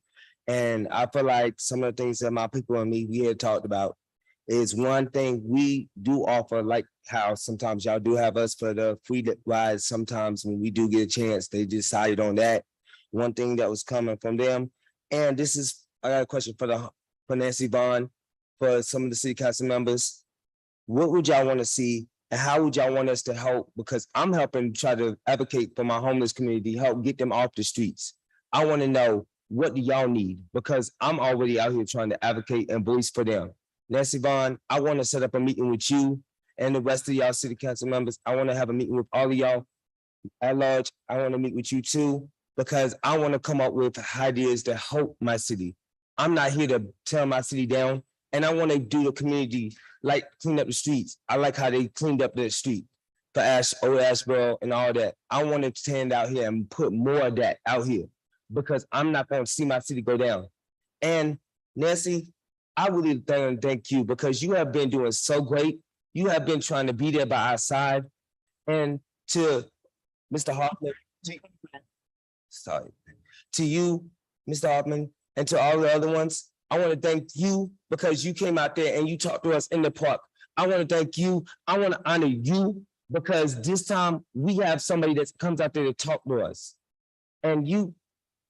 and I feel like some of the things that my people and me, we had talked about is one thing we do offer, like how sometimes y'all do have us for the free rides. Sometimes when we do get a chance, they decided on that. One thing that was coming from them. And this is, I got a question for Nancy Vaughn, for some of the city council members. What would y'all want to see and how would y'all want us to help? Because I'm helping try to advocate for my homeless community, help get them off the streets. I want to know, what do y'all need? Because I'm already out here trying to advocate and voice for them. Nancy Vaughn, I want to set up a meeting with you and the rest of y'all city council members. I want to have a meeting with all of y'all at large. I want to meet with you too, because I want to come up with ideas to help my city. I'm not here to tear my city down, and I want to do the community, like clean up the streets. I like how they cleaned up the street for Old Asheboro and all that. I want to stand out here and put more of that out here, because I'm not going to see my city go down. And Nancy, I really thank you, because you have been doing so great. You have been trying to be there by our side. And to Mr. Hoffman, to you, Mr. Hoffman, and to all the other ones, I want to thank you because you came out there and you talked to us in the park. I want to thank you. I want to honor you, because this time we have somebody that comes out there to talk to us. And you,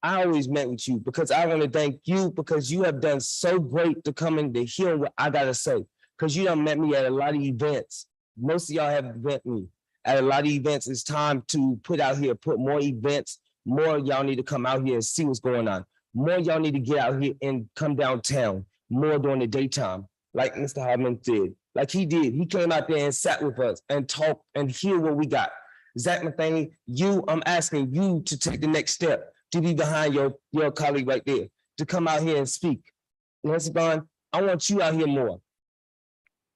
I always met with you, because I want to thank you, because you have done so great to come in to hear what I gotta say. Because you done met me at a lot of events. Most of y'all have met me at a lot of events. It's time to put out here, put more events. More y'all need to come out here and see what's going on. More y'all need to get out here and come downtown more during the daytime, like Mr. Hartman did. Like he did. He came out there and sat with us and talked and hear what we got. Zach Matheny, I'm asking you to take the next step, to be behind your colleague right there, to come out here and speak. Nancy Vaughn, I want you out here more.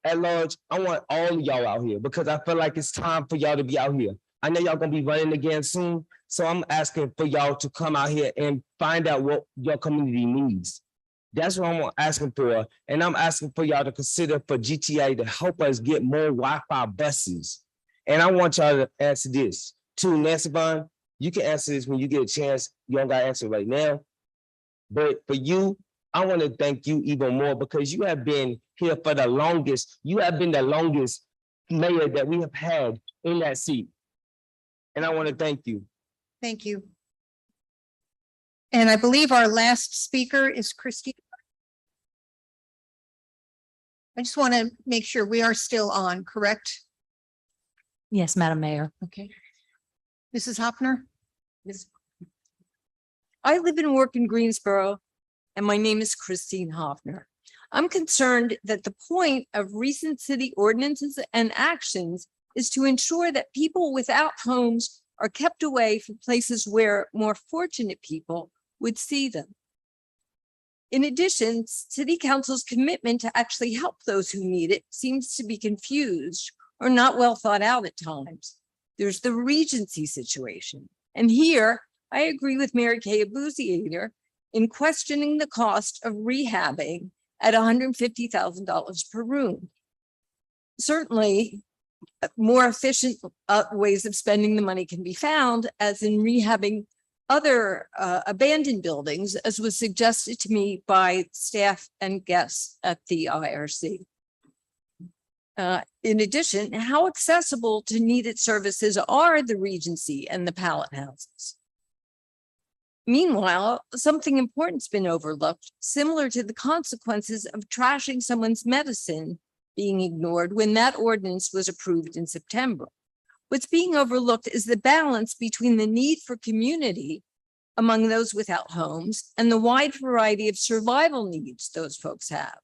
At large, I want all of y'all out here, because I feel like it's time for y'all to be out here. I know y'all gonna be running again soon, so I'm asking for y'all to come out here and find out what your community needs. That's what I'm asking for, and I'm asking for y'all to consider for GTA to help us get more Wi-Fi buses. And I want y'all to answer this too. Nancy Vaughn, you can answer this when you get a chance. You don't got to answer right now. But for you, I want to thank you even more, because you have been here for the longest. You have been the longest mayor that we have had in that seat. And I want to thank you. Thank you. And I believe our last speaker is Christine. I just want to make sure we are still on, correct? Yes, Madam Mayor. Okay. Mrs. Hopner? I live and work in Greensboro, and my name is Christine Hoffner. I'm concerned that the point of recent city ordinances and actions is to ensure that people without homes are kept away from places where more fortunate people would see them. In addition, City Council's commitment to actually help those who need it seems to be confused or not well thought out at times. There's the Regency situation. And here, I agree with Mary Kay Abusiator in questioning the cost of rehabbing at $150,000 per room. Certainly, more efficient ways of spending the money can be found, as in rehabbing other abandoned buildings, as was suggested to me by staff and guests at the IRC. In addition, how accessible to needed services are the Regency and the pallet houses? Meanwhile, something important's been overlooked, similar to the consequences of trashing someone's medicine being ignored when that ordinance was approved in September. What's being overlooked is the balance between the need for community among those without homes and the wide variety of survival needs those folks have.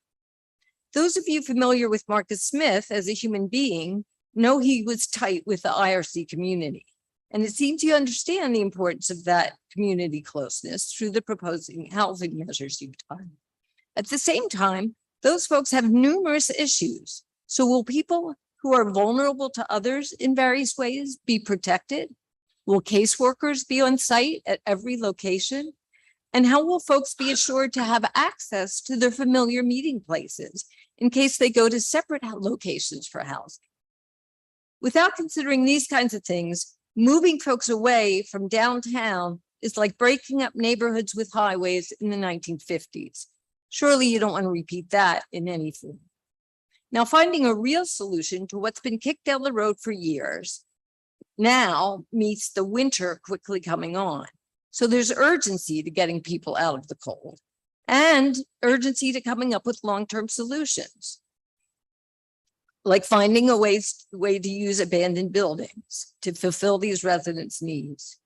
Those of you familiar with Marcus Smith as a human being know he was tight with the IRC community. And it seems you understand the importance of that community closeness through the proposing housing measures you've done. At the same time, those folks have numerous issues, So will people who are vulnerable to others in various ways be protected? Will caseworkers be on site at every location? And how will folks be assured to have access to their familiar meeting places in case they go to separate locations for housing? Without considering these kinds of things, moving folks away from downtown is like breaking up neighborhoods with highways in the 1950s. Surely you don't want to repeat that in any form. Now, finding a real solution to what's been kicked down the road for years now meets the winter quickly coming on. So there's urgency to getting people out of the cold and urgency to coming up with long-term solutions, like finding a way to use abandoned buildings to fulfill these residents' needs.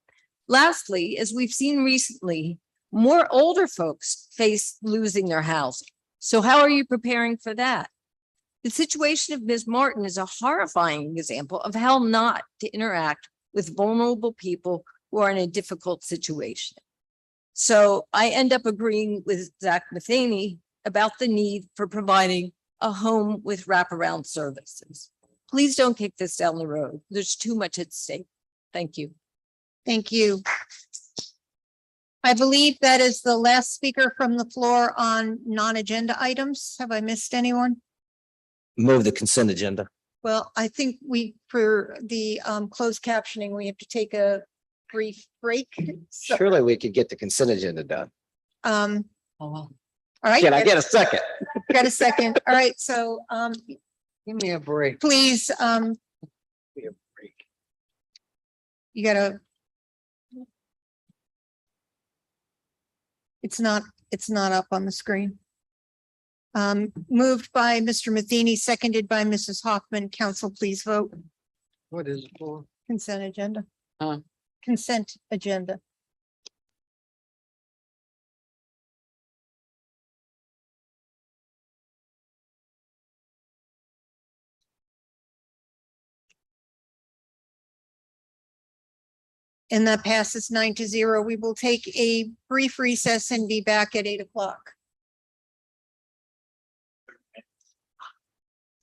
Lastly, as we've seen recently, more older folks face losing their housing. So how are you preparing for that? The situation of Ms. Martin is a horrifying example of how not to interact with vulnerable people who are in a difficult situation. So I end up agreeing with Zach Matheny about the need for providing a home with wraparound services. Please don't kick this down the road. There's too much at stake. Thank you. Thank you. I believe that is the last speaker from the floor on non-agenda items. Have I missed anyone? Move the consent agenda. Well, I think for the closed captioning, we have to take a brief break. So, Surely we could get the consent agenda done. all right. Can I get a second? Got a second. All right, so Give me a break. please, Give me a break. you gotta. It's not up on the screen. Moved by Mr. Matheny, seconded by Mrs. Hoffman. Council, please vote. What is it for? Consent agenda. Huh? Consent agenda. And that passes 9-0. We will take a brief recess and be back at 8 o'clock.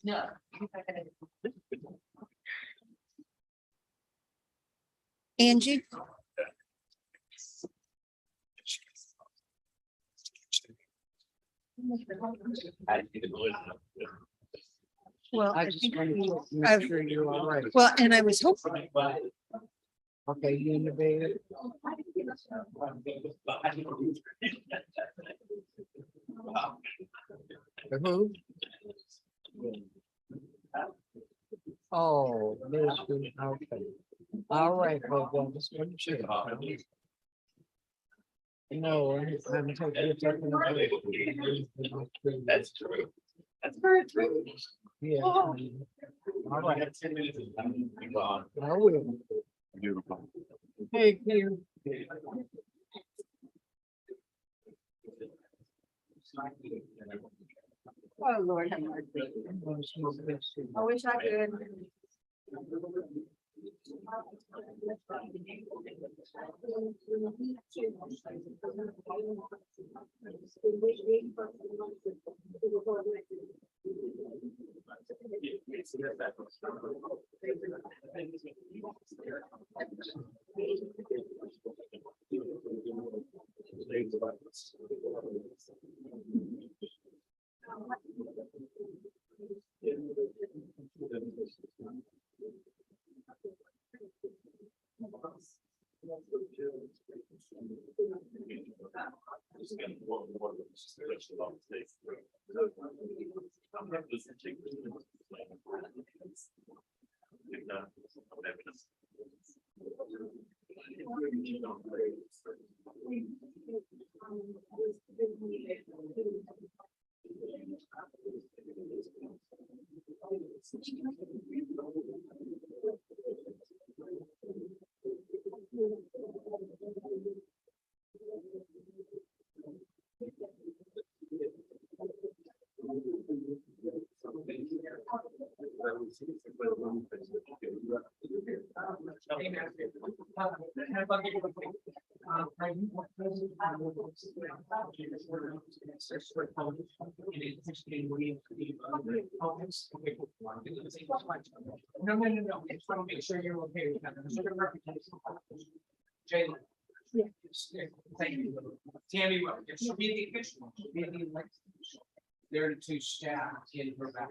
No. Angie? Well, I just wanted to make sure you're all right. well, and I was hoping. Okay, you in the bed? Who? Oh, there's the, okay. All right, well, then, just want to check. No, I'm taking. That's true. That's very true. Yeah. All right. I will. Beautiful. Hey, here. Oh, Lord, have mercy. I wish I could. No, I just want to make sure you're okay with that. Jalen. Yeah. Thank you. Tammy, she'll be the official. She'll be the elected official. There are two staff in her back.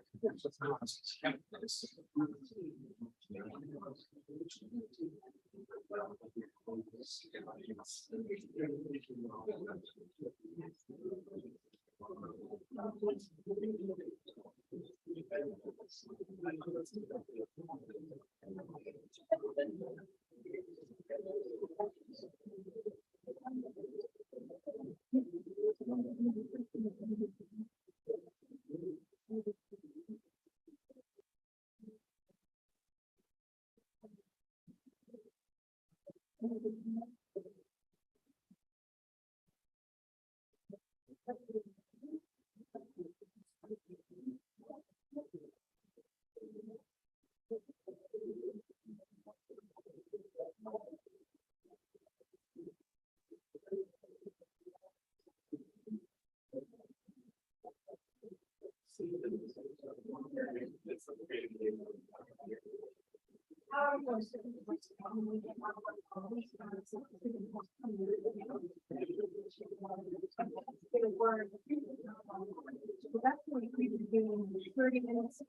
That's what we've been doing, 30 minutes.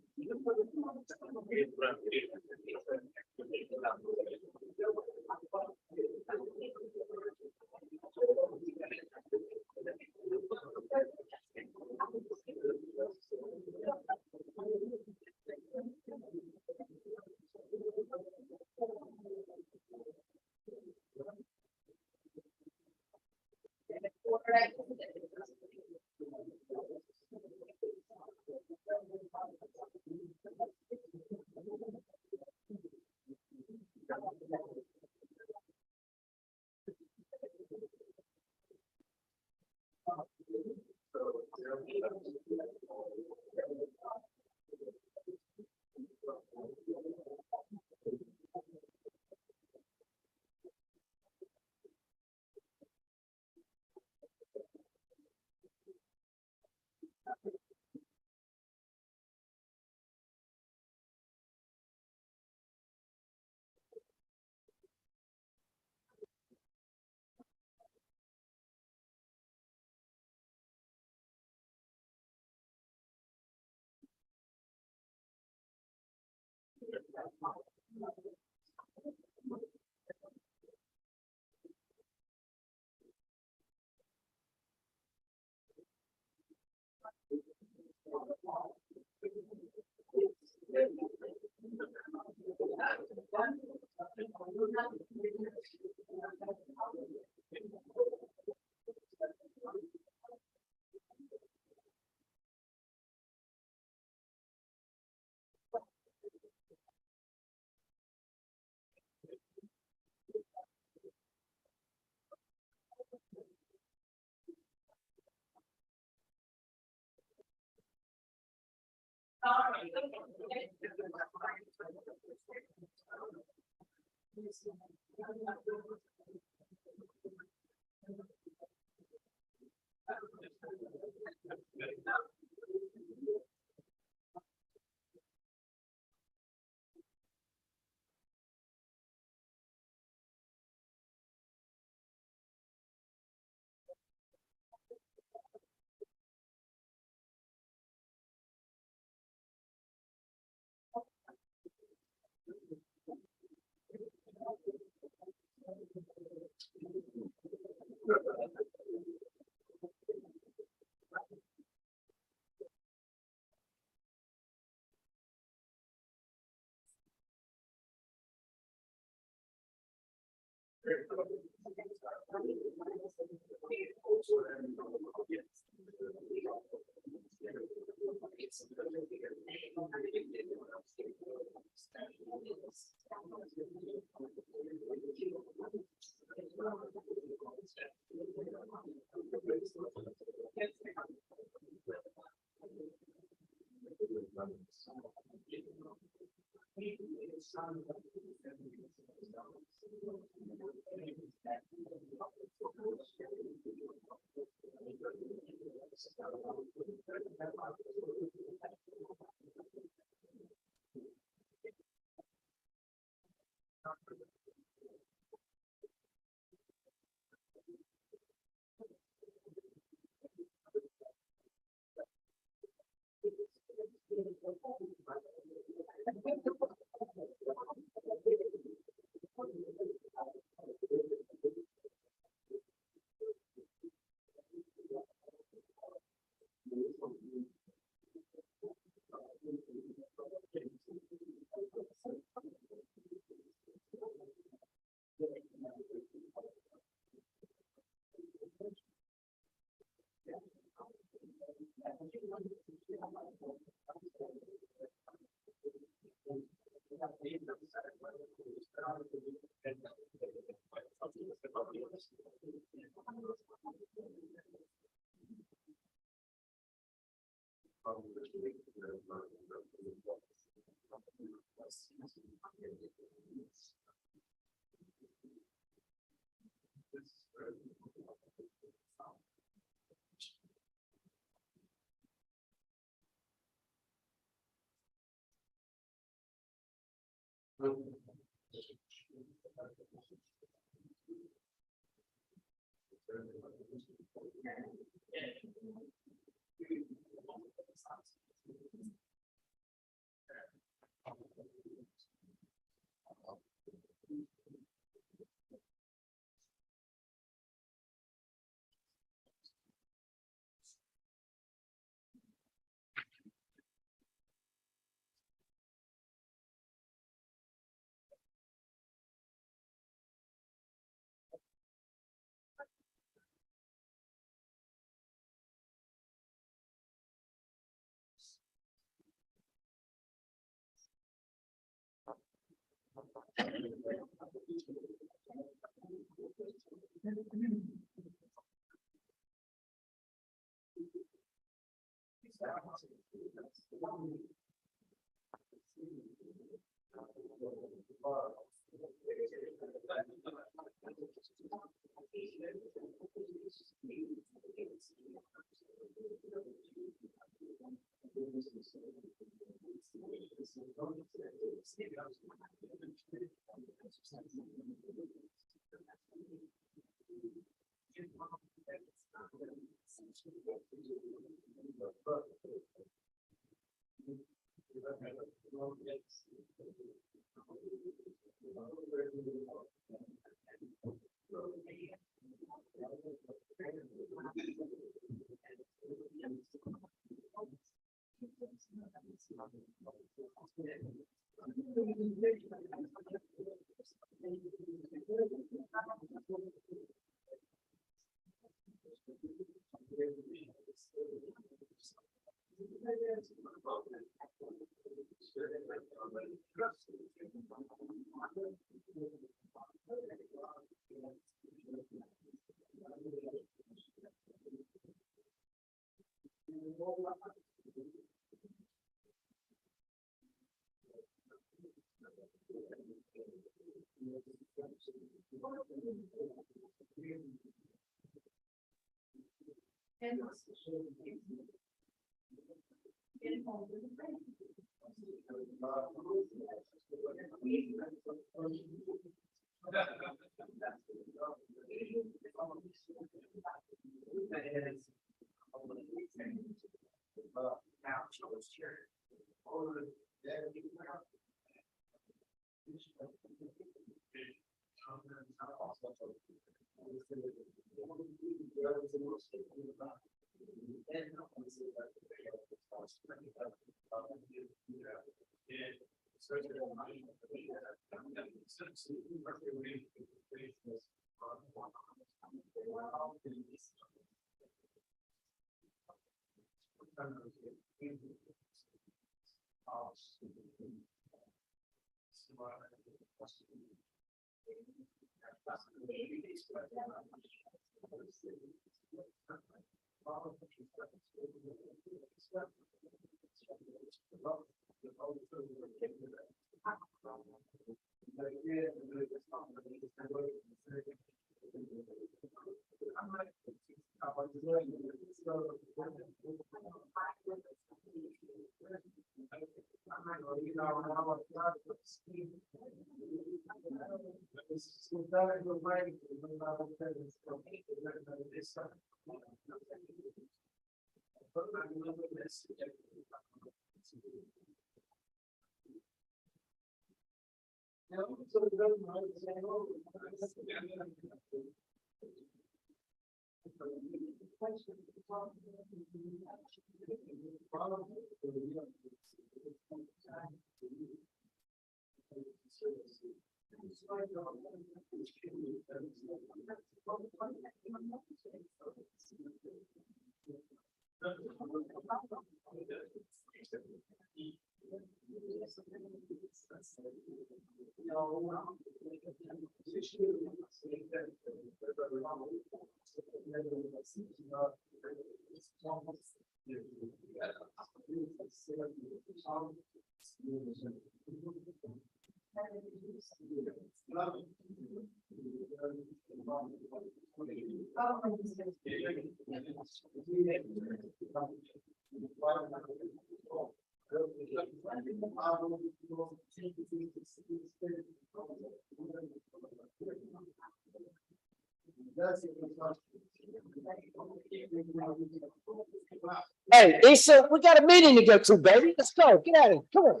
Hey, Issa, we got a meeting to go to, baby. Let's go. Get out of here. Come on.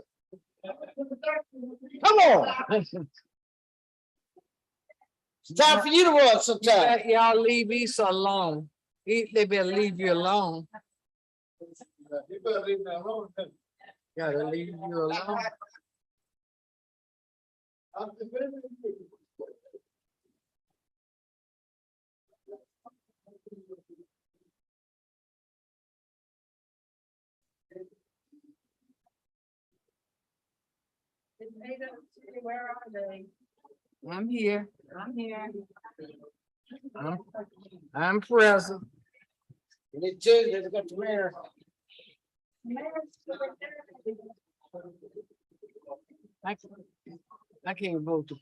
Come on. It's time for you to run sometime. Y'all leave Issa alone. They better leave you alone. Gotta leave you alone. Where are they? I'm here. I'm here. I'm present. Me too. Let's go to mayor. I can't vote to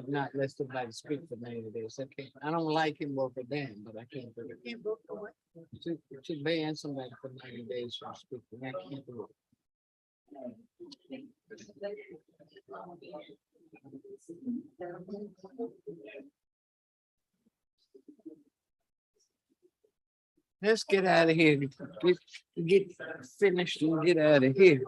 not let somebody speak for 90 days. I don't like him vote for Dan, but I can't do it. Can't vote for what? To ban somebody for 90 days from speaking. I can't do it. Let's get out of here. Get finished and get out of here.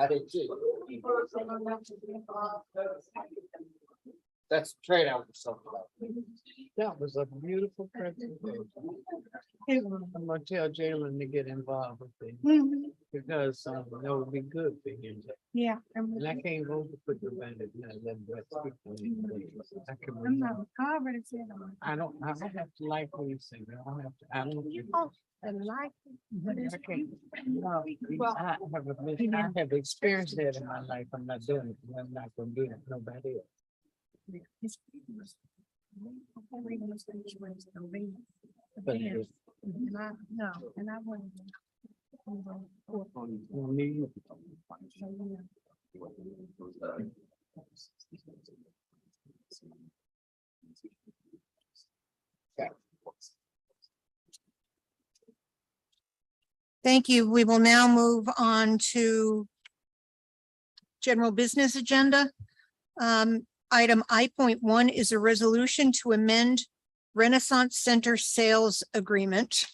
I did too. That's the trade I was talking about. That was a beautiful presentation. I'm gonna tell Jalen to get involved with it because that would be good for him. Yeah. And I can't vote to put the bandit. I'm not, I already said I'm. I don't have to like what you say. I don't. Oh, I like it, but it's. I can't. No, I have experienced that in my life. I'm not doing it. I'm not gonna do it. Nobody else. But it's- And I, no, and I wouldn't. Thank you. We will now move on to general business agenda. Item I.1 is a resolution to amend Renaissance Center sales agreement.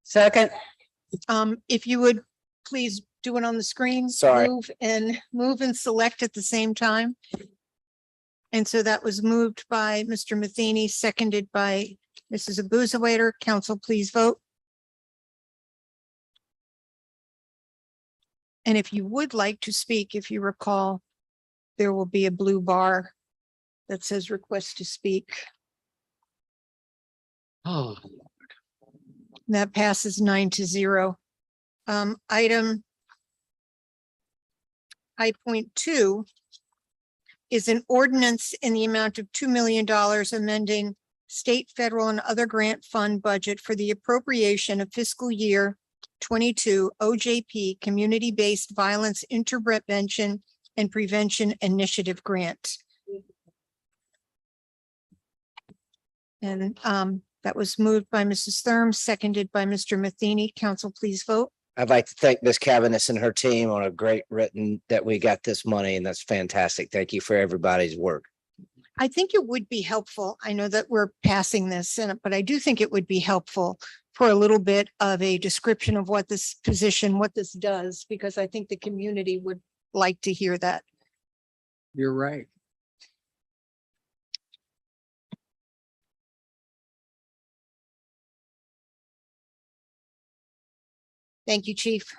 Second. If you would please do it on the screen. Sorry. Move and select at the same time. And so that was moved by Mr. Matheny, seconded by Mrs. Abuzawader. Council, please vote. And if you would like to speak, if you recall, there will be a blue bar that says request to speak. Oh, That passes 9-0. Item I.2 is an ordinance in the amount of $2 million amending state, federal, and other grant fund budget for the appropriation of fiscal year 22 OJP Community-Based Violence Intervention and Prevention Initiative Grant. And that was moved by Mrs. Thurm, seconded by Mr. Matheny. Council, please vote. I'd like to thank Ms. Cavanis and her team on a great written that we got this money, and that's fantastic. Thank you for everybody's work. I think it would be helpful. I know that we're passing this, but I do think it would be helpful for a little bit of a description of what this position, what this does, because I think the community would like to hear that. you're right. Thank you, Chief.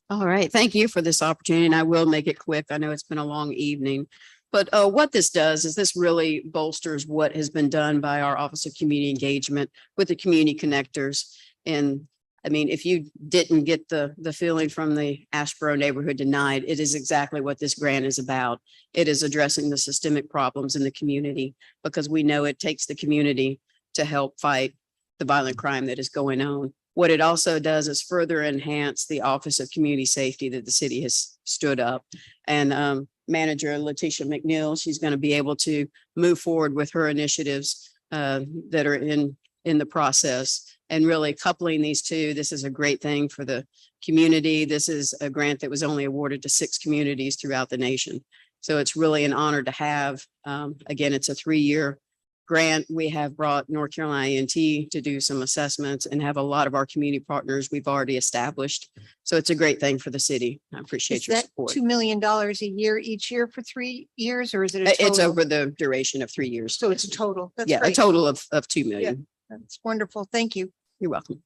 All right, thank you for this opportunity, and I will make it quick. I know it's been a long evening. But what this does is this really bolsters what has been done by our Office of Community Engagement with the community connectors. And I mean, if you didn't get the feeling from the Ashboro neighborhood tonight, it is exactly what this grant is about. It is addressing the systemic problems in the community because we know it takes the community to help fight the violent crime that is going on. What it also does is further enhance the Office of Community Safety that the city has stood up. And Manager Letitia McNeil, she's going to be able to move forward with her initiatives that are in the process. And really coupling these two, this is a great thing for the community. This is a grant that was only awarded to 6 communities throughout the nation. So it's really an honor to have. Again, it's a 3-year grant. We have brought North Carolina A&T to do some assessments and have a lot of our community partners we've already established. So it's a great thing for the city. I appreciate Is your that support. $2 million a year each year for 3 years, or is it? It's over the duration of 3 years. So it's a total. That's Yeah, a great. total of 2 million. That's wonderful. Thank you. You're welcome.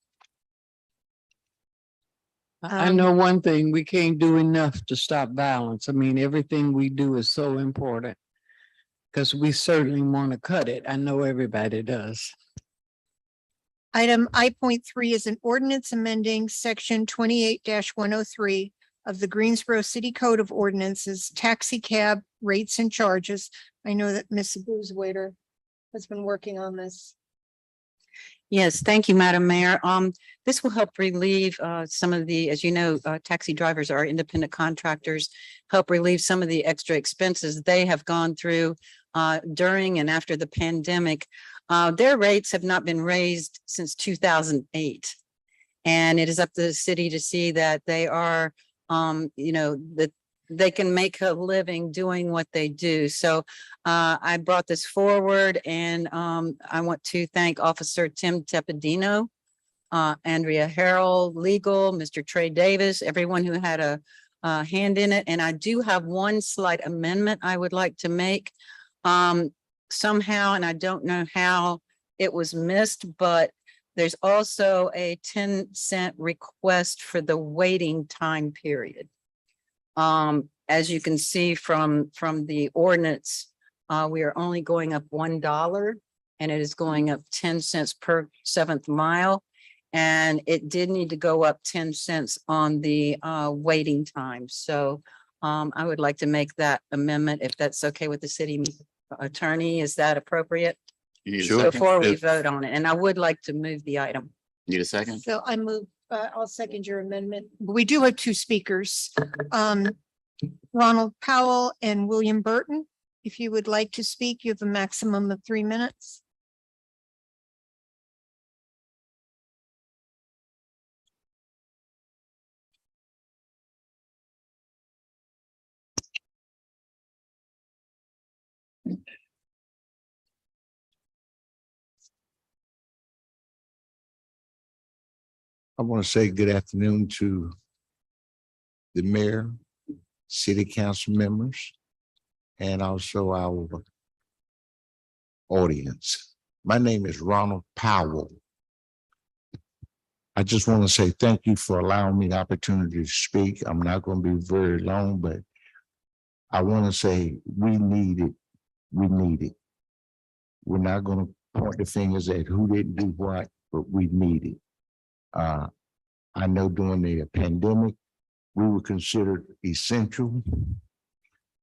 I know one thing, we can't do enough to stop violence. I mean, everything we do is so important. Because we certainly want to cut it. I know everybody does. Item I.3 is an ordinance amending section 28-103 of the Greensboro City Code of Ordinances, taxi cab rates and charges. I know that Ms. Boozwaiter has been working on this. Yes, thank you, Madam Mayor. This will help relieve some of the, as you know, taxi drivers are independent contractors, help relieve some of the extra expenses they have gone through during and after the pandemic. Their rates have not been raised since 2008. And it is up to the city to see that they are, that they can make a living doing what they do. So I brought this forward, and I want to thank Officer Tim Tepedino, Andrea Harrell, Legal, Mr. Trey Davis, everyone who had a hand in it. And I do have one slight amendment I would like to make. Somehow, and I don't know how it was missed, but there's also a 10-cent request for the waiting time period. As you can see from the ordinance, we are only going up $1, and it is going up 10 cents per 7th mile. And it did need to go up 10 cents on the waiting time. So I would like to make that amendment, if that's okay with the city attorney. Is that appropriate? You need a second? Before we vote on it, and I would like to move the item. Need a second? So I move, I'll second your amendment. We do have 2 speakers, Ronald Powell and William Burton. If you would like to speak, you have a maximum of 3 minutes. I want to say good afternoon to the mayor, city council members, and also our audience. My name is Ronald Powell. I just want to say thank you for allowing me the opportunity to speak. I'm not going to be very long, but I want to say we need it. We need it. We're not going to point the fingers at who didn't do what, but we need it. I know during the pandemic, we were considered essential.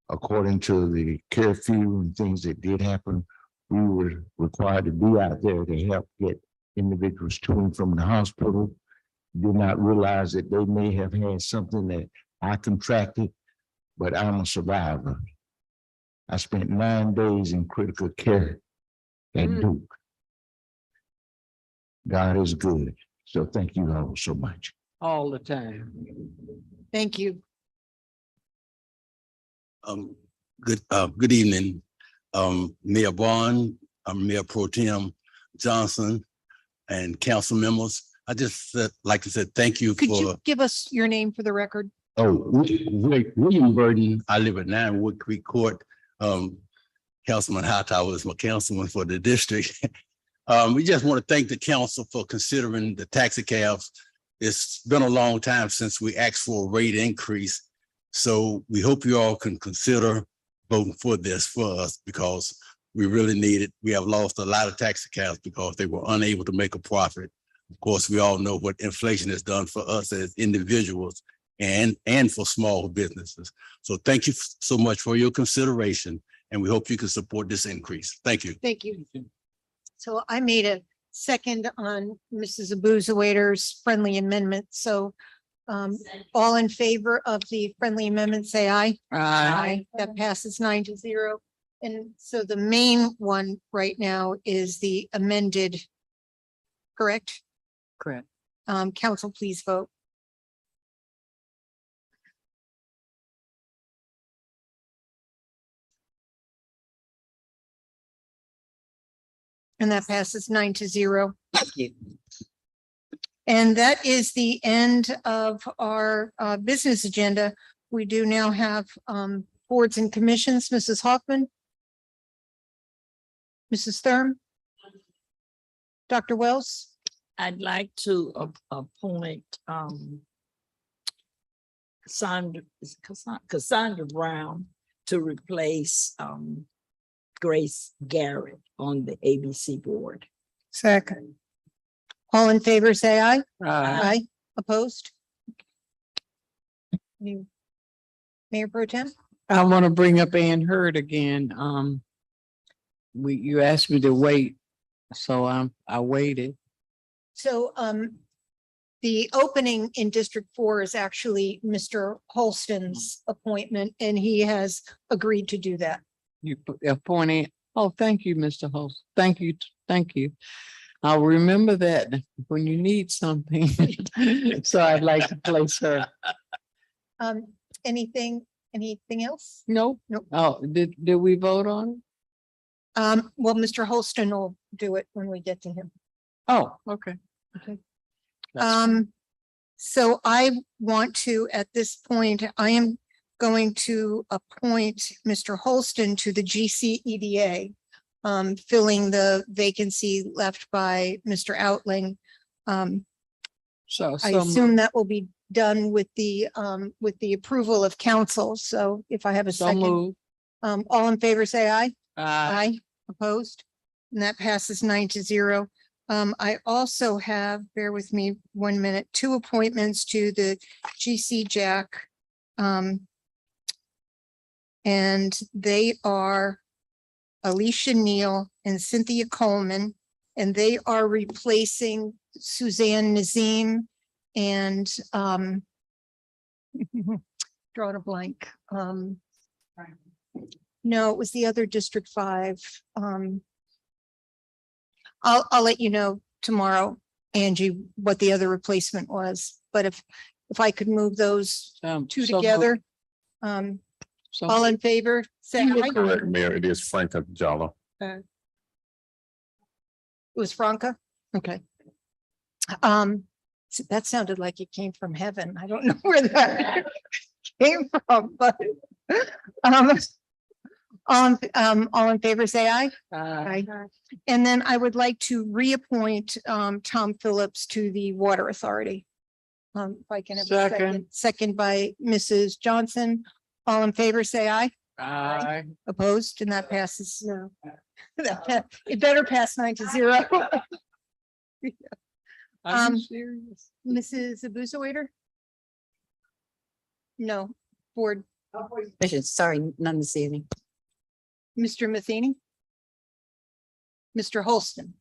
According to the curfew and things that did happen, we were required to be out there to help get individuals to and from the hospital. Did not realize that they may have had something that I contracted, but I'm a survivor. I spent 9 days in critical care at Duke. God is good. So thank you all so much. All the time. Thank you. Good evening, Mayor Vaughn, Mayor Pro Tem Johnson, and council members. I just like to say thank you Could for. you give us your name for the record? William Burton. I live at 9 Wood Creek Court. Councilman Hightower is my councilman for the district. We just want to thank the council for considering the taxi cabs. It's been a long time since we asked for a rate increase. So we hope you all can consider voting for this for us because we really need it. We have lost a lot of taxi cabs because they were unable to make a profit. Of course, we all know what inflation has done for us as individuals and for small businesses. So thank you so much for your consideration, and we hope you can support this increase. Thank you. Thank you. So I made a second on Mrs. Abuzawader's friendly amendment. So all in favor of the friendly amendment, say aye. Aye. That passes 9-0. And so the main one right now is the amended, correct? Correct. Council, please vote. And that passes 9-0. Thank you. And that is the end of our business agenda. We do now have boards and commissions. Mrs. Hoffman. Mrs. Thurm. Dr. Wells. I'd like to appoint Cassandra Brown to replace Grace Garrett on the ABC board. Second. All in favor, say aye. Aye. Opposed? Mayor Pro Tem? I want to bring up Ann Hurd again. You asked me to wait, so I waited. So the opening in District 4 is actually Mr. Holston's appointment, and he has agreed to do that. You appointed. Oh, thank you, Mr. Host. Thank you. Thank you. I'll remember that when you need something. So I'd like to place her. Anything else? No. Nope. Oh, did we vote on it? Well, Mr. Holston will do it when we get to him. Oh, okay. Okay. So I want to, at this point, I am going to appoint Mr. Holston to the GCEDA, filling the vacancy left by Mr. Outling. I assume that will be done with the approval of council. So if I have a second, all in favor, say aye. Aye. Opposed? And that passes 9-0. I also have, bear with me 1 minute, 2 appointments to the GC Jack. And they are Alicia Neal and Cynthia Coleman, and they are replacing Suzanne Nazim and drawing a blank. No, it was the other District 5. I'll let you know tomorrow, Angie, what the other replacement was. But if I could move those two together. All in favor, say aye. Correct, Mayor. It is Franca Jala. It was Franca? Okay. So that sounded like it came from heaven. I don't know where that came from, but All in favor, say aye. Aye. And then I would like to reappoint Tom Phillips to the Water Authority. If I can have a Second. second by Mrs. Johnson. All in favor, say aye. Aye. Opposed, and that passes. No. It better pass 9-0. Are Um, you serious? Mrs. Abuzawader? No, board, Sorry, none this evening. Mr. Matheny? Mr. Holston?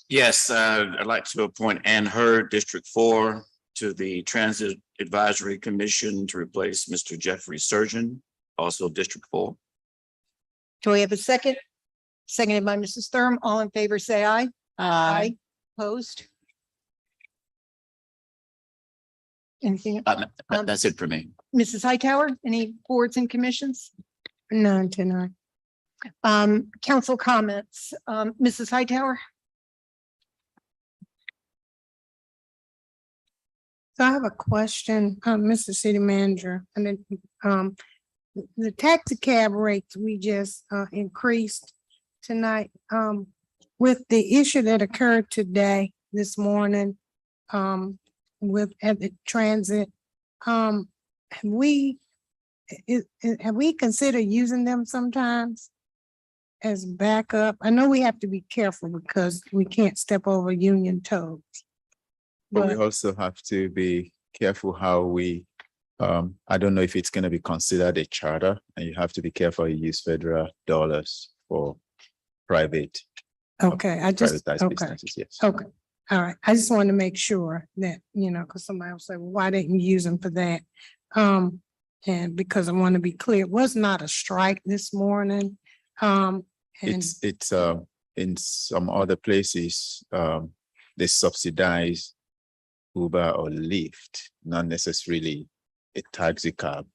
Yes, I'd like to appoint Ann Hurd, District 4, to the Transit Advisory Commission to replace Mr. Jeffrey Surgeon, also District 4. Do we have a second? Seconded by Mrs. Thurm. All in favor, say aye. Aye. Opposed? Anything? That's it for me. Mrs. Hightower, any boards and commissions? None tonight. Council comments, Mrs. Hightower? So I have a question, Mr. City Manager, and then, the taxi cab rates we just, increased tonight, with the issue that occurred today, this morning, with, at the transit, have we considered using them sometimes as backup? I know we have to be careful because we can't step over union toes. But we But- also have to be careful how we, I don't know if it's gonna be considered a charter, and you have to be careful you use federal dollars for private. Okay, I just, privatized okay, businesses, yes. okay, all right. I just wanted to make sure that, because somebody will say, well, why didn't you use them for that? And because I want to be clear, it was not a strike this morning. And It's in some other places, they subsidize Uber or Lyft, not necessarily a taxi cab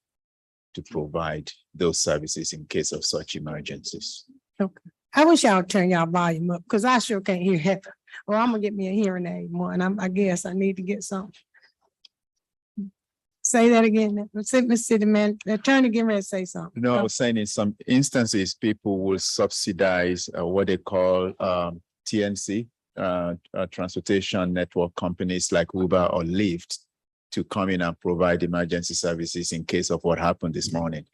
to provide those services in case of such emergencies. okay, I wish y'all would turn y'all volume up because I sure can't hear it. Well, I'm gonna get me a hearing aid one. I guess I need to get some. Say that again. Mr. City Man, attorney, get ready to say something. No, I was saying in some instances, people will subsidize what they call TNC, transportation network companies like Uber or Lyft to come in and provide emergency services in case of what happened this morning.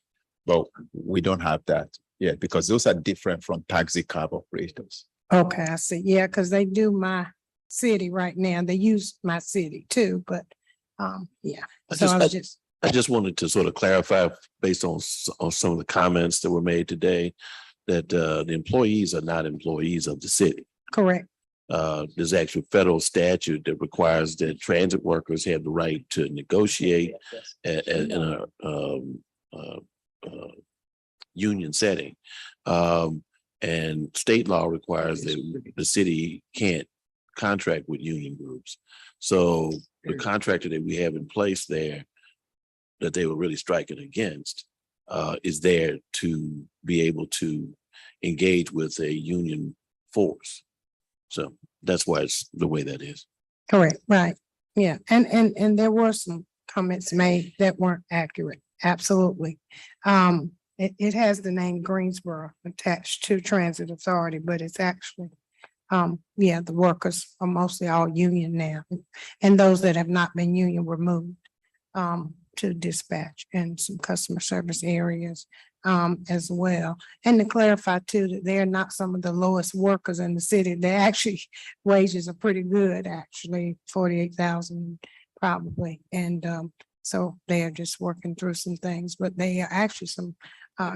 But we don't have that yet because those are different from taxi cab operators. Okay, I see. Yeah, because they do my city right now. They use my city too, but yeah. So I was just, I just wanted to sort of clarify based on some of the comments that were made today that the employees are not employees of the city. correct. There's actually federal statute that requires that transit workers have the right to negotiate in a union setting. And state law requires that the city can't contract with union groups. So the contractor that we have in place there that they were really striking against is there to be able to engage with a union force. So that's why it's the way that is. Correct, right. Yeah, and there were some comments made that weren't accurate. Absolutely. It has the name Greensboro attached to Transit Authority, but it's actually, yeah, the workers are mostly all union now. And those that have not been union were moved to dispatch and some customer service areas as well. And to clarify too, that they're not some of the lowest workers in the city. They actually, wages are pretty good, actually, 48,000 probably. And so they are just working through some things, but they are actually some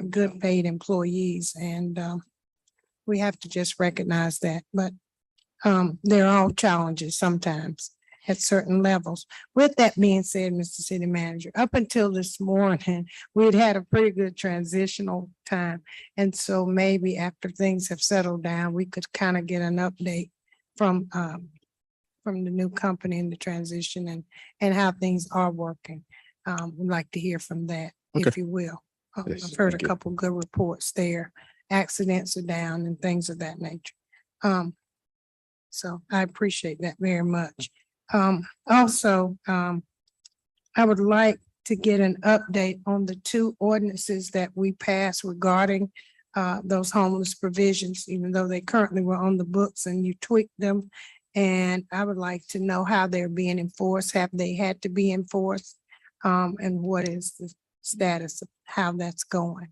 good paid employees and we have to just recognize that. But there are all challenges sometimes at certain levels. With that being said, Mr. City Manager, up until this morning, we'd had a pretty good transitional time. And so maybe after things have settled down, we could kind of get an update from the new company in the transition and how things are working. We'd like to hear from that, if you will. Yes, I've heard a thank you. couple good reports there. Accidents are down and things of that nature. So I appreciate that very much. Also, I would like to get an update on the two ordinances that we passed regarding those homeless provisions, even though they currently were on the books and you tweaked them. And I would like to know how they're being enforced. Have they had to be enforced? And what is the status of how that's going?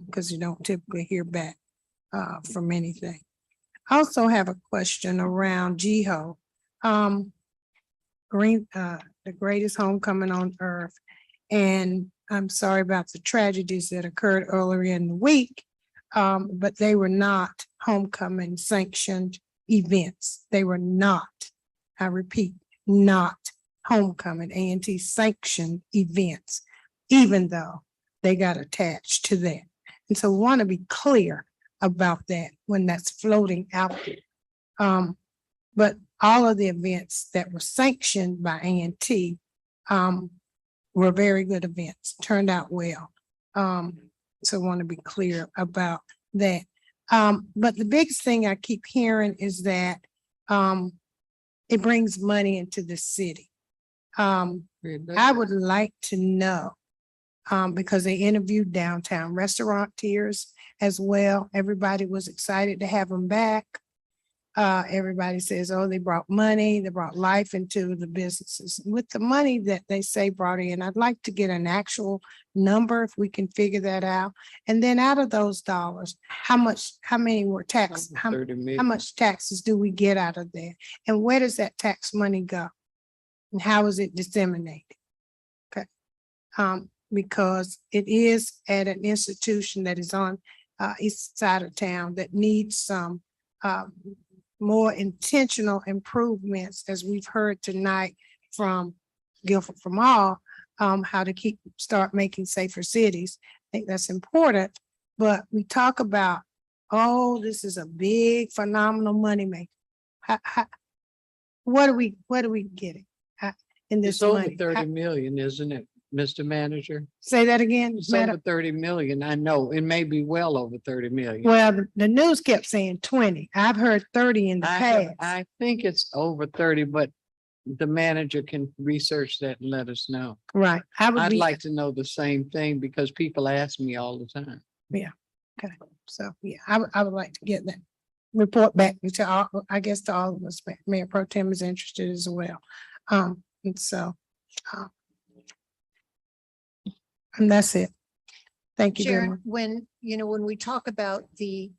Because you don't typically hear back from anything. I also have a question around GEHO. The greatest homecoming on earth. And I'm sorry about the tragedies that occurred earlier in the week. But they were not homecoming sanctioned events. They were not, I repeat, not homecoming A&T sanctioned events, even though they got attached to that. And so we want to be clear about that when that's floating out there. But all of the events that were sanctioned by A&T were very good events, turned out well. So I want to be clear about that. But the biggest thing I keep hearing is that it brings money into the city. I would like to know, because they interviewed downtown restaurateurs as well. Everybody was excited to have them back. Everybody says, oh, they brought money, they brought life into the businesses. With the money that they say brought in, I'd like to get an actual number if we can figure that out. And then out of those dollars, how many were taxed? How much taxes do we get out of there? And where does that tax money go? And how is it disseminated? Okay. Because it is at an institution that is on east side of town that needs some more intentional improvements, as we've heard tonight from Guilford Famal, how to start making safer cities. I think that's important, but we talk about, oh, this is a big phenomenal moneymaker. What are we getting in this It's over money? 30 million, isn't it, Mr. Manager? Say that again. It's over 30 million. I know it may be well over 30 million. Well, the news kept saying 20. I've heard 30 in the past. I think it's over 30, but the manager can research that and let us know. Right. I'd like to know the same thing because people ask me all the time. Yeah. Okay. So, yeah, I would like to get that report back to all, I guess to all of us. Mayor Pro Tem is interested as well. And so, and that's it. Thank you very much. Sharon, when we talk about the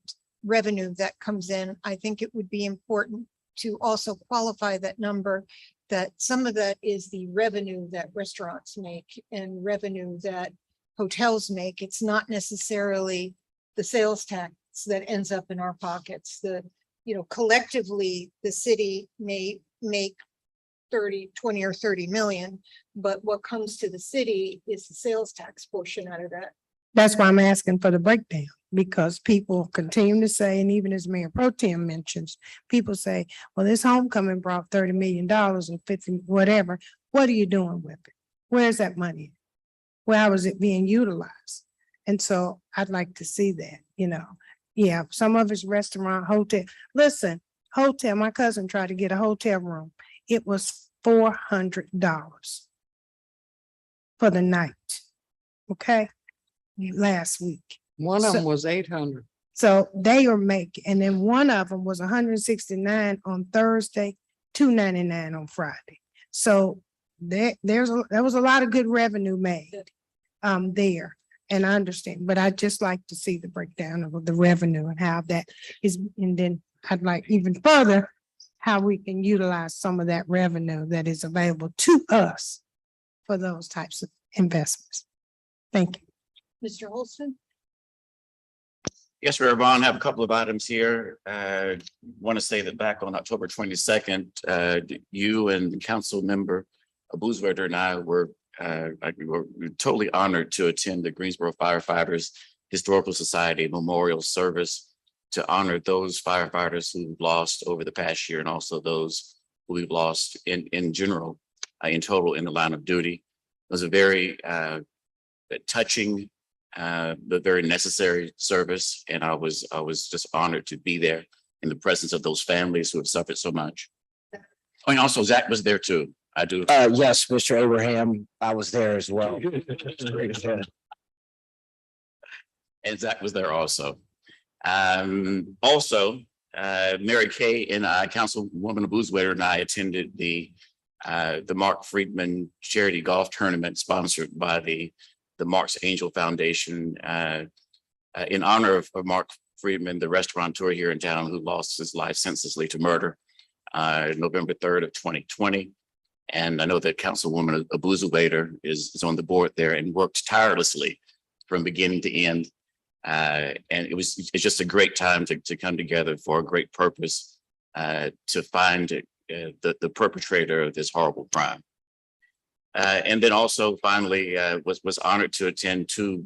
revenue that comes in, I think it would be important to also qualify that number, that some of that is the revenue that restaurants make and revenue that hotels make. It's not necessarily the sales tax that ends up in our pockets. Collectively, the city may make 20 or 30 million, but what comes to the city is the sales tax portion out of that. That's why I'm asking for the breakdown, because people continue to say, and even as Mayor Pro Tem mentions, people say, well, this homecoming brought $30 million and 50, whatever. What are you doing with it? Where's that money? How is it being utilized? And so I'd like to see that, Yeah, some of it's restaurant, hotel. Listen, hotel, my cousin tried to get a hotel room. It was $400 for the night. Okay. Last week. One of them was 800. So they are making, and then one of them was 169 on Thursday, 299 on Friday. So there was a lot of good revenue made there. And I understand, but I'd just like to see the breakdown of the revenue and how that is. And then I'd like even further how we can utilize some of that revenue that is available to us for those types of investments. Thank you. Mr. Holston? Yes, Mayor Vaughn, I have a couple of items here. Want to say that back on October 22nd, you and Council Member Booswerder and I were totally honored to attend the Greensboro Firefighters Historical Society Memorial Service to honor those firefighters who we've lost over the past year and also those who we've lost in general, in total in the line of duty. It was a very touching, but very necessary service. And I was just honored to be there in the presence of those families who have suffered so much. I mean, also Zach was there too. I do. Yes, Mr. Abraham, I was there as well. And Zach was there also. Also, Mary Kay and I, Councilwoman Boozwaiter and I attended the Mark Friedman Charity Golf Tournament sponsored by the Mark's Angel Foundation in honor of Mark Friedman, the restaurateur here in town who lost his life senselessly to murder November 3rd of 2020. And I know that Councilwoman Boozwaiter is on the board there and worked tirelessly from beginning to end. And it's just a great time to come together for a great purpose to find the perpetrator of this horrible crime. And then also finally was honored to attend two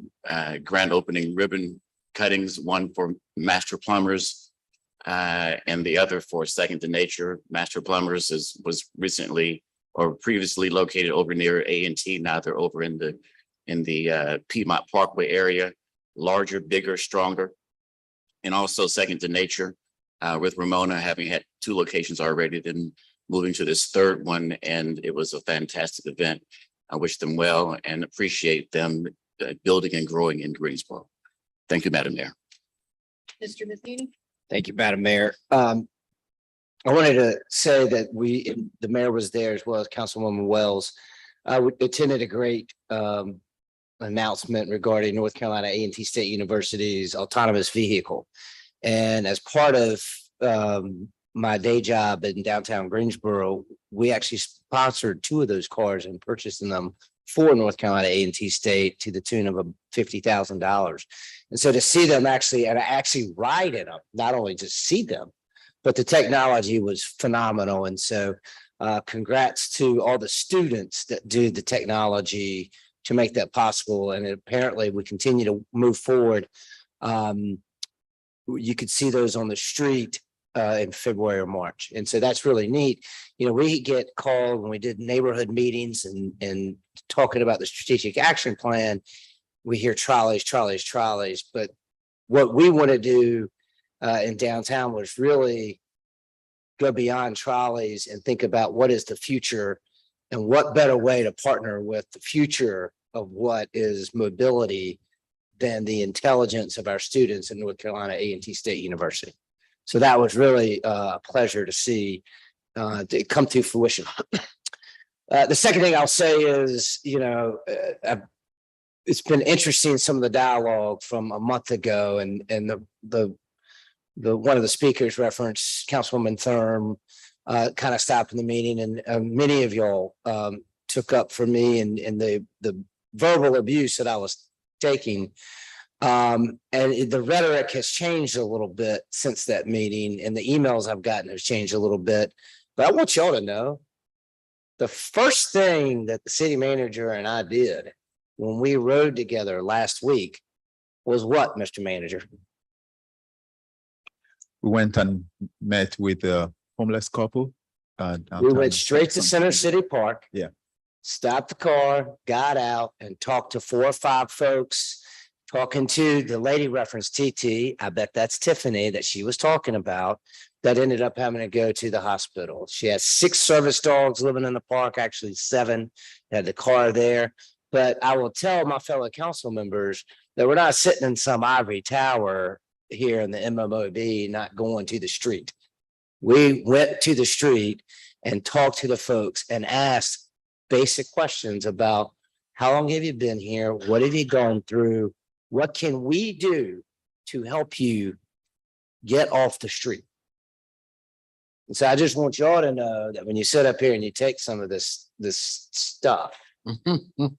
grand opening ribbon cuttings, one for Master Plumbers and the other for Second to Nature. Master Plumbers was recently or previously located over near A&T. Now they're over in the Piedmont Parkway area. Larger, bigger, stronger. And also Second to Nature with Ramona having had two locations already, then moving to this third one. And it was a fantastic event. I wish them well and appreciate them building and growing in Greensboro. Thank you, Madam Mayor. Mr. Matheny? Thank you, Madam Mayor. I wanted to say that the mayor was there as well as Councilwoman Wells. We attended a great announcement regarding North Carolina A&T State University's autonomous vehicle. And as part of my day job in downtown Greensboro, we actually sponsored two of those cars and purchasing them for North Carolina A&T State to the tune of $50,000. And so to see them actually ride in them, not only just see them, but the technology was phenomenal. And so congrats to all the students that do the technology to make that possible. And apparently we continue to move forward. You could see those on the street in February or March. And so that's really neat. You know, we get called when we did neighborhood meetings and talking about the strategic action plan, we hear trolleys. But what we want to do in downtown was really go beyond trolleys and think about what is the future and what better way to partner with the future of what is mobility than the intelligence of our students in North Carolina A&T State University. So that was really a pleasure to see it come to fruition. The second thing I'll say is, you know, it's been interesting, some of the dialogue from a month ago, and the one of the speakers referenced Councilwoman Thurm kind of stopped in the meeting, and many of y'all took up for me and the verbal abuse that I was taking. And the rhetoric has changed a little bit since that meeting, and the emails I've gotten have changed a little bit. But I want y'all to know the first thing that the city manager and I did when we rode together last week was what, Mr. Manager? We went and met with a homeless couple. We went straight to Center City Park. Yeah. Stopped the car, got out and talked to 4 or 5 folks, talking to the lady referenced TT. I bet that's Tiffany that she was talking about that ended up having to go to the hospital. She has 6 service dogs living in the park, actually 7, had the car there. But I will tell my fellow council members that we're not sitting in some ivory tower here in the MMOB, not going to the street. We went to the street and talked to the folks and asked basic questions about how long have you been here? What have you gone through? What can we do to help you get off the street? And so I just want y'all to know that when you sit up here and you take some of this stuff, the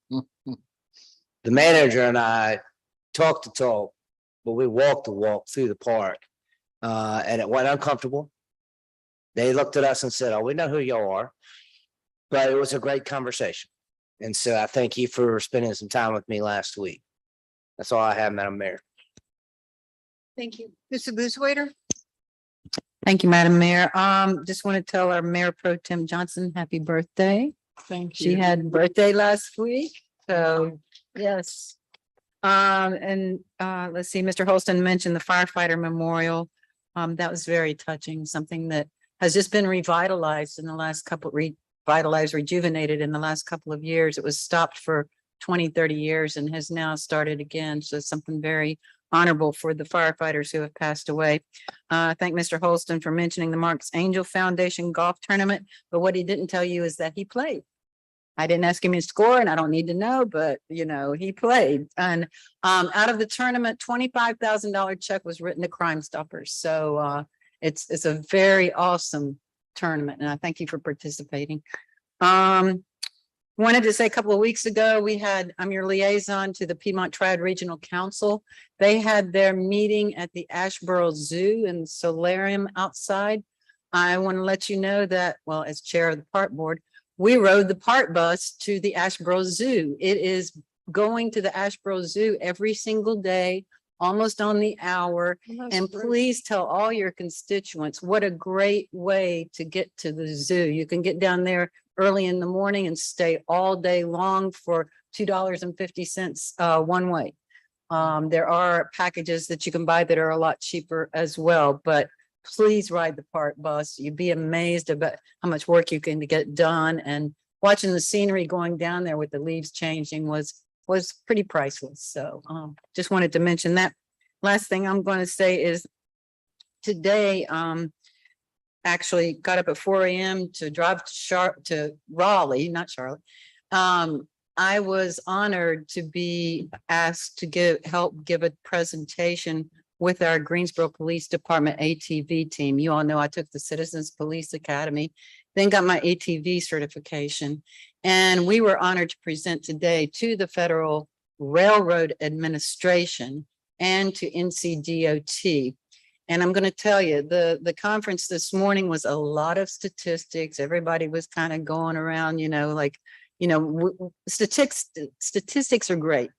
manager and I talked the talk, but we walked the walk through the park, and it went uncomfortable. They looked at us and said, "Oh, we know who y'all are," but it was a great conversation. And so I thank you for spending some time with me last week. That's all I have, Madam Mayor. Thank you. Mr. Boozwaiter? Thank you, Madam Mayor. Just want to tell our Mayor Pro Tem Johnson, happy birthday. Thank She had birthday last week, so yes. And let's see, Mr. Holston mentioned the firefighter memorial. That was very touching, something that has just been revitalized in the last revitalized, rejuvenated in the last couple of years. It was stopped for 20, 30 years and has now started again. So it's something very honorable for the firefighters who have passed away. I thank Mr. Holston for mentioning the Marks Angel Foundation golf tournament, but what he didn't tell you is that he played. I didn't ask him his score and I don't need to know, but he played. And out of the tournament, $25,000 check was written to Crime Stoppers. So it's a very awesome tournament and I thank you for participating. Wanted to say a couple of weeks ago, I'm your liaison to the Piedmont Triad Regional Council. They had their meeting at the Asheboro Zoo in the solarium outside. I want to let you know that, well, as chair of the park board, we rode the park bus to the Asheboro Zoo. It is going to the Asheboro Zoo every single day, almost on the hour. And please tell all your constituents what a great way to get to the zoo. You can get down there early in the morning and stay all day long for $2.50 one way. There are packages that you can buy that are a lot cheaper as well, but please ride the park bus. You'd be amazed about how much work you can get done, and watching the scenery going down there with the leaves changing was pretty priceless. So just wanted to mention that. Last thing I'm going to say is today, actually got up at 4 a.m. to drive to Raleigh, not Charlotte. I was honored to be asked to help give a presentation with our Greensboro Police Department ATV team. You all know I took the Citizens Police Academy, then got my ATV certification. And we were honored to present today to the Federal Railroad Administration and to NCDOT. And I'm going to tell you, the conference this morning was a lot of statistics. Everybody was kind of going around, statistics are great.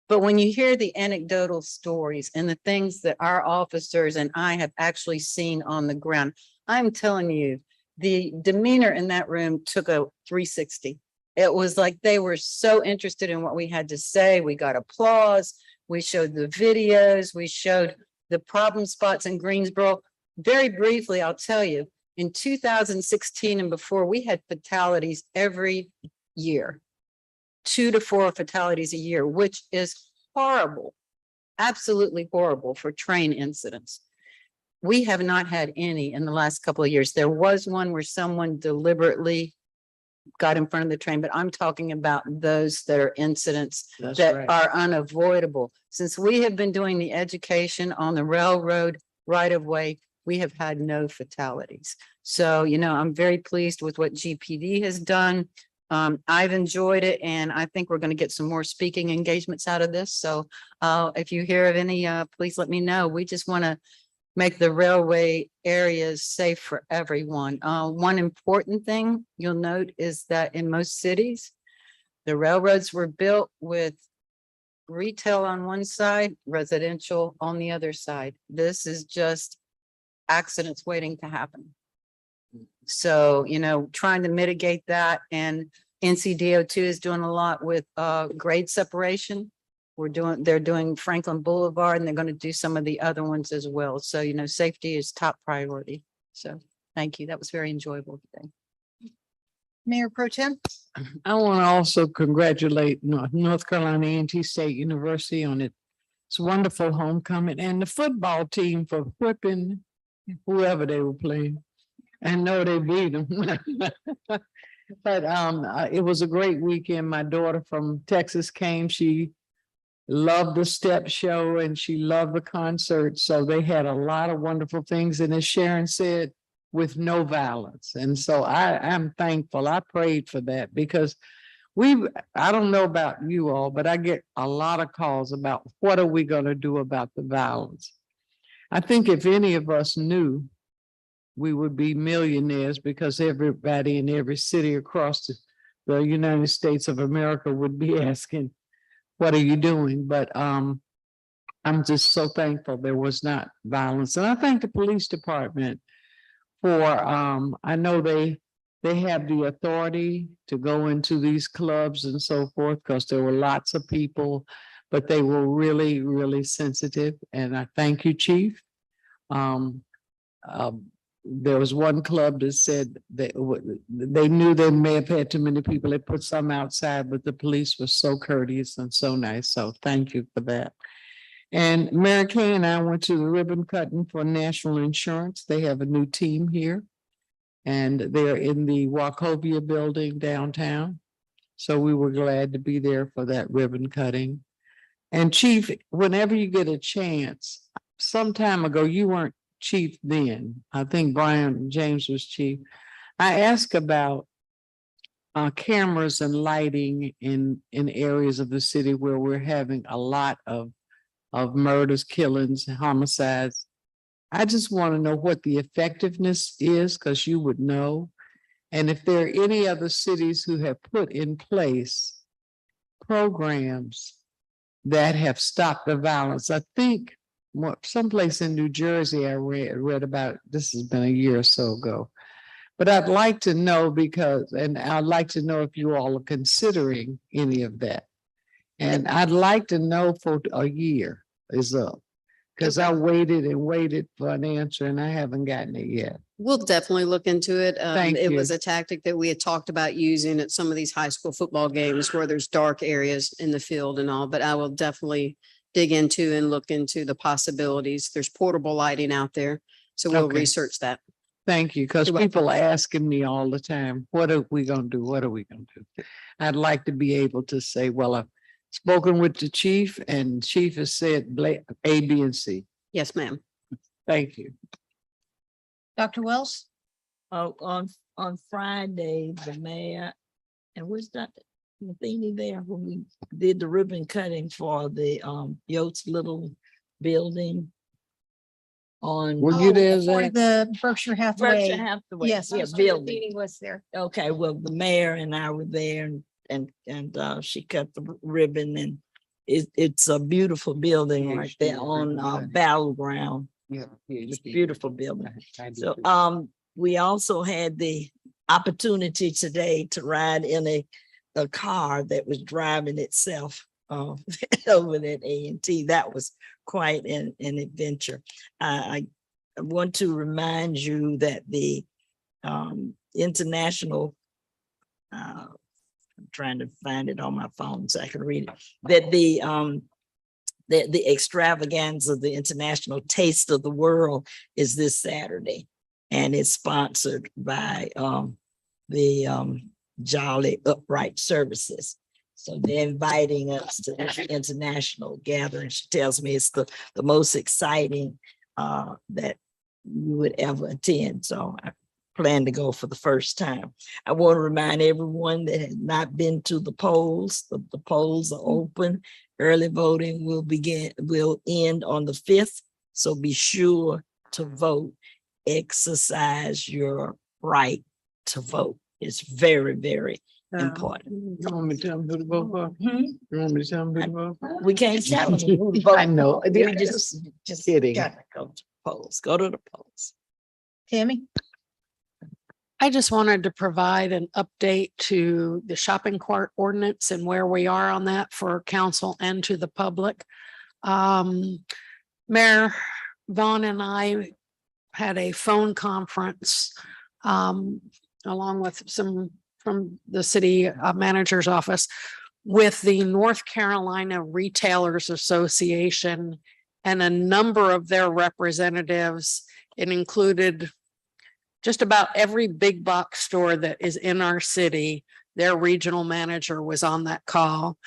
But when you hear the anecdotal stories and the things that our officers and I have actually seen on the ground, I'm telling you, the demeanor in that room took a 360. It was like they were so interested in what we had to say. We got applause. We showed the videos. We showed the problem spots in Greensboro. Very briefly, I'll tell you, in 2016 and before, we had fatalities every year. 2 to 4 fatalities a year, which is horrible, absolutely horrible for train incidents. We have not had any in the last couple of years. There was one where someone deliberately got in front of the train, but I'm talking about those that are incidents that are unavoidable. Since we have been doing the education on the railroad right of way, we have had no fatalities. So, I'm very pleased with what GPD has done. I've enjoyed it, and I think we're going to get some more speaking engagements out of this. So if you hear of any, please let me know. We just want to make the railway areas safe for everyone. One important thing you'll note is that in most cities, the railroads were built with retail on one side, residential on the other side. This is just accidents waiting to happen. So, trying to mitigate that, and NCDOT is doing a lot with grade separation. They're doing Franklin Boulevard, and they're going to do some of the other ones as well. So, safety is top priority. So thank you. That was very enjoyable today. Mayor Pro Tem. I want to also congratulate North Carolina A&T State University on its wonderful homecoming, and the football team for whipping whoever they were playing. I know they beat them. But it was a great weekend. My daughter from Texas came. She loved the step show and she loved the concert. So they had a lot of wonderful things. And as Sharon said, with no violence. And so I'm thankful. I prayed for that because I don't know about you all, but I get a lot of calls about what are we going to do about the violence. I think if any of us knew, we would be millionaires because everybody in every city across the United States of America would be asking, what are you doing? But I'm just so thankful there was not violence. And I thank the police department for, I know they have the authority to go into these clubs and so forth because there were lots of people, but they were really, really sensitive. And I thank you, Chief. there was one club that said they knew they may have had too many people. They put some outside, but the police were so courteous and so nice. So thank you for that. And Mary Kay and I went to the ribbon cutting for National Insurance. They have a new team here. And they're in the Wachovia building downtown. So we were glad to be there for that ribbon cutting. And Chief, whenever you get a chance, some time ago, you weren't chief then. I think Brian James was chief. I asked about cameras and lighting in areas of the city where we're having a lot of murders, killings, homicides. I just want to know what the effectiveness is, because you would know. And if there are any other cities who have put in place programs that have stopped the violence. I think someplace in New Jersey I read about, this has been a year or so ago. But I'd like to know and I'd like to know if you all are considering any of that. And I'd like to know for a year is up. Because I waited and waited for an answer and I haven't gotten it yet. We'll definitely look into it. Thank It you. was a tactic that we had talked about using at some of these high school football games where there's dark areas in the field and all, but I will definitely dig into and look into the possibilities. There's portable lighting out there, so we'll Okay. research that. Thank you, because You're welcome. people are asking me all the time, what are we gonna do? What are we gonna do? I'd like to be able to say, well, I've spoken with the chief and chief has said A, B, and C. Yes, ma'am. Thank you. Dr. Wells? On Friday, the mayor, and where's Dr. Matheny there when we did the ribbon cutting for the Yotes Little building on. Were you there, For Zach? the Berkshire Hathaway. Berkshire Hathaway. Yes, Yeah, Mr. building. Matheny was there. Okay, well, the mayor and I were there and she cut the ribbon and it's a beautiful building right there on Battleground. Yeah. It's a beautiful building. So we also had the opportunity today to ride in a car that was driving itself over at A&T. That was quite an adventure. I want to remind you that the international I'm trying to find it on my phone so I can read it. That the extravaganza, the International Taste of the World is this Saturday. And it's sponsored by the Jolly Upright Services. So they're inviting us to this international gathering. She tells me it's the most exciting that you would ever attend. So I plan to go for the first time. I want to remind everyone that has not been to the polls. The polls are open. Early voting will end on the 5th. So be sure to vote. Exercise your right to vote. It's very, very important. You want me to tell them who to vote for? You want me to tell them who to vote for? We can't tell them who to vote. I know. for. We just Kidding. gotta go to the polls. Go to the polls. Tammy? I just wanted to provide an update to the shopping cart ordinance and where we are on that for council and to the public. Mayor Vaughn and I had a phone conference along with some from the city manager's office with the North Carolina Retailers Association and a number of their representatives. It included just about every big box store that is in our city. Their regional manager was on that call.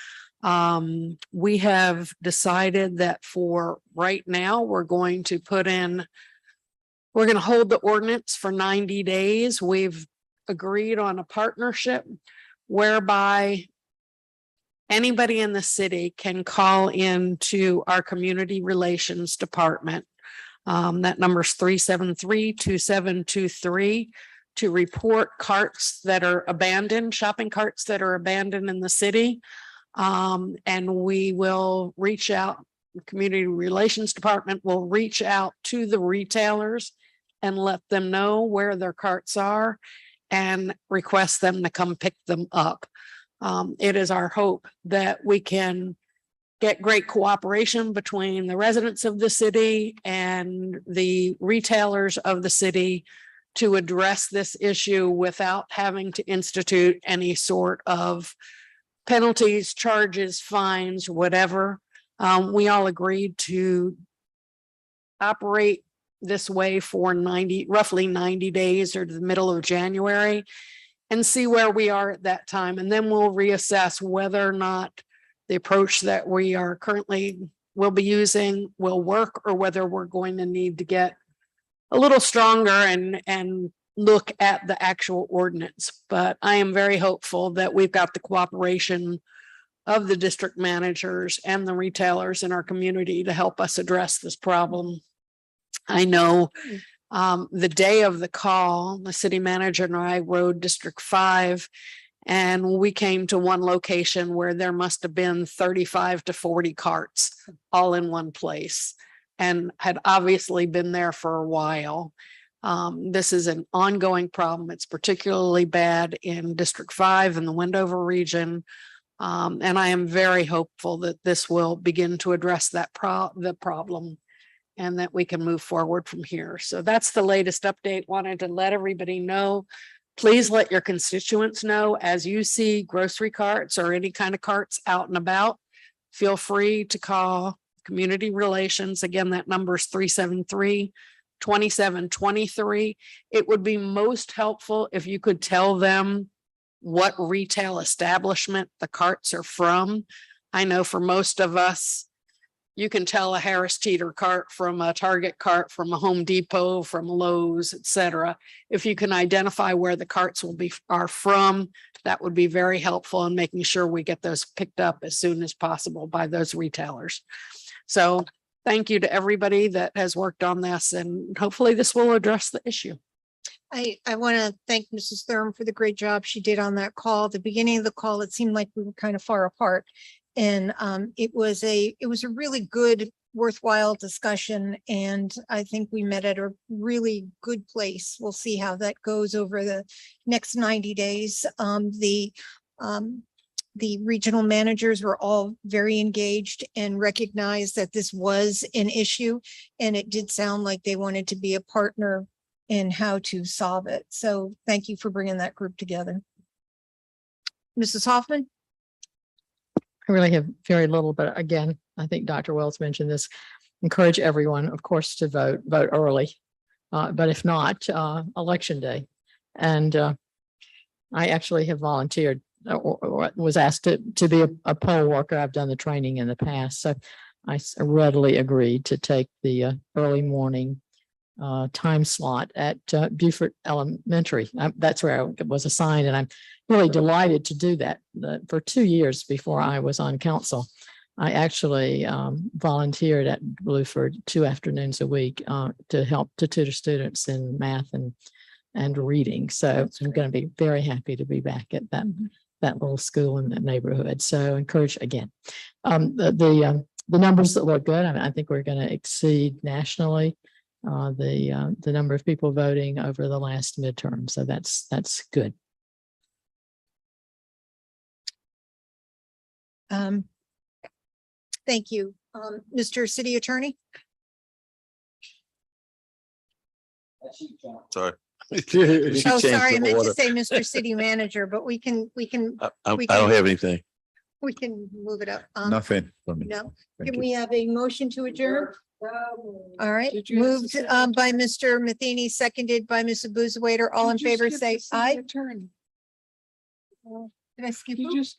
We have decided that for right now, we're going to hold the ordinance for 90 days. We've agreed on a partnership whereby anybody in the city can call into our community relations department. That number is 373-2723 to report carts that are abandoned, shopping carts that are abandoned in the city. And we will reach out, the community relations department will reach out to the retailers and let them know where their carts are and request them to come pick them up. It is our hope that we can get great cooperation between the residents of the city and the retailers of the city to address this issue without having to institute any sort of penalties, charges, fines, whatever. We all agreed to operate this way for roughly 90 days or to the middle of January and see where we are at that time. And then we'll reassess whether or not the approach that we are currently will be using will work, or whether we're going to need to get a little stronger and look at the actual ordinance. But I am very hopeful that we've got the cooperation of the district managers and the retailers in our community to help us address this problem. I know the day of the call, the city manager and I rode District 5, and we came to one location where there must have been 35 to 40 carts all in one place, and had obviously been there for a while. This is an ongoing problem. It's particularly bad in District 5 in the Wendover region. And I am very hopeful that this will begin to address the problem and that we can move forward from here. So that's the latest update. Wanted to let everybody know. Please let your constituents know as you see grocery carts or any kind of carts out and about. Feel free to call Community Relations. Again, that number is 373-2723. It would be most helpful if you could tell them what retail establishment the carts are from. I know for most of us, you can tell a Harris Teeter cart from a Target cart, from a Home Depot, from Lowe's, etc. If you can identify where the carts are from, that would be very helpful in making sure we get those picked up as soon as possible by those retailers. So thank you to everybody that has worked on this, and hopefully this will address the issue. I want to thank Mrs. Thurm for the great job she did on that call. At the beginning of the call, it seemed like we were kind of far apart. And it was a really good, worthwhile discussion. And I think we met at a really good place. We'll see how that goes over the next 90 days. The regional managers were all very engaged and recognized that this was an issue. And it did sound like they wanted to be a partner in how to solve it. So thank you for bringing that group together. Mrs. Hoffman? I really have very little, but again, I think Dr. Wells mentioned this. Encourage everyone, of course, to vote early. But if not, election day. And I actually have volunteered or was asked to be a poll worker. I've done the training in the past. So I readily agreed to take the early morning time slot at Beaufort Elementary. That's where I was assigned, and I'm really delighted to do that. For 2 years before I was on council, I actually volunteered at Blueford 2 afternoons a week to help to tutor students in math and reading. So I'm going to be very happy to be back at that little school in that neighborhood. So encourage again. The numbers that look good. I mean, I think we're going to exceed nationally the number of people voting over the last midterm. So that's good. Thank you. Mr. City Attorney? Sorry. Oh, sorry, I meant to say Mr. City Manager, but we can I don't have anything. we can move it up. Nothing for me. No. Thank Can you. we have a motion to adjourn? All right, moved by Mr. Matheny, seconded by Mrs. Boozawaiter. All in favor, say aye. Did I skip?